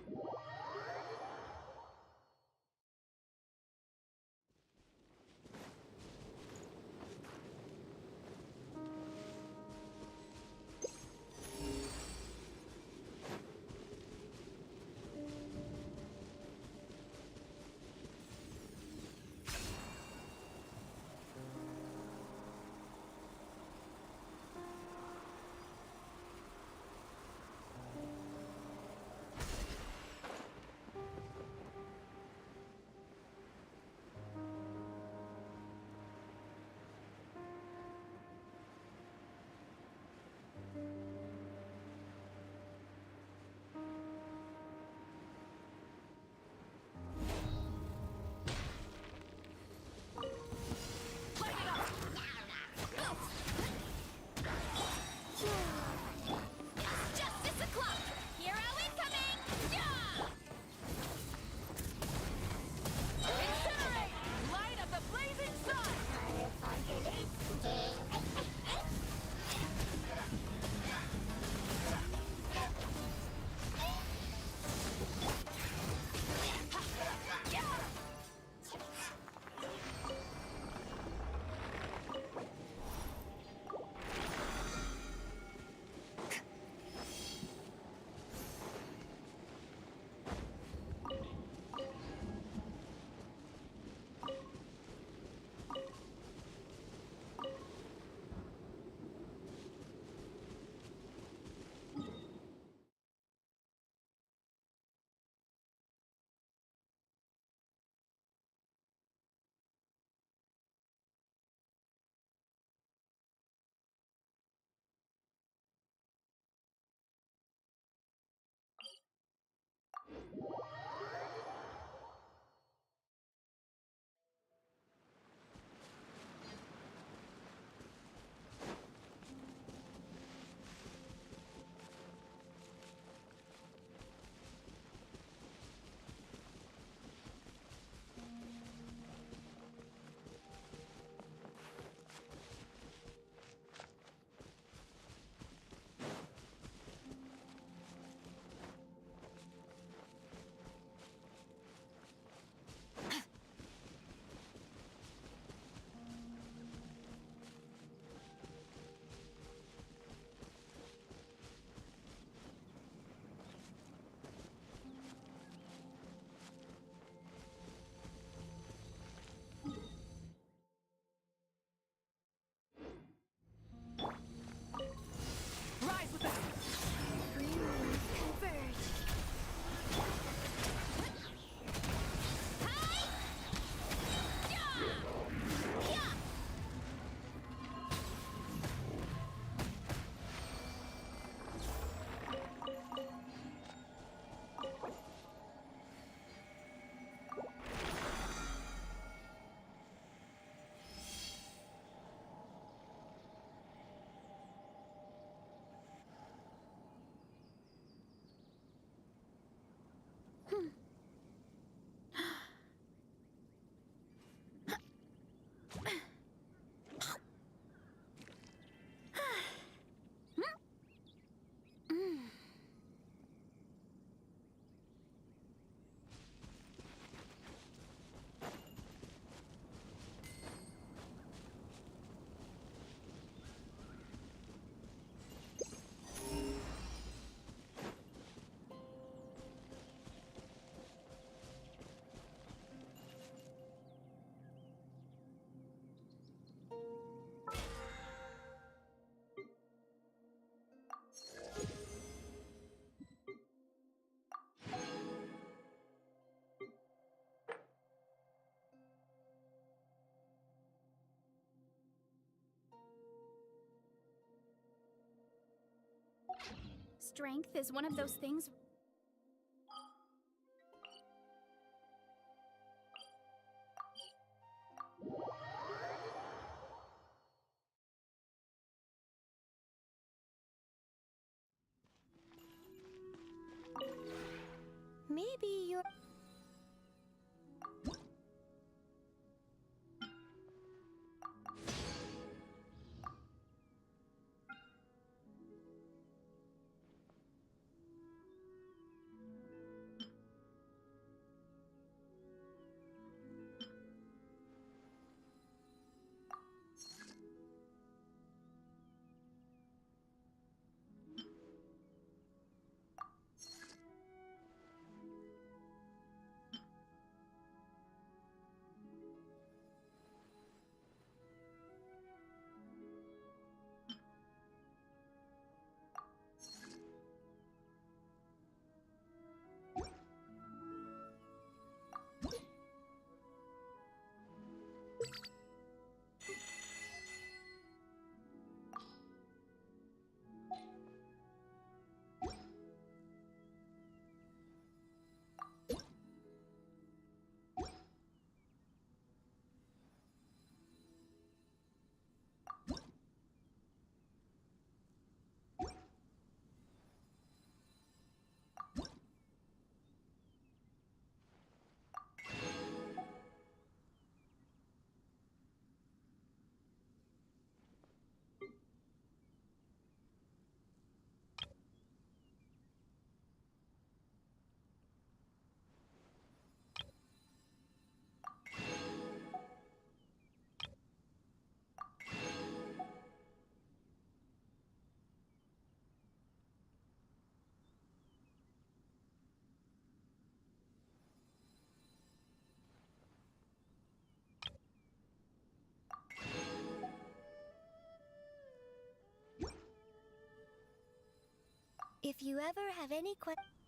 Q: strength is one of those things.
B: Maybe you're... If you ever have any questions...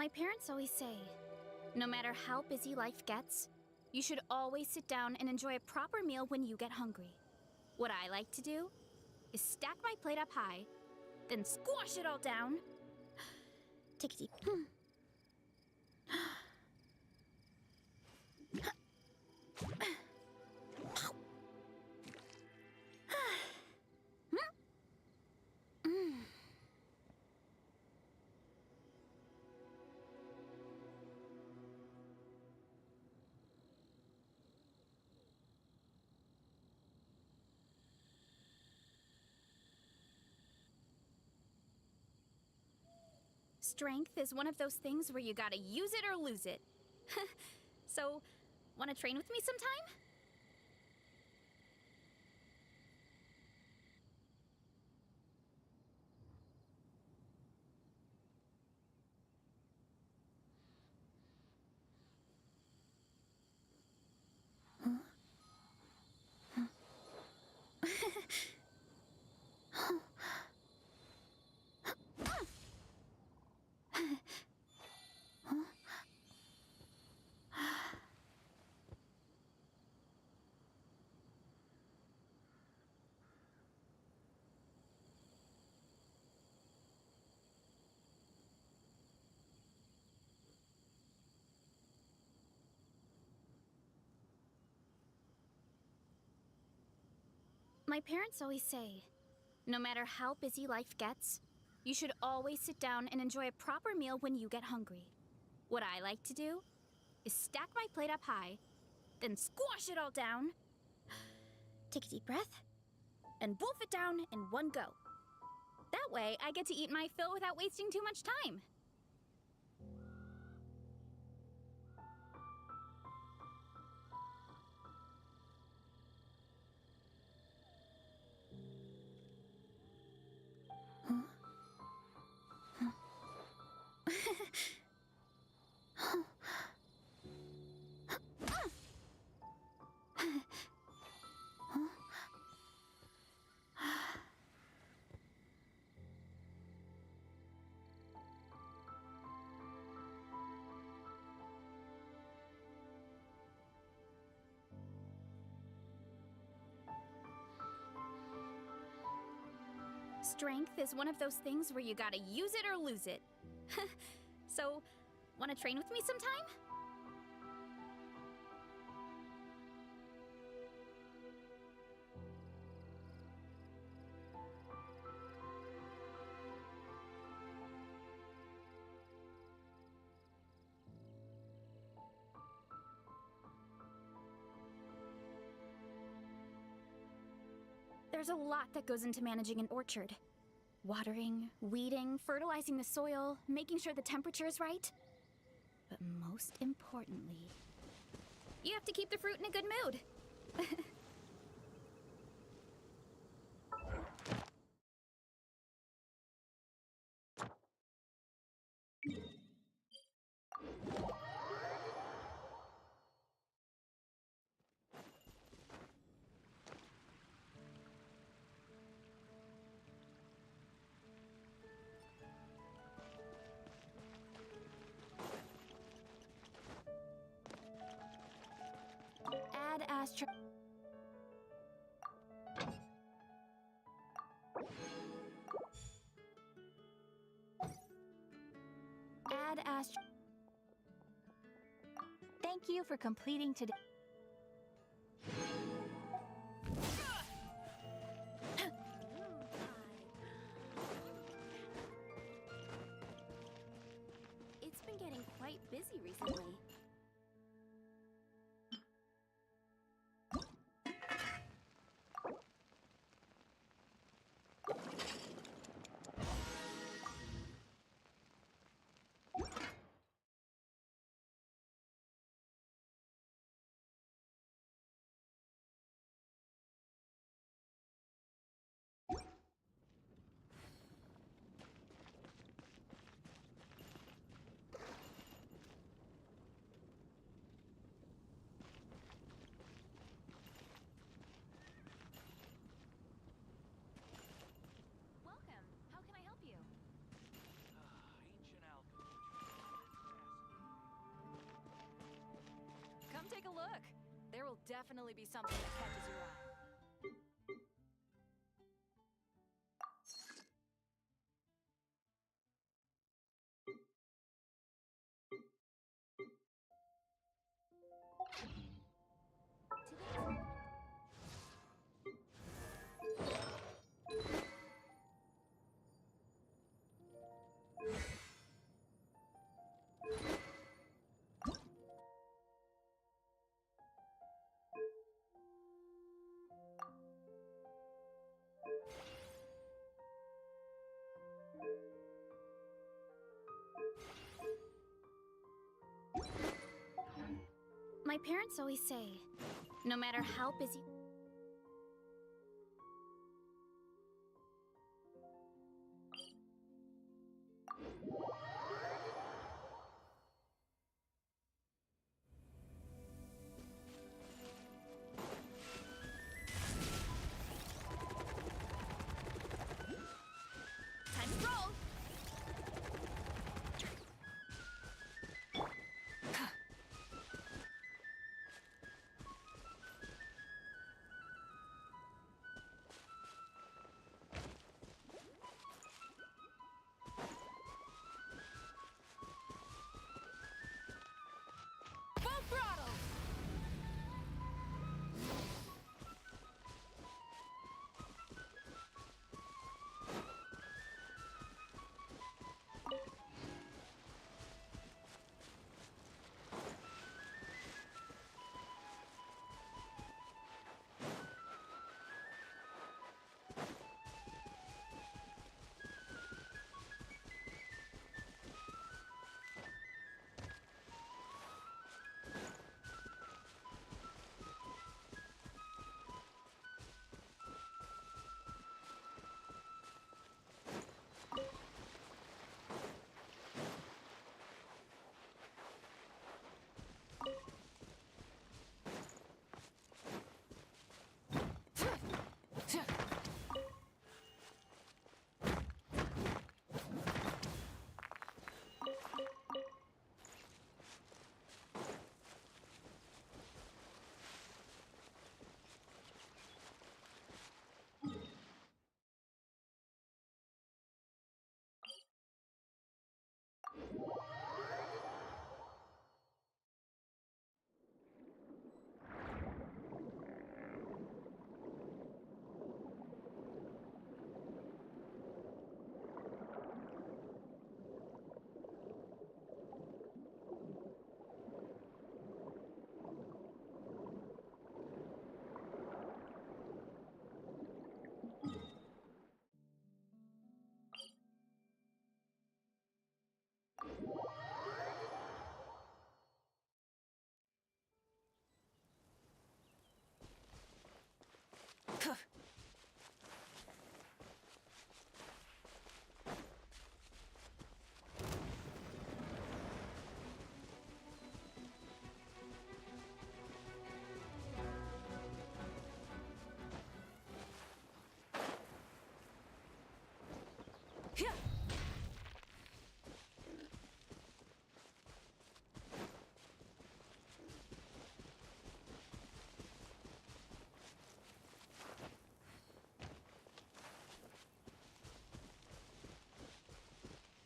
Q: My parents always say, no matter how busy life gets, you should always sit down and enjoy a proper meal when you get hungry. What I like to do is stack my plate up high, then squash it all down. Take a deep. Strength is one of those things where you gotta use it or lose it. So, wanna train with me sometime? My parents always say, no matter how busy life gets, you should always sit down and enjoy a proper meal when you get hungry. What I like to do is stack my plate up high, then squash it all down. Take a deep breath, and wolf it down in one go. That way, I get to eat my fill without wasting too much time. Strength is one of those things where you gotta use it or lose it. So, wanna train with me sometime? There's a lot that goes into managing an orchard. Watering, weeding, fertilizing the soil, making sure the temperature is right. But most importantly, you have to keep the fruit in a good mood. Add astro... Add astro... Thank you for completing today. It's been getting quite busy recently.
R: It'll definitely be something that catches your eye.
Q: My parents always say, no matter how busy... Time to roll! Full throttle!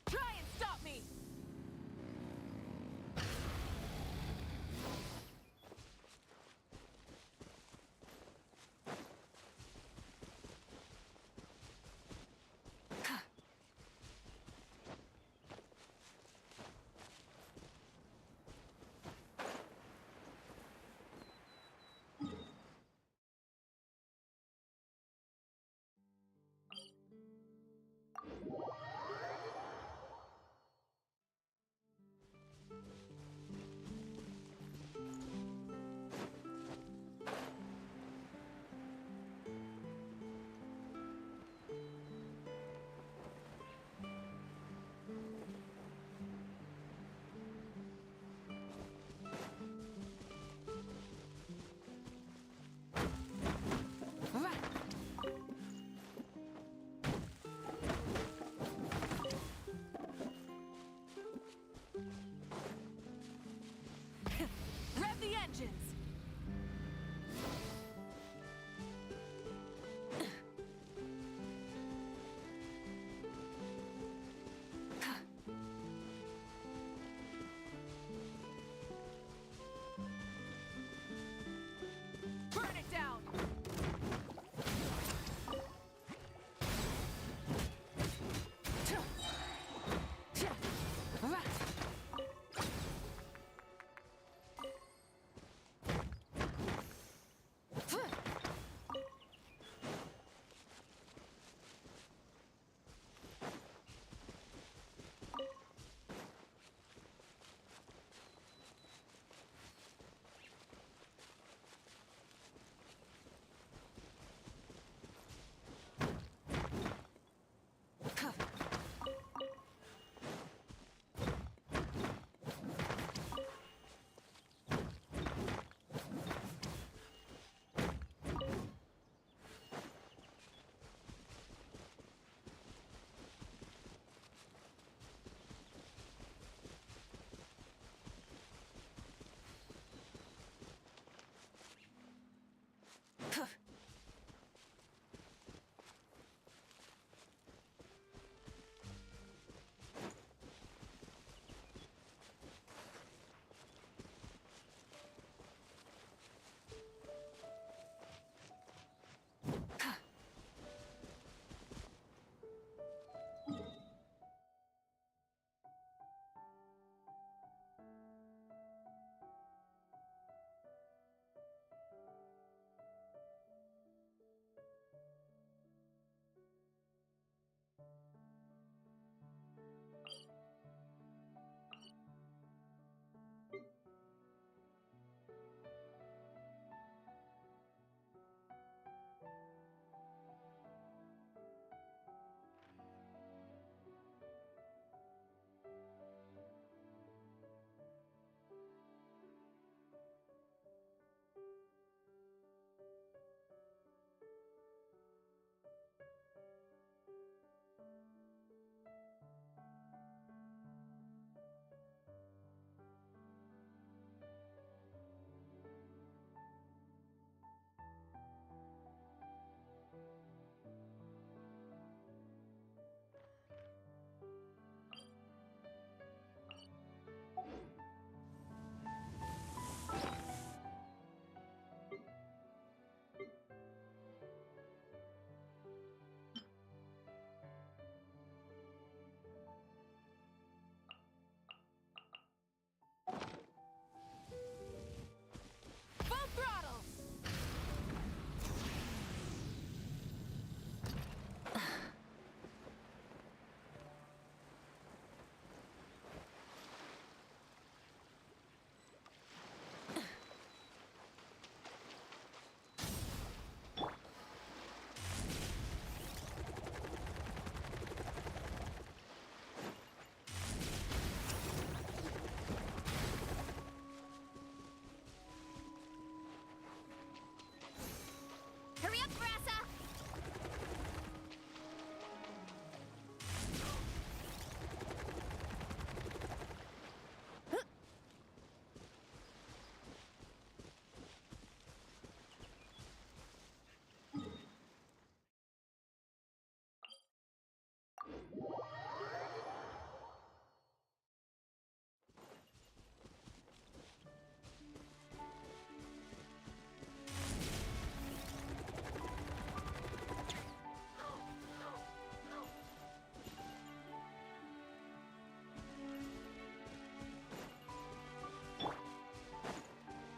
Q: Try and stop me! Rev the engines!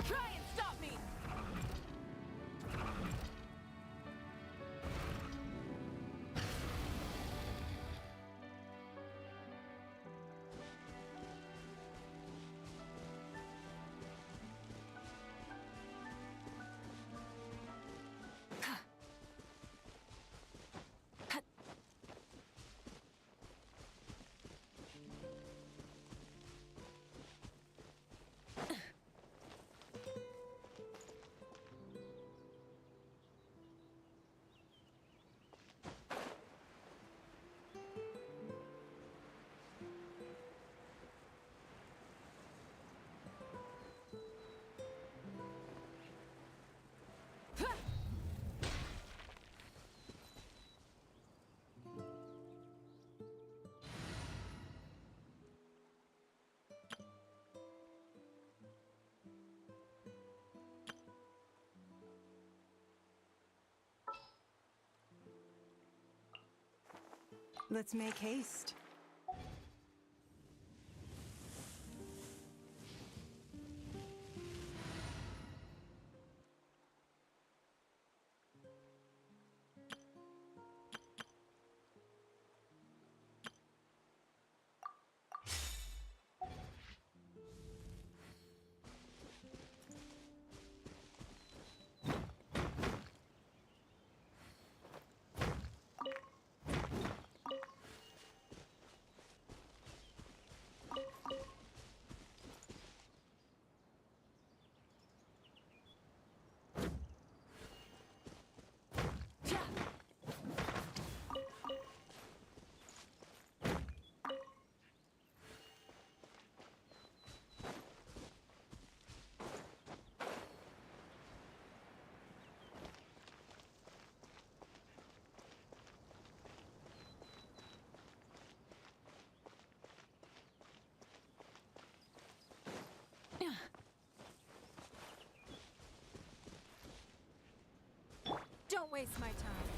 R: Try and stop me!
C: Let's make haste.
R: Don't waste my time.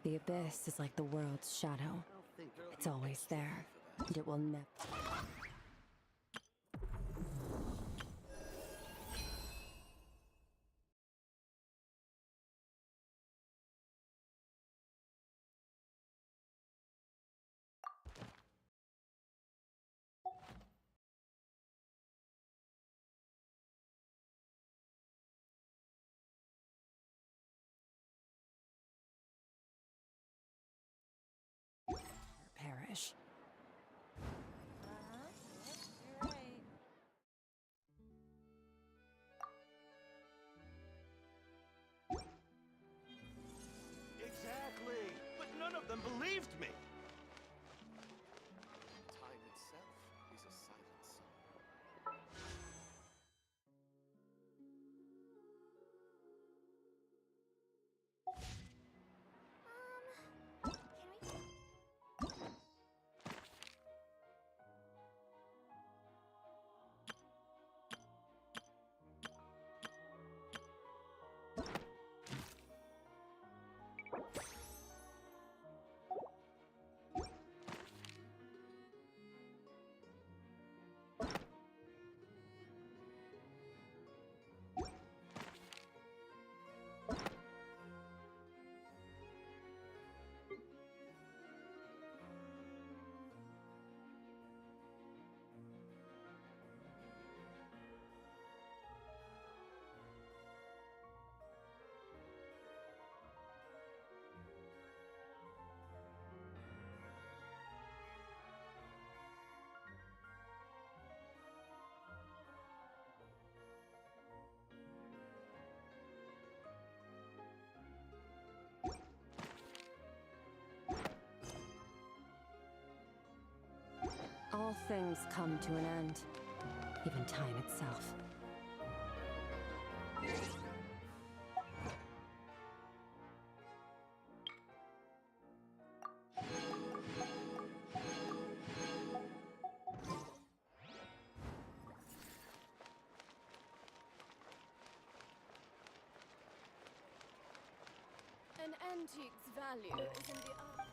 S: The abyss is like the world's shadow. It's always there, and it will never. Perish.
T: Exactly! But none of them believed me!
L: Time itself is a silent song.
S: All things come to an end, even time itself.
M: An antique's value is in the art.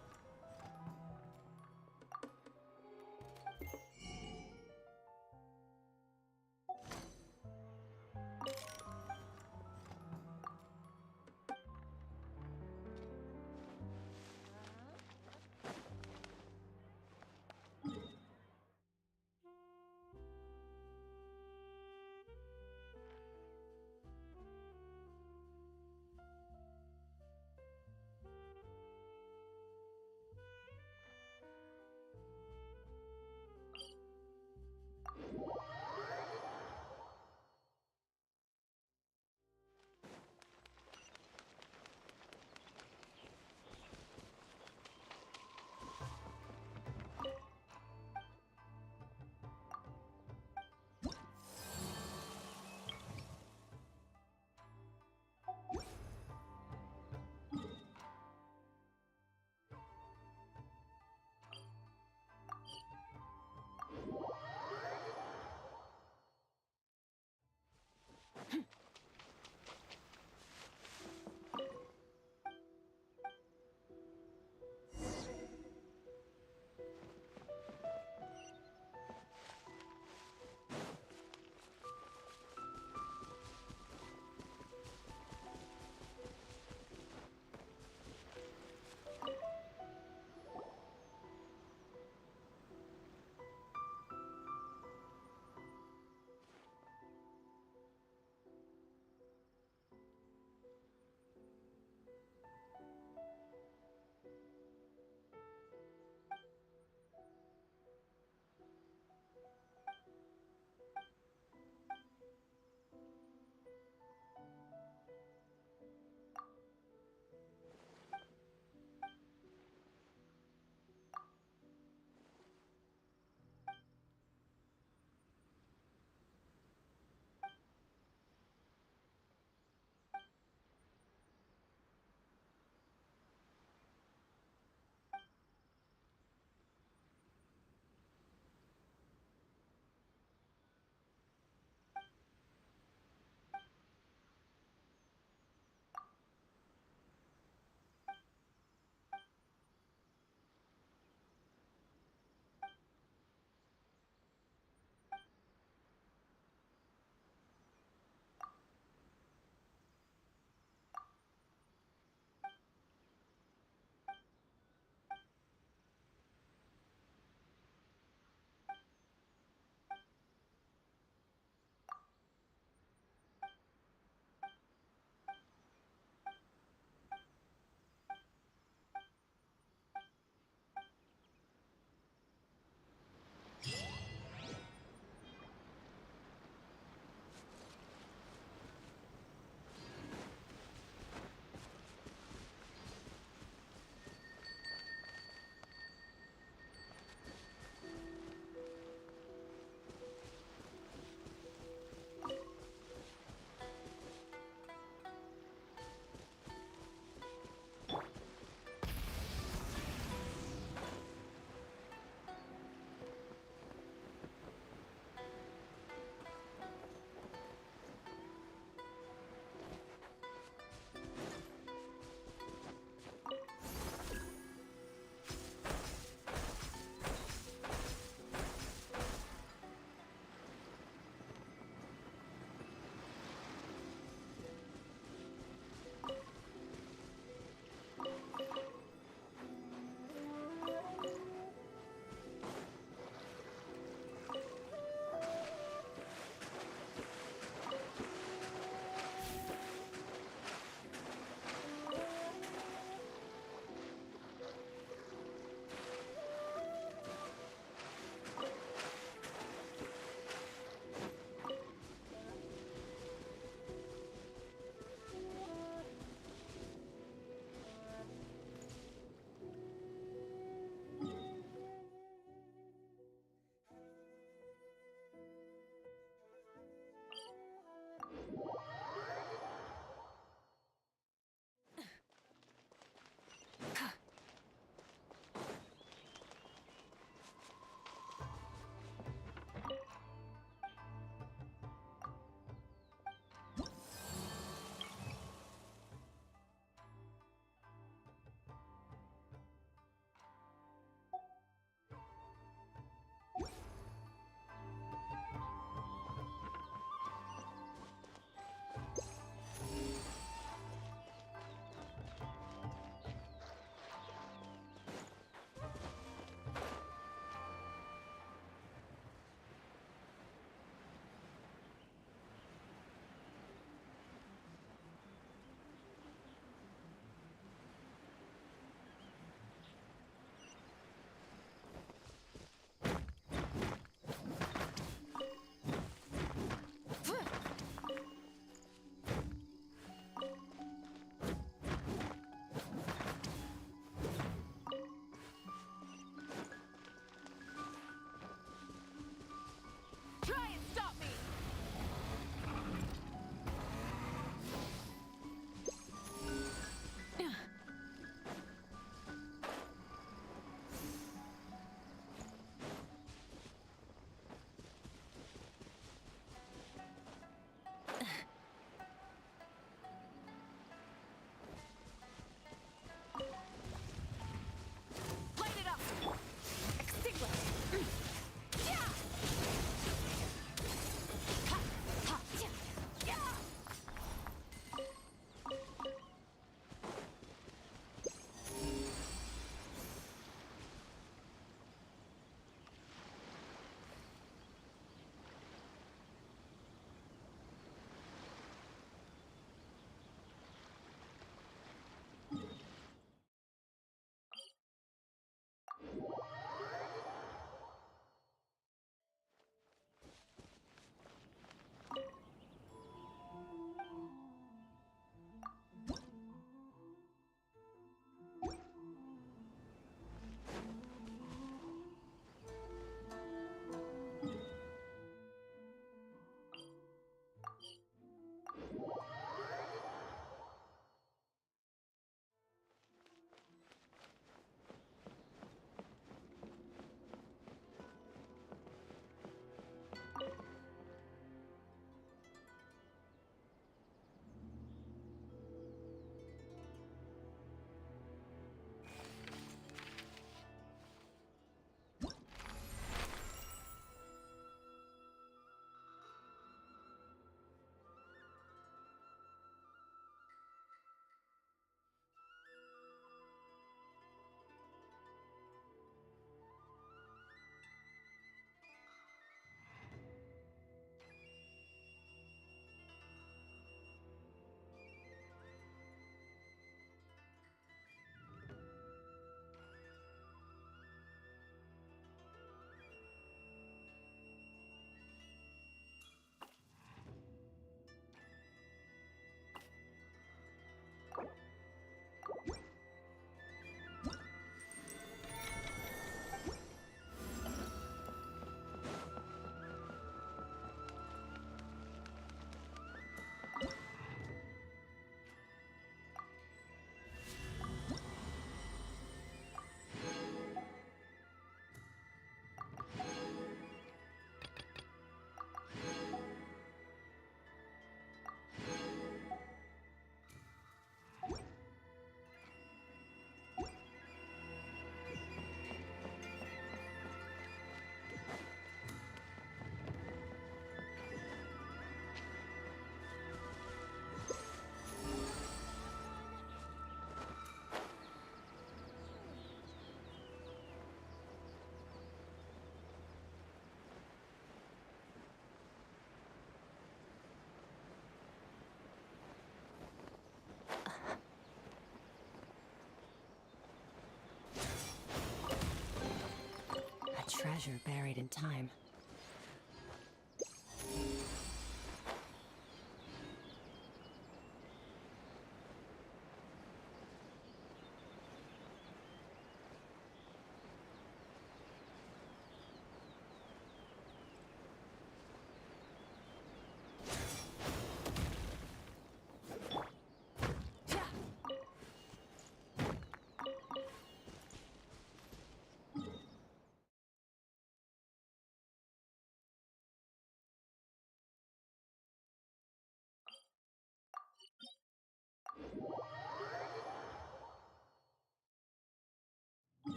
S: treasure buried in time.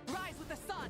R: Rise with the sun!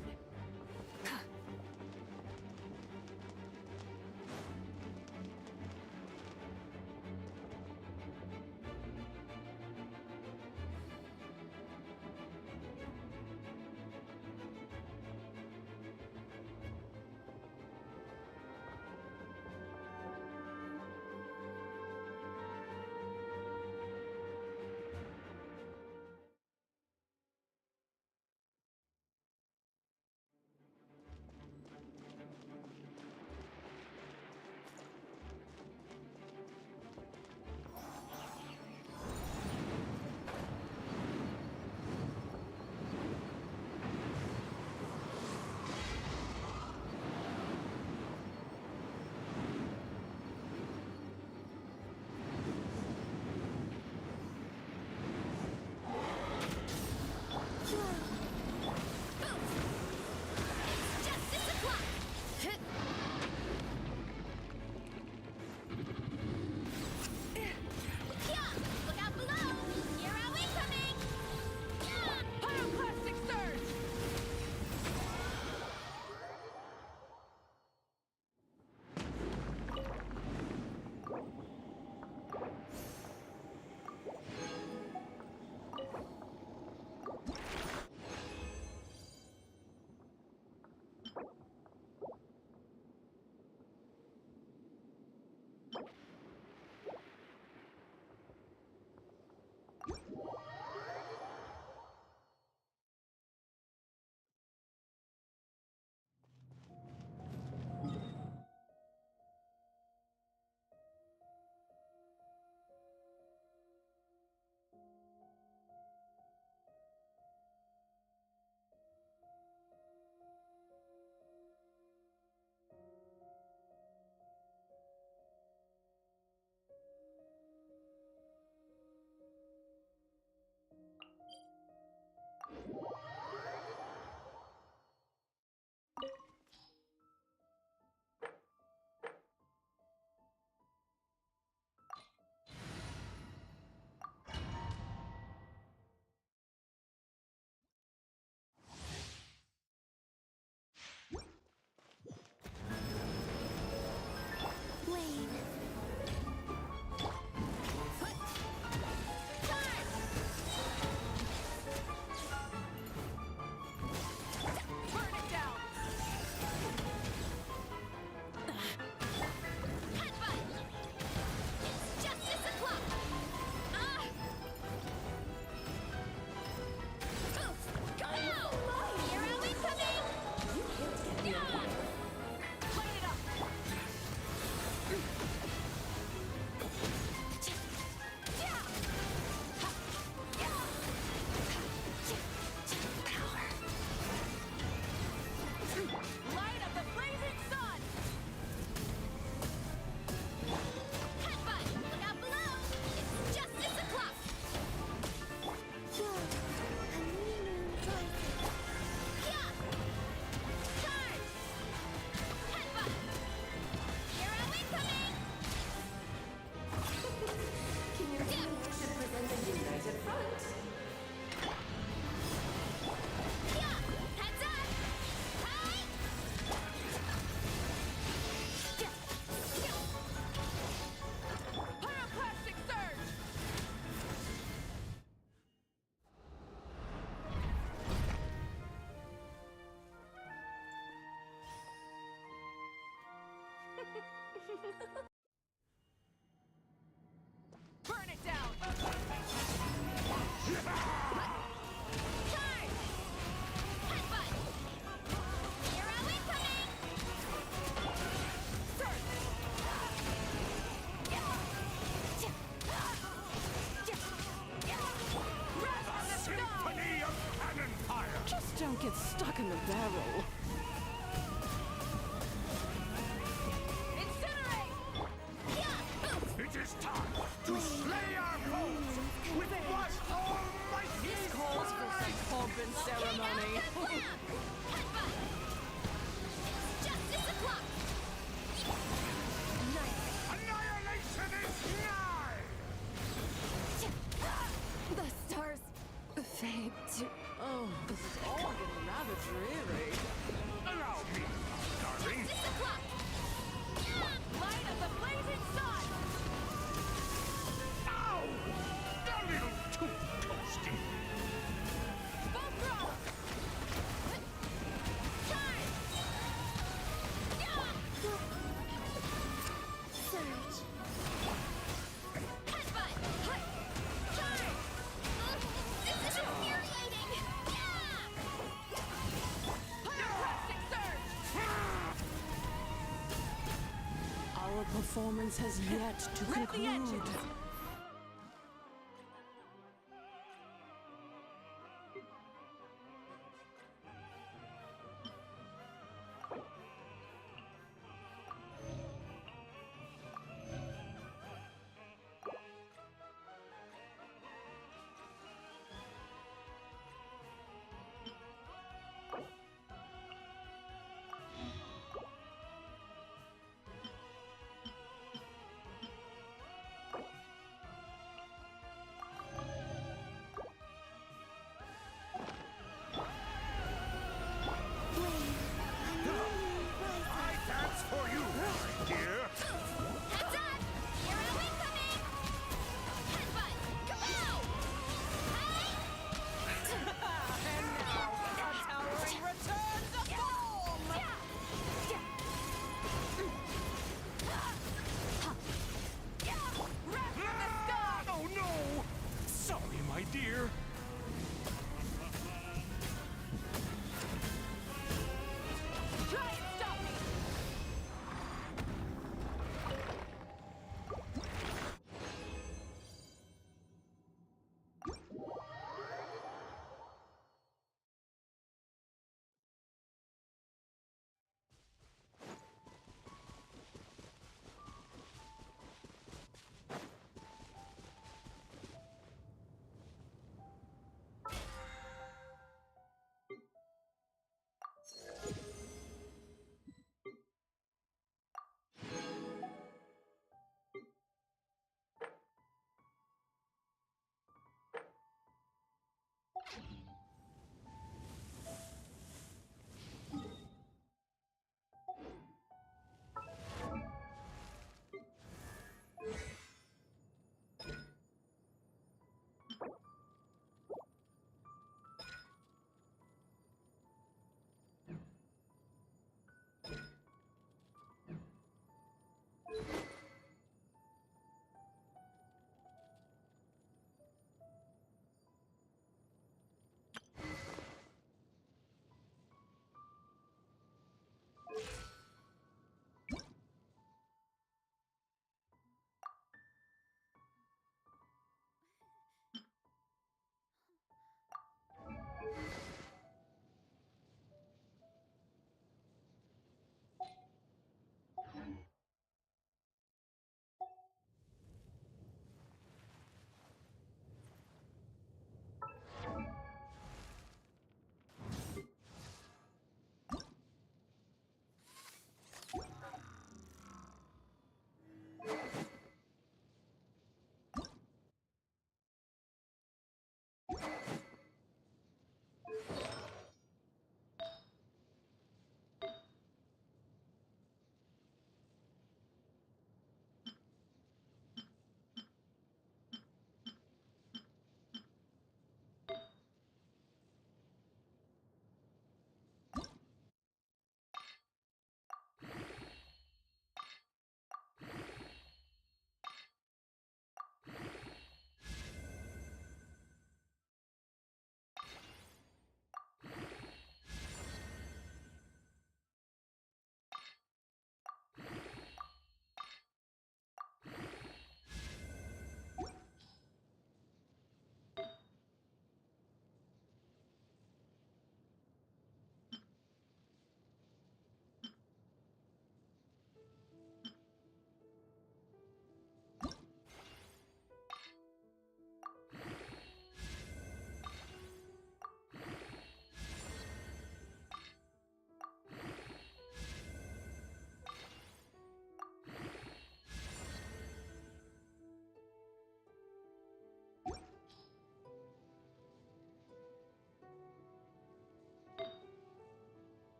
D: Burn it down!
R: Just don't get stuck in the barrel.
T: It is time to slay our foes with one almighty
R: This calls for some pomp and ceremony.
T: annihilation is nigh!
R: The stars fade to... Oh, this is all getting rather dreary.
T: Allow me, darling.
D: Light of the blazing sun!
T: Ow! A little too toasty.
D: Full throw! Charge!
B: Surge.
D: Headbutt! Charge! This is infuriating! Pyroclastic surge!
R: Our performance has yet to conclude.